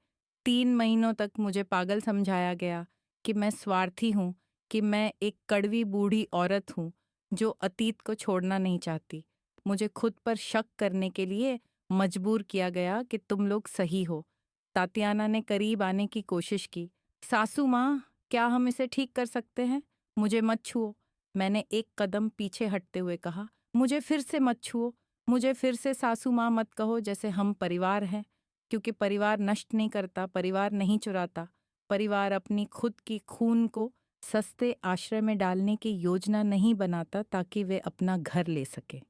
Speaker 1: 3 महीनों तक मुझे पागल समझाया गया कि मैं स्वार्थी हूँ, कि मैं एक कड़वी बूढ़ी औरत हूँ जो अतीत को छोड़ना नहीं चाहती। मुझे खुद पर शक करने के लिए मजबूर किया गया कि तुम लोग सही हो। तातियाना ने करीब आने की कोशिश की। सासू माँ, क्या हम इसे ठीक कर सकते हैं? मुझे मत छुओ, मैंने एक कदम पीछे हटते हुए कहा। मुझे फिर से मत छुओ, मुझे फिर से सासू माँ मत कहो, जैसे हम परिवार हैं। क्योंकि परिवार नष्ट नहीं करता, परिवार नहीं चुराता। परिवार अपनी खुद की खून को सस्ते आश्रय में डालने की योजना नहीं बनाता ताकि वे अपना घर ले सके।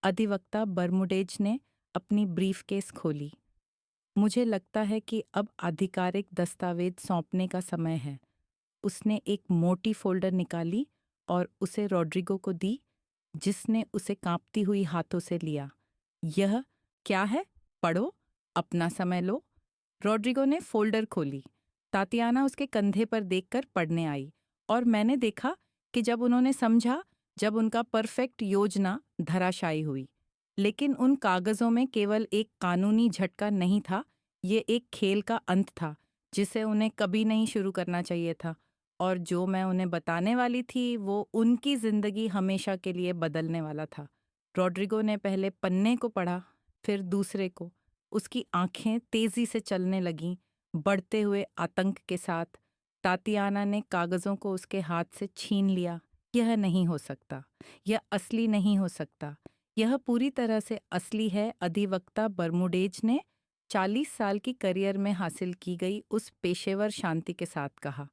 Speaker 1: अधिवक्ता बर्मुडेज ने अपनी ब्रीफकेस खोली। मुझे लगता है कि अब आधिकारिक दस्तावेज सौंपने का समय है। उसने एक मोटी फोल्डर निकाली और उसे रोड्रिगो को दी, जिसने उसे कांपती हुई हाथों से लिया। यह क्या है? पढ़ो, अपना समय लो। रोड्रिगो ने फोल्डर खोली। तातियाना उसके कंधे पर देखकर पढ़ने आई, और मैंने देखा कि जब उन्होंने समझा, जब उनका परफेक्ट योजना धराशायी हुई। लेकिन उन कागजों में केवल एक कानूनी झटका नहीं था, ये एक खेल का अंत था जिसे उन्हें कभी नहीं शुरू करना चाहिए था। और जो मैं उन्हें बताने वाली थी, वो उनकी जिंदगी हमेशा के लिए बदलने वाला था। रोड्रिगो ने पहले पन्ने को पढ़ा, फिर दूसरे को। उसकी आंखें तेजी से चलने लगीं, बढ़ते हुए आतंक के साथ। तातियाना ने कागजों को उसके हाथ से छीन लिया। यह नहीं हो सकता, यह असली नहीं हो सकता, यह पूरी तरह से असली है, अधिवक्ता बर्मुडेज ने 40 साल की करियर में हासिल की गई उस पेशेवर शांति के साथ कहा।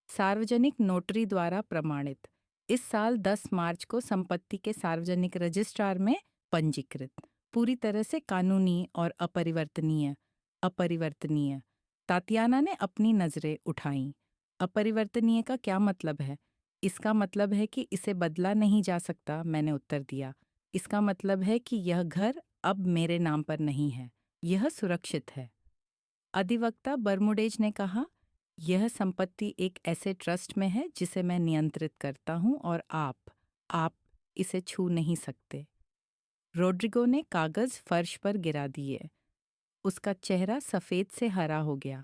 Speaker 1: सार्वजनिक नोटरी द्वारा प्रमाणित। इस साल 10 मार्च को संपत्ति के सार्वजनिक रजिस्ट्रार में पंजीकृत। पूरी तरह से कानूनी और अपरिवर्तनीय। अपरिवर्तनीय। तातियाना ने अपनी नजरें उठाईं। अपरिवर्तनीय का क्या मतलब है? इसका मतलब है कि इसे बदला नहीं जा सकता, मैंने उत्तर दिया। इसका मतलब है कि यह घर अब मेरे नाम पर नहीं है, यह सुरक्षित है। अधिवक्ता बर्मुडेज ने कहा, यह संपत्ति एक ऐसे ट्रस्ट में है जिसे मैं नियंत्रित करता हूं, और आप इसे छू नहीं सकते। रोड्रिगो ने कागज फर्श पर गिरा दिए। उसका चेहरा सफेद से हरा हो गया।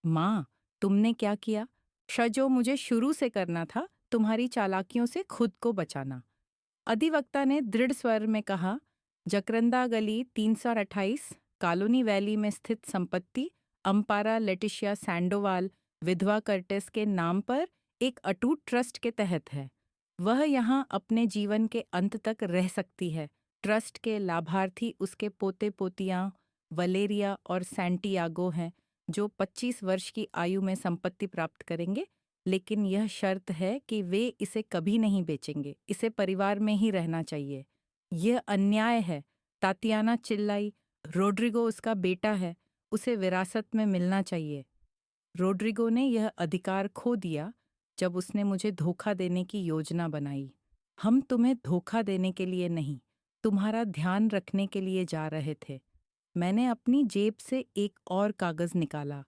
Speaker 1: माँ, तुमने क्या किया? जो मुझे शुरू से करना था, तुम्हारी चालाकियों से खुद को बचाना। अधिवक्ता ने दृढ़ स्वर में कहा, जकरंदा गली 328, कॉलोनी वैली में स्थित संपत्ति अम्पारा लेटिशिया सैंडोवाल विधवा कर्टिस के नाम पर एक अटूट ट्रस्ट के तहत है। वह यहाँ अपने जीवन के अंत तक रह सकती है। ट्रस्ट के लाभार्थी उसके पोते पोतियाँ वलेरिया और सैंटियागो हैं, जो 25 वर्ष की आयु में संपत्ति प्राप्त करेंगे, लेकिन यह शर्त है कि वे इसे कभी नहीं बेचेंगे। इसे परिवार में ही रहना चाहिए। यह अन्याय है, तातियाना चिल्लाई। रोड्रिगो उसका बेटा है, उसे विरासत में मिलना चाहिए। रोड्रिगो ने यह अधिकार खो दिया जब उसने मुझे धोखा देने की योजना बनाई। हम तुम्हें धोखा देने के लिए नहीं, तुम्हारा ध्यान रखने के लिए जा रहे थे। मैंने अपनी जेब से एक और कागज निकाला।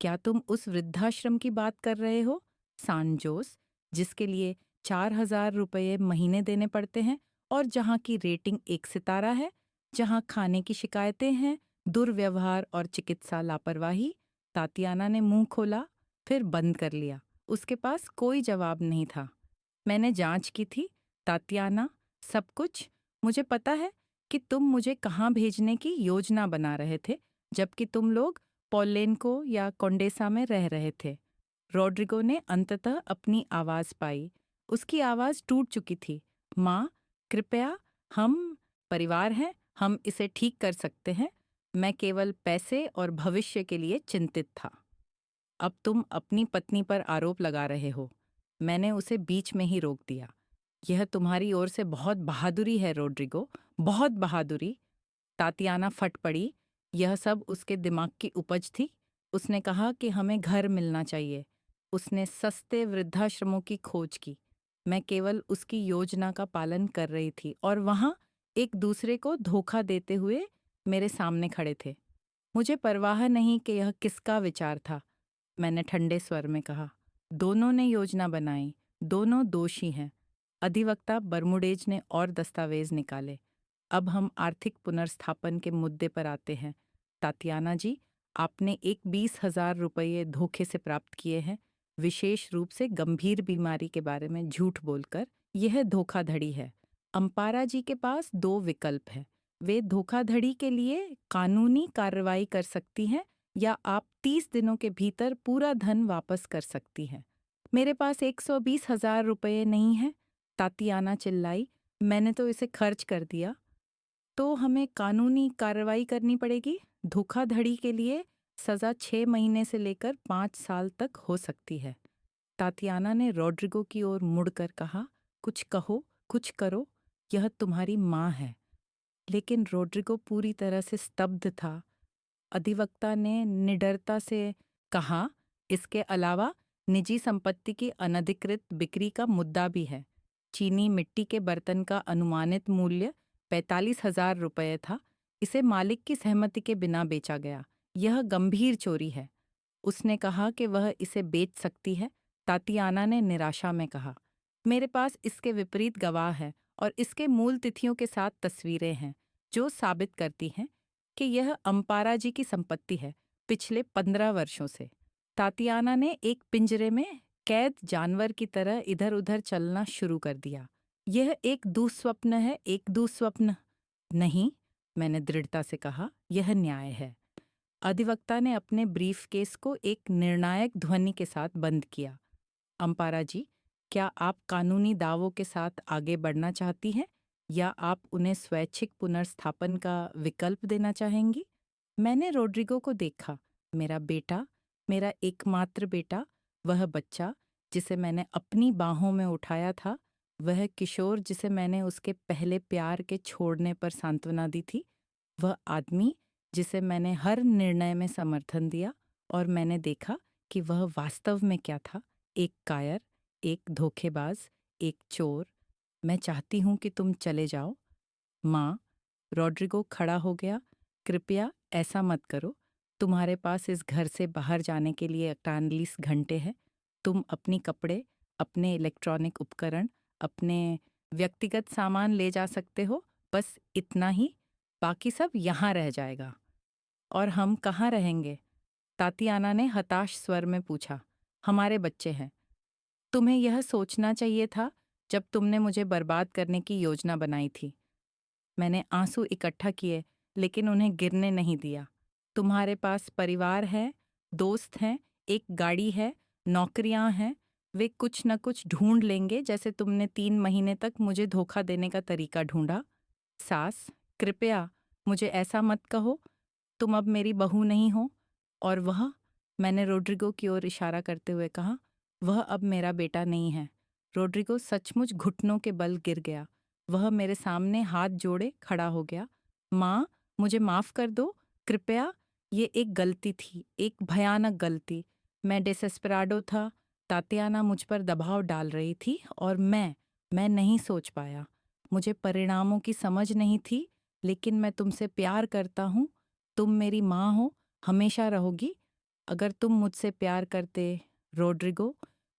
Speaker 1: क्या तुम उस वृद्धाश्रम की बात कर रहे हो, सान जोस, जिसके लिए 4,000 रुपये महीने देने पड़ते हैं और जहाँ की रेटिंग 1 सितारा है, जहाँ खाने की शिकायतें हैं, दुर्व्यवहार और चिकित्सा लापरवाही? तातियाना ने मुंह खोला, फिर बंद कर लिया। उसके पास कोई जवाब नहीं था। मैंने जांच की थी, तातियाना, सब कुछ। मुझे पता है कि तुम मुझे कहाँ भेजने की योजना बना रहे थे, जबकि तुम लोग पोलेन्को या कोंडेसा में रह रहे थे। रोड्रिगो ने अंततः अपनी आवाज़ पाई। उसकी आवाज़ टूट चुकी थी। माँ, कृपया, हम परिवार हैं, हम इसे ठीक कर सकते हैं। मैं केवल पैसे और भविष्य के लिए चिंतित था। अब तुम अपनी पत्नी पर आरोप लगा रहे हो। मैंने उसे बीच में ही रोक दिया। यह तुम्हारी ओर से बहुत बहादुरी है रोड्रिगो, बहुत बहादुरी। तातियाना फट पड़ी। यह सब उसके दिमाग की उपज थी। उसने कहा कि हमें घर मिलना चाहिए। उसने सस्ते वृद्धाश्रमों की खोज की। मैं केवल उसकी योजना का पालन कर रही थी और वहाँ एक दूसरे को धोखा देते हुए मेरे सामने खड़े थे। मुझे परवाह नहीं कि यह किसका विचार था, मैंने ठंडे स्वर में कहा। दोनों ने योजना बनाई, दोनों दोषी हैं। अधिवक्ता बर्मुडेज ने और दस्तावेज निकाले। अब हम आर्थिक पुनर्स्थापन के मुद्दे पर आते हैं। तातियाना जी, आपने एक 20,000 रुपये धोखे से प्राप्त किए हैं, विशेष रूप से गंभीर बीमारी के बारे में झूठ बोलकर। यह धोखाधड़ी है। अम्पारा जी के पास 2 विकल्प हैं। वे धोखाधड़ी के लिए कानूनी कार्रवाई कर सकती हैं या आप 30 दिनों के भीतर पूरा धन वापस कर सकती हैं। मेरे पास 120,000 रुपये नहीं हैं, तातियाना चिल्लाई। मैंने तो इसे खर्च कर दिया। तो हमें कानूनी कार्रवाई करनी पड़ेगी। धोखाधड़ी के लिए सज़ा 6 महीने से लेकर 5 साल तक हो सकती है। तातियाना ने रोड्रिगो की ओर मुड़कर कहा, कुछ कहो, कुछ करो, यह तुम्हारी माँ है। लेकिन रोड्रिगो पूरी तरह से स्तब्ध था। अधिवक्ता ने निडरता से कहा, इसके अलावा निजी संपत्ति की अनधिकृत बिक्री का मुद्दा भी है। चीनी मिट्टी के बर्तन का अनुमानित मूल्य 45,000 रुपये था। इसे मालिक की सहमति के बिना बेचा गया। यह गंभीर चोरी है। उसने कहा कि वह इसे बेच सकती है। तातियाना ने निराशा में कहा, मेरे पास इसके विपरीत गवाह है और इसके मूल तिथियों के साथ तस्वीरें हैं जो साबित करती हैं कि यह अम्पारा जी की संपत्ति है, पिछले 15 वर्षों से। तातियाना ने एक पिंजरे में कैद जानवर की तरह इधर उधर चलना शुरू कर दिया। यह एक दुःस्वप्न है, एक दुःस्वप्न नहीं, मैंने दृढ़ता से कहा, यह न्याय है। अधिवक्ता ने अपने ब्रीफकेस को एक निर्णायक ध्वनि के साथ बंद किया। अम्पारा जी, क्या आप कानूनी दावों के साथ आगे बढ़ना चाहती हैं या आप उन्हें स्वैच्छिक पुनर्स्थापन का विकल्प देना चाहेंगी? मैंने रोड्रिगो को देखा। मेरा बेटा, मेरा एकमात्र बेटा, वह बच्चा जिसे मैंने अपनी बाहों में उठाया था, वह किशोर जिसे मैंने उसके पहले प्यार के छोड़ने पर सांत्वना दी थी, वह आदमी जिसे मैंने हर निर्णय में समर्थन दिया और मैंने देखा कि वह वास्तव में क्या था, एक कायर, एक धोखेबाज, एक चोर। मैं चाहती हूँ कि तुम चले जाओ। माँ, रोड्रिगो खड़ा हो गया। कृपया ऐसा मत करो। तुम्हारे पास इस घर से बाहर जाने के लिए 48 घंटे हैं। तुम अपनी कपड़े, अपने इलेक्ट्रॉनिक उपकरण, अपने व्यक्तिगत सामान ले जा सकते हो, बस इतना ही। बाकी सब यहाँ रह जाएगा। और हम कहाँ रहेंगे? तातियाना ने हताश स्वर में पूछा। हमारे बच्चे हैं। तुम्हें यह सोचना चाहिए था जब तुमने मुझे बर्बाद करने की योजना बनाई थी। मैंने आंसू इकट्ठा किए, लेकिन उन्हें गिरने नहीं दिया। तुम्हारे पास परिवार है, दोस्त हैं, एक गाड़ी है, नौकरियां हैं। वे कुछ न कुछ ढूंढ लेंगे, जैसे तुमने 3 महीने तक मुझे धोखा देने का तरीका ढूंढा। सास, कृपया मुझे ऐसा मत कहो। तुम अब मेरी बहू नहीं हो। और वह, मैंने रोड्रिगो की ओर इशारा करते हुए कहा, वह अब मेरा बेटा नहीं है। रोड्रिगो सचमुच घुटनों के बल गिर गया। वह मेरे सामने हाथ जोड़े खड़ा हो गया। माँ, मुझे माफ़ कर दो, कृपया। ये एक गलती थी, एक भयानक गलती। मैं डेसेस्पराडो था। तातियाना मुझ पर दबाव डाल रही थी और मैं नहीं सोच पाया। मुझे परिणामों की समझ नहीं थी, लेकिन मैं तुमसे प्यार करता हूँ। तुम मेरी माँ हो, हमेशा रहोगी। अगर तुम मुझसे प्यार करते, रोड्रिगो,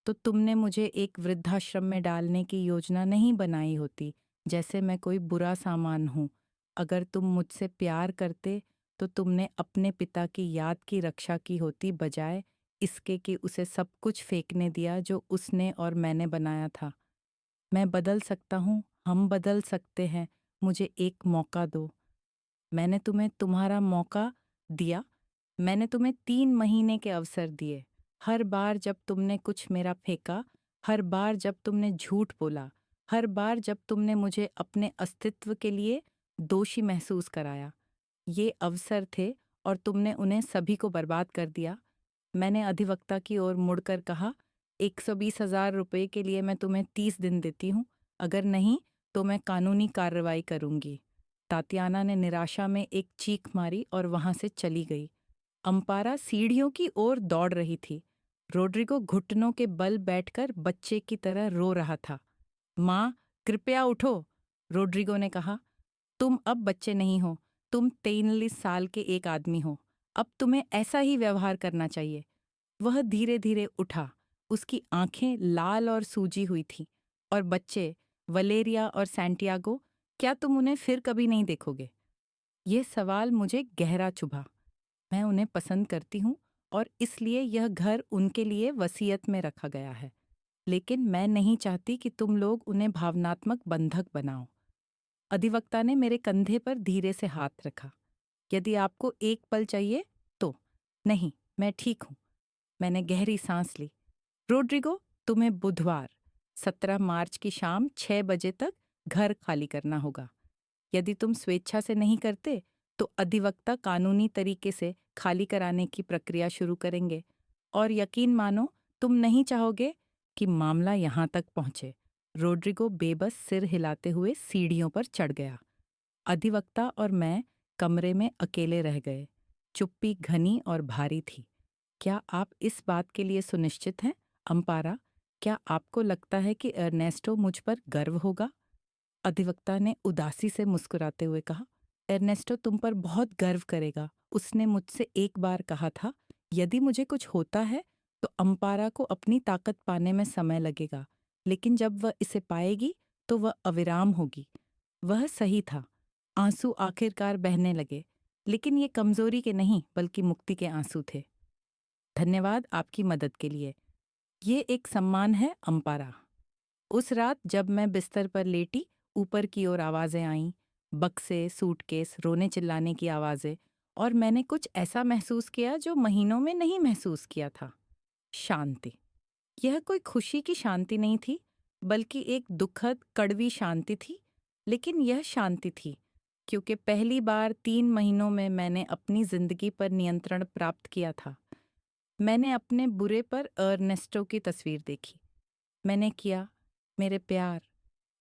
Speaker 1: तो तुमने मुझे एक वृद्धाश्रम में डालने की योजना नहीं बनाई होती, जैसे मैं कोई बुरा सामान हूँ। अगर तुम मुझसे प्यार करते, तो तुमने अपने पिता की याद की रक्षा की होती, बजाय इसके कि उसे सब कुछ फेंकने दिया जो उसने और मैंने बनाया था। मैं बदल सकता हूँ, हम बदल सकते हैं। मुझे एक मौका दो। मैंने तुम्हें तुम्हारा मौका दिया। मैंने तुम्हें 3 महीने के अवसर दिए। हर बार जब तुमने कुछ मेरा फेंका, हर बार जब तुमने झूठ बोला, हर बार जब तुमने मुझे अपने अस्तित्व के लिए दोषी महसूस कराया, ये अवसर थे और तुमने उन्हें सभी को बर्बाद कर दिया। मैंने अधिवक्ता की ओर मुड़कर कहा, 120,000 रुपये के लिए मैं तुम्हें 30 दिन देती हूँ। अगर नहीं, तो मैं कानूनी कार्रवाई करूंगी। तातियाना ने निराशा में एक चीख मारी और वहां से चली गई। अम्पारा सीढ़ियों की ओर दौड़ रही थी। रोड्रिगो घुटनों के बल बैठकर बच्चे की तरह रो रहा था। माँ, कृपया उठो, रोड्रिगो ने कहा। तुम अब बच्चे नहीं हो, तुम 43 साल के एक आदमी हो। अब तुम्हें ऐसा ही व्यवहार करना चाहिए। वह धीरे धीरे उठा। उसकी आंखें लाल और सूजी हुई थीं। और बच्चे, वलेरिया और सैंटियागो, क्या तुम उन्हें फिर कभी नहीं देखोगे? यह सवाल मुझे गहरा चुभा। मैं उन्हें पसंद करती हूँ और इसलिए यह घर उनके लिए वसीयत में रखा गया है। लेकिन मैं नहीं चाहती कि तुम लोग उन्हें भावनात्मक बंधक बनाओ। अधिवक्ता ने मेरे कंधे पर धीरे से हाथ रखा। यदि आपको एक पल चाहिए तो। नहीं, मैं ठीक हूँ। मैंने गहरी सांस ली। रोड्रिगो, तुम्हें बुधवार 17 मार्च की शाम 6 बजे तक घर खाली करना होगा। यदि तुम स्वेच्छा से नहीं करते, तो अधिवक्ता कानूनी तरीके से खाली कराने की प्रक्रिया शुरू करेंगे। और यकीन मानो, तुम नहीं चाहोगे कि मामला यहाँ तक पहुंचे। रोड्रिगो बेबस सिर हिलाते हुए सीढ़ियों पर चढ़ गया। अधिवक्ता और मैं कमरे में अकेले रह गए। चुप्पी घनी और भारी थी। क्या आप इस बात के लिए सुनिश्चित हैं, अम्पारा? क्या आपको लगता है कि एर्नेस्टो मुझ पर गर्व होगा? अधिवक्ता ने उदासी से मुस्कुराते हुए कहा, एर्नेस्टो तुम पर बहुत गर्व करेगा। उसने मुझसे एक बार कहा था, यदि मुझे कुछ होता है तो अम्पारा को अपनी ताकत पाने में समय लगेगा, लेकिन जब वह इसे पाएगी तो वह अविराम होगी। वह सही था। आंसू आखिरकार बहने लगे, लेकिन ये कमजोरी के नहीं बल्कि मुक्ति के आंसू थे। धन्यवाद आपकी मदद के लिए। ये एक सम्मान है, अम्पारा। उस रात जब मैं बिस्तर पर लेटी, ऊपर की ओर आवाजें आईं, बक्से, सूटकेस, रोने चिल्लाने की आवाजें, और मैंने कुछ ऐसा महसूस किया जो महीनों में नहीं महसूस किया था। शांति। यह कोई खुशी की शांति नहीं थी, बल्कि एक दुखद, कड़वी शांति थी। लेकिन यह शांति थी क्योंकि पहली बार 3 महीनों में मैंने अपनी जिंदगी पर नियंत्रण प्राप्त किया था। मैंने अपने बुरे पर अर्नेस्टो की तस्वीर देखी। मैंने किया, मेरे प्यार,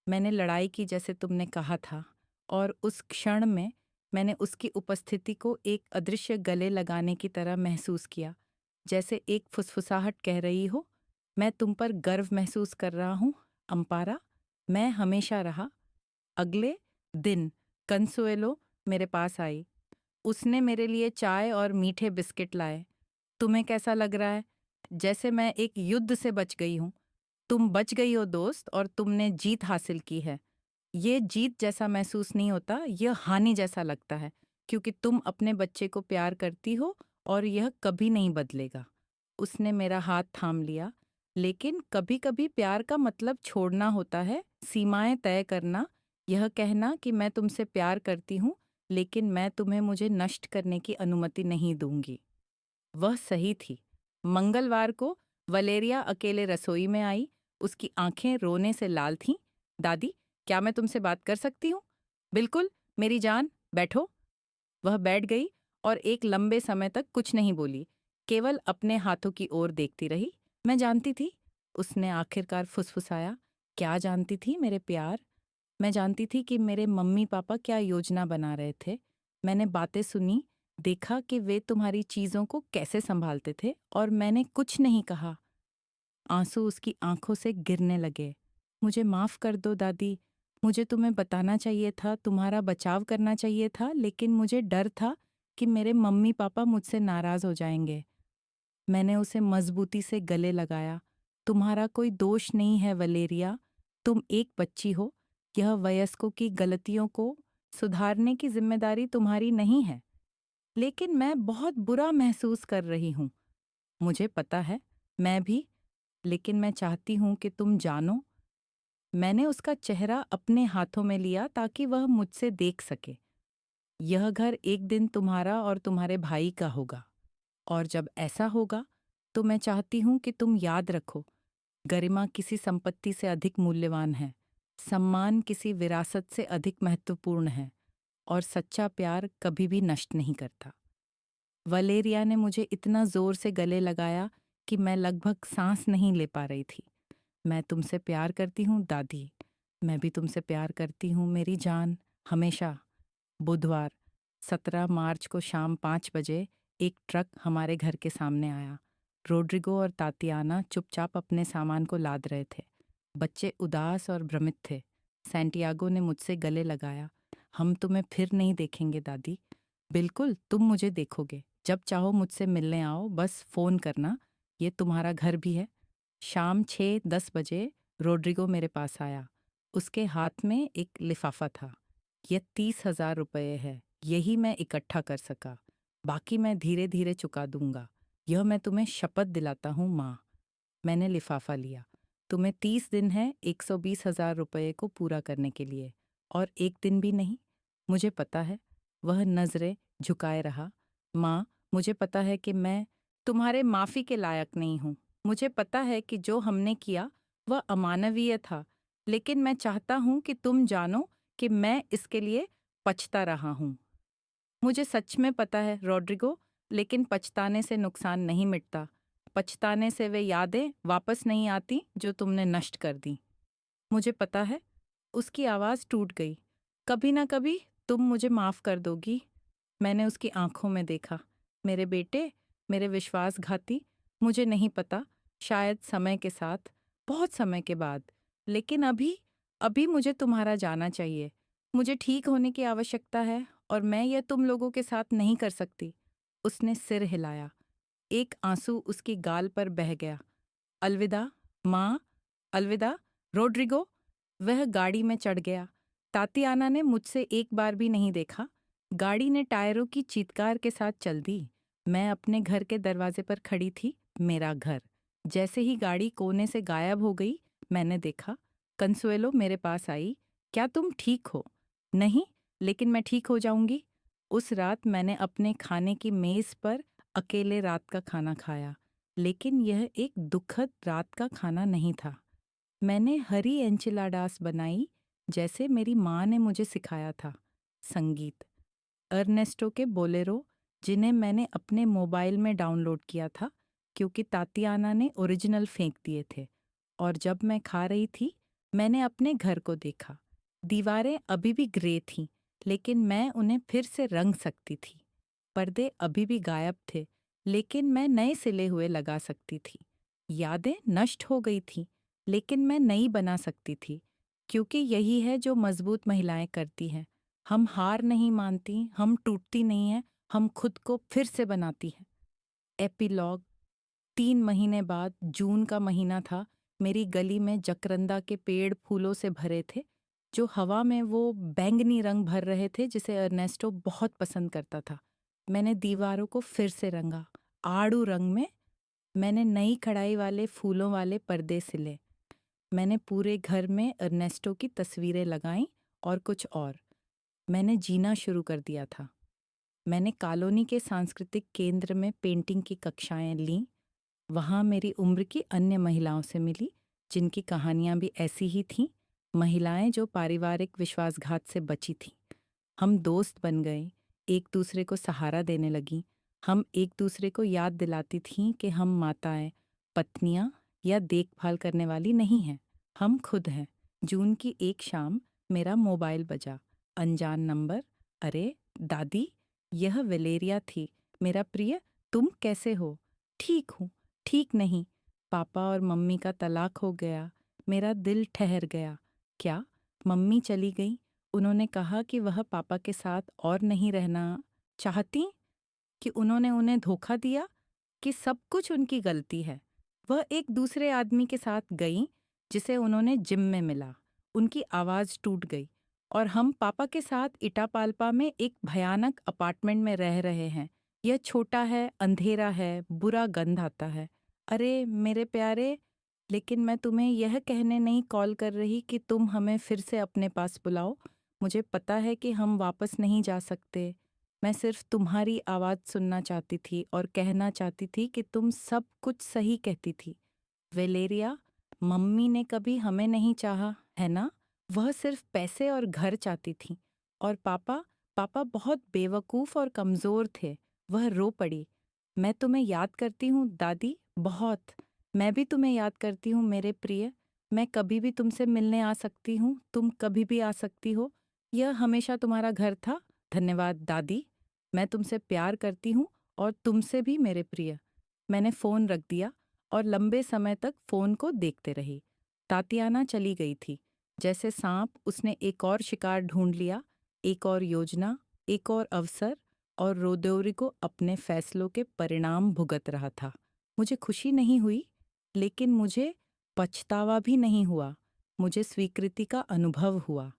Speaker 1: मैंने लड़ाई की जैसे तुमने कहा था, और उस क्षण में मैंने उसकी उपस्थिति को एक अदृश्य गले लगाने की तरह महसूस किया, जैसे एक फुसफुसाहट कह रही हो, मैं तुम पर गर्व महसूस कर रहा हूँ, अम्पारा। मैं हमेशा रहा। अगले दिन कंसुएलो मेरे पास आई। उसने मेरे लिए चाय और मीठे बिस्किट लाए। तुम्हें कैसा लग रहा है? जैसे मैं एक युद्ध से बच गई हूँ। तुम बच गई हो दोस्त, और तुमने जीत हासिल की है। ये जीत जैसा महसूस नहीं होता, यह हानि जैसा लगता है, क्योंकि तुम अपने बच्चे को प्यार करती हो और यह कभी नहीं बदलेगा। उसने मेरा हाथ थाम लिया। लेकिन कभी कभी प्यार का मतलब छोड़ना होता है, सीमाएं तय करना, यह कहना कि मैं तुमसे प्यार करती हूँ, लेकिन मैं तुम्हें मुझे नष्ट करने की अनुमति नहीं दूंगी। वह सही थी। मंगलवार को वलेरिया अकेले रसोई में आई। उसकी आंखें रोने से लाल थीं। दादी, क्या मैं तुमसे बात कर सकती हूँ? बिल्कुल, मेरी जान, बैठो। वह बैठ गई और एक लंबे समय तक कुछ नहीं बोली, केवल अपने हाथों की ओर देखती रही। मैं जानती थी, उसने आखिरकार फुसफुसाया। क्या जानती थी, मेरे प्यार? मैं जानती थी कि मेरे मम्मी-पापा क्या योजना बना रहे थे। मैंने बातें सुनी, देखा कि वे तुम्हारी चीज़ों को कैसे सँभालते थे और मैंने कुछ नहीं कहा। आँसू उसकी आँखों से गिरने लगे। मुझे माफ़ कर दो दादी, मुझे तुम्हें बताना चाहिए था, तुम्हारा बचाव करना चाहिए था, लेकिन मुझे डर था कि मेरे मम्मी-पापा मुझसे नाराज़ हो जाएँगे। मैंने उसे मज़बूती से गले लगाया। तुम्हारा कोई दोष नहीं है वलेरिया, तुम एक बच्ची हो, यह वयस्कों की गलतियों को सुधारने की ज़िम्मेदारी तुम्हारी नहीं है। लेकिन मैं बहुत बुरा महसूस कर रही हूँ। मुझे पता है, मैं भी, लेकिन मैं चाहती हूँ कि तुम जानो। मैंने उसका चेहरा अपने हाथों में लिया ताकि वह मुझसे देख सके। यह घर एक दिन तुम्हारा और तुम्हारे भाई का होगा, और जब ऐसा होगा तो मैं चाहती हूँ कि तुम याद रखो, गरिमा किसी संपत्ति से अधिक मूल्यवान है, सम्मान किसी विरासत से अधिक महत्वपूर्ण है, और सच्चा प्यार कभी भी नष्ट नहीं करता। वलेरिया ने मुझे इतना जोर से गले लगाया कि मैं लगभग सांस नहीं ले पा रही थी। मैं तुमसे प्यार करती हूँ दादी, मैं भी तुमसे प्यार करती हूँ मेरी जान, हमेशा। बुधवार 17 मार्च को शाम 5 बजे एक ट्रक हमारे घर के सामने आया। रोड्रिगो और तातियाना चुपचाप अपने सामान को लाद रहे थे। बच्चे उदास और भ्रमित थे। सैंटियागो ने मुझसे गले लगाया। हम तुम्हें फिर नहीं देखेंगे दादी। बिल्कुल, तुम मुझे देखोगे। जब चाहो मुझसे मिलने आओ, बस फ़ोन करना। ये तुम्हारा घर भी है। शाम 6:10 बजे रोड्रिगो मेरे पास आया। उसके हाथ में एक लिफाफा था। यह 30,000 रुपये है। यही मैं इकट्ठा कर सका। बाकी मैं धीरे धीरे चुका दूंगा। यह मैं तुम्हें शपथ दिलाता हूँ माँ। मैंने लिफाफा लिया। तुम्हें 30 दिन है 120,000 रुपये को पूरा करने के लिए, और एक दिन भी नहीं। मुझे पता है। वह नज़रें झुकाए रहा। माँ, मुझे पता है कि मैं तुम्हारे माफ़ी के लायक नहीं हूँ। मुझे पता है कि जो हमने किया वह अमानवीय था, लेकिन मैं चाहता हूँ कि तुम जानो कि मैं इसके लिए पछता रहा हूँ। मुझे सच में पता है रॉड्रिगो, लेकिन पछताने से नुकसान नहीं मिटता। पछताने से वे यादें वापस नहीं आती जो तुमने नष्ट कर दी। मुझे पता है। उसकी आवाज़ टूट गई। कभी ना कभी तुम मुझे माफ़ कर दोगी। मैंने उसकी आंखों में देखा। मेरे बेटे, मेरे विश्वासघाती, मुझे नहीं पता, शायद समय के साथ, बहुत समय के बाद, लेकिन अभी अभी मुझे तुम्हारा जाना चाहिए। मुझे ठीक होने की आवश्यकता है और मैं यह तुम लोगों के साथ नहीं कर सकती। उसने सिर हिलाया। एक आंसू उसकी गाल पर बह गया। अलविदा माँ, अलविदा रोड्रिगो। वह गाड़ी में चढ़ गया। तातियाना ने मुझसे एक बार भी नहीं देखा। गाड़ी ने टायरों की चीत्कार के साथ चल दी। मैं अपने घर के दरवाजे पर खड़ी थी, मेरा घर। जैसे ही गाड़ी कोने से गायब हो गई, मैंने देखा। कंसुएलो मेरे पास आई। क्या तुम ठीक हो? नहीं, लेकिन मैं ठीक हो जाऊंगी। उस रात मैंने अपने खाने की मेज पर अकेले रात का खाना खाया, लेकिन यह एक दुखद रात का खाना नहीं था। मैंने हरी एंचिलाडास बनाई, जैसे मेरी माँ ने मुझे सिखाया था। संगीत, अर्नेस्टो के बोलेरो, जिन्हें मैंने अपने मोबाइल में डाउनलोड किया था क्योंकि तातियाना ने ओरिजिनल फेंक दिए थे। और जब मैं खा रही थी, मैंने अपने घर को देखा। दीवारें अभी भी ग्रे थीं, लेकिन मैं उन्हें फिर से रंग सकती थी। पर्दे अभी भी गायब थे, लेकिन मैं नए सिले हुए लगा सकती थी। यादें नष्ट हो गई थीं, लेकिन मैं नई बना सकती थी, क्योंकि यही है जो मजबूत महिलाएं करती हैं। हम हार नहीं मानती, हम टूटती नहीं हैं, हम खुद को फिर से बनाती हैं। एपिलॉग, 3 महीने बाद, जून का महीना था। मेरी गली में जकरंदा के पेड़ फूलों से भरे थे, जो हवा में वो बैंगनी रंग भर रहे थे जिसे अर्नेस्टो बहुत पसंद करता था। मैंने दीवारों को फिर से रंगा, आड़ू रंग में। मैंने नई कढ़ाई वाले फूलों वाले पर्दे सिले। मैंने पूरे घर में अर्नेस्टो की तस्वीरें लगाईं और कुछ और। मैंने जीना शुरू कर दिया था। मैंने कॉलोनी के सांस्कृतिक केंद्र में पेंटिंग की कक्षाएं लीं। वहाँ मेरी उम्र की अन्य महिलाओं से मिली, जिनकी कहानियाँ भी ऐसी ही थीं, महिलाएं जो पारिवारिक विश्वासघात से बची थीं। हम दोस्त बन गए, एक दूसरे को सहारा देने लगीं। हम एक दूसरे को याद दिलाती थीं कि हम माताएं, पत्नियां या देखभाल करने वाली नहीं हैं, हम खुद हैं। जून की एक शाम मेरा मोबाइल बजा। अनजान नंबर। अरे दादी, यह वेलेरिया थी। मेरा प्रिय, तुम कैसे हो? ठीक हूँ। ठीक नहीं। पापा और मम्मी का तलाक हो गया। मेरा दिल ठहर गया। क्या? मम्मी चली गई। उन्होंने कहा कि वह पापा के साथ और नहीं रहना चाहती, कि उन्होंने उन्हें धोखा दिया, कि सब कुछ उनकी गलती है। वह एक दूसरे आदमी के साथ गईं, जिसे उन्होंने जिम में मिला। उनकी आवाज़ टूट गई और हम पापा के साथ इटापाल्पा में एक भयानक अपार्टमेंट में रह रहे हैं। यह छोटा है, अंधेरा है, बुरा गंध आता है। अरे मेरे प्यारे, लेकिन मैं तुम्हें यह कहने नहीं कॉल कर रही कि तुम हमें फिर से अपने पास बुलाओ। मुझे पता है कि हम वापस नहीं जा सकते। मैं सिर्फ तुम्हारी आवाज़ सुनना चाहती थी और कहना चाहती थी कि तुम सब कुछ सही कहती थी। वेलेरिया, मम्मी ने कभी हमें नहीं चाहा, है ना? वह सिर्फ पैसे और घर चाहती थी। और पापा, पापा बहुत बेवकूफ़ और कमज़ोर थे। वह रो पड़ी। मैं तुम्हें याद करती हूँ दादी, बहुत। मैं भी तुम्हें याद करती हूँ मेरे प्रिय। मैं कभी भी तुमसे मिलने आ सकती हूँ, तुम कभी भी आ सकती हो। यह हमेशा तुम्हारा घर था। धन्यवाद दादी। मैं तुमसे प्यार करती हूँ और तुमसे भी मेरे प्रिय। मैंने फ़ोन रख दिया और लंबे समय तक फ़ोन को देखते रही। तातियाना चली गई थी। जैसे सांप, उसने एक और शिकार ढूंढ लिया, एक और योजना, एक और अवसर, और रोदोरिको अपने फैसलों के परिणाम भुगत रहा था। मुझे खुशी नहीं हुई, लेकिन मुझे पछतावा भी नहीं हुआ। मुझे स्वीकृति का अनुभव हुआ।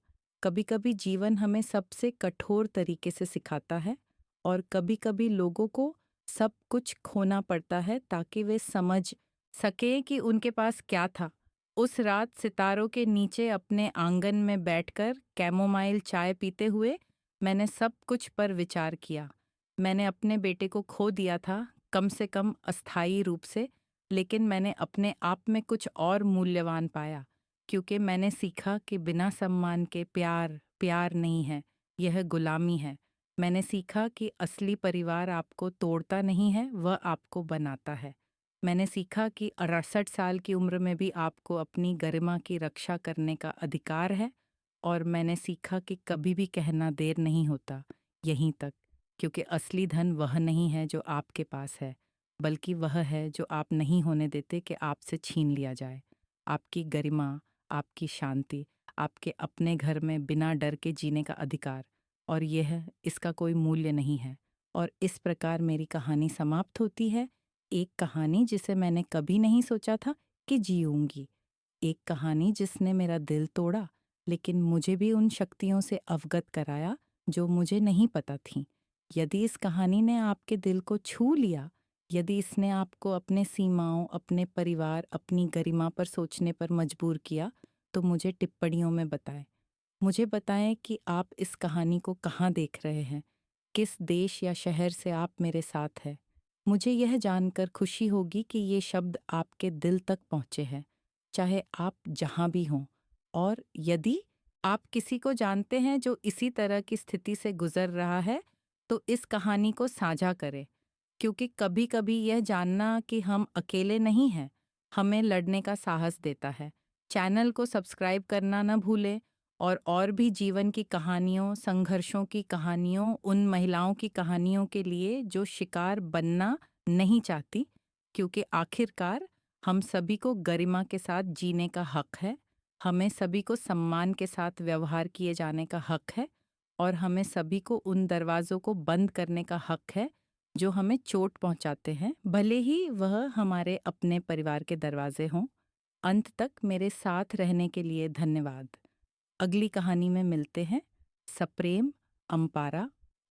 Speaker 1: कभी-कभी जीवन हमें सबसे कठोर तरीके से सिखाता है, और कभी-कभी लोगों को सब कुछ खोना पड़ता है ताकि वे समझ सकें कि उनके पास क्या था। उस रात सितारों के नीचे अपने आंगन में बैठकर कैमोमाइल चाय पीते हुए मैंने सब कुछ पर विचार किया। मैंने अपने बेटे को खो दिया था, कम से कम अस्थायी रूप से, लेकिन मैंने अपने आप में कुछ और मूल्यवान पाया, क्योंकि मैंने सीखा कि बिना सम्मान के प्यार प्यार नहीं है, यह गुलामी है। मैंने सीखा कि असली परिवार आपको तोड़ता नहीं है, वह आपको बनाता है। मैंने सीखा कि 68 साल की उम्र में भी आपको अपनी गरिमा की रक्षा करने का अधिकार है। और मैंने सीखा कि कभी भी कहना देर नहीं होता, यहीं तक, क्योंकि असली धन वह नहीं है जो आपके पास है, बल्कि वह है जो आप नहीं होने देते कि आपसे छीन लिया जाए। आपकी गरिमा, आपकी शांति, आपके अपने घर में बिना डर के जीने का अधिकार, और यह इसका कोई मूल्य नहीं है। और इस प्रकार मेरी कहानी समाप्त होती है। एक कहानी जिसे मैंने कभी नहीं सोचा था कि जीऊंगी। एक कहानी जिसने मेरा दिल तोड़ा, लेकिन मुझे भी उन शक्तियों से अवगत कराया जो मुझे नहीं पता थीं। यदि इस कहानी ने आपके दिल को छू लिया, यदि इसने आपको अपने सीमाओं, अपने परिवार, अपनी गरिमा पर सोचने पर मजबूर किया, तो मुझे टिप्पणियों में बताएं। मुझे बताएं कि आप इस कहानी को कहाँ देख रहे हैं, किस देश या शहर से आप मेरे साथ हैं। मुझे यह जानकर खुशी होगी कि ये शब्द आपके दिल तक पहुँचे हैं, चाहे आप जहाँ भी हों। और यदि आप किसी को जानते हैं जो इसी तरह की स्थिति से गुजर रहा है, तो इस कहानी को साझा करें, क्योंकि कभी-कभी यह जानना कि हम अकेले नहीं हैं, हमें लड़ने का साहस देता है। चैनल को सब्सक्राइब करना न भूलें, और भी जीवन की कहानियों, संघर्षों की कहानियों, उन महिलाओं की कहानियों के लिए जो शिकार बनना नहीं चाहती, क्योंकि आखिरकार हम सभी को गरिमा के साथ जीने का हक है, हमें सभी को सम्मान के साथ व्यवहार किए जाने का हक है, और हमें सभी को उन दरवाज़ों को बंद करने का हक है जो हमें चोट पहुंचाते हैं, भले ही वह हमारे अपने परिवार के दरवाजे हों। अंत तक मेरे साथ रहने के लिए धन्यवाद। अगली कहानी में मिलते हैं। सप्रेम, अम्पारा।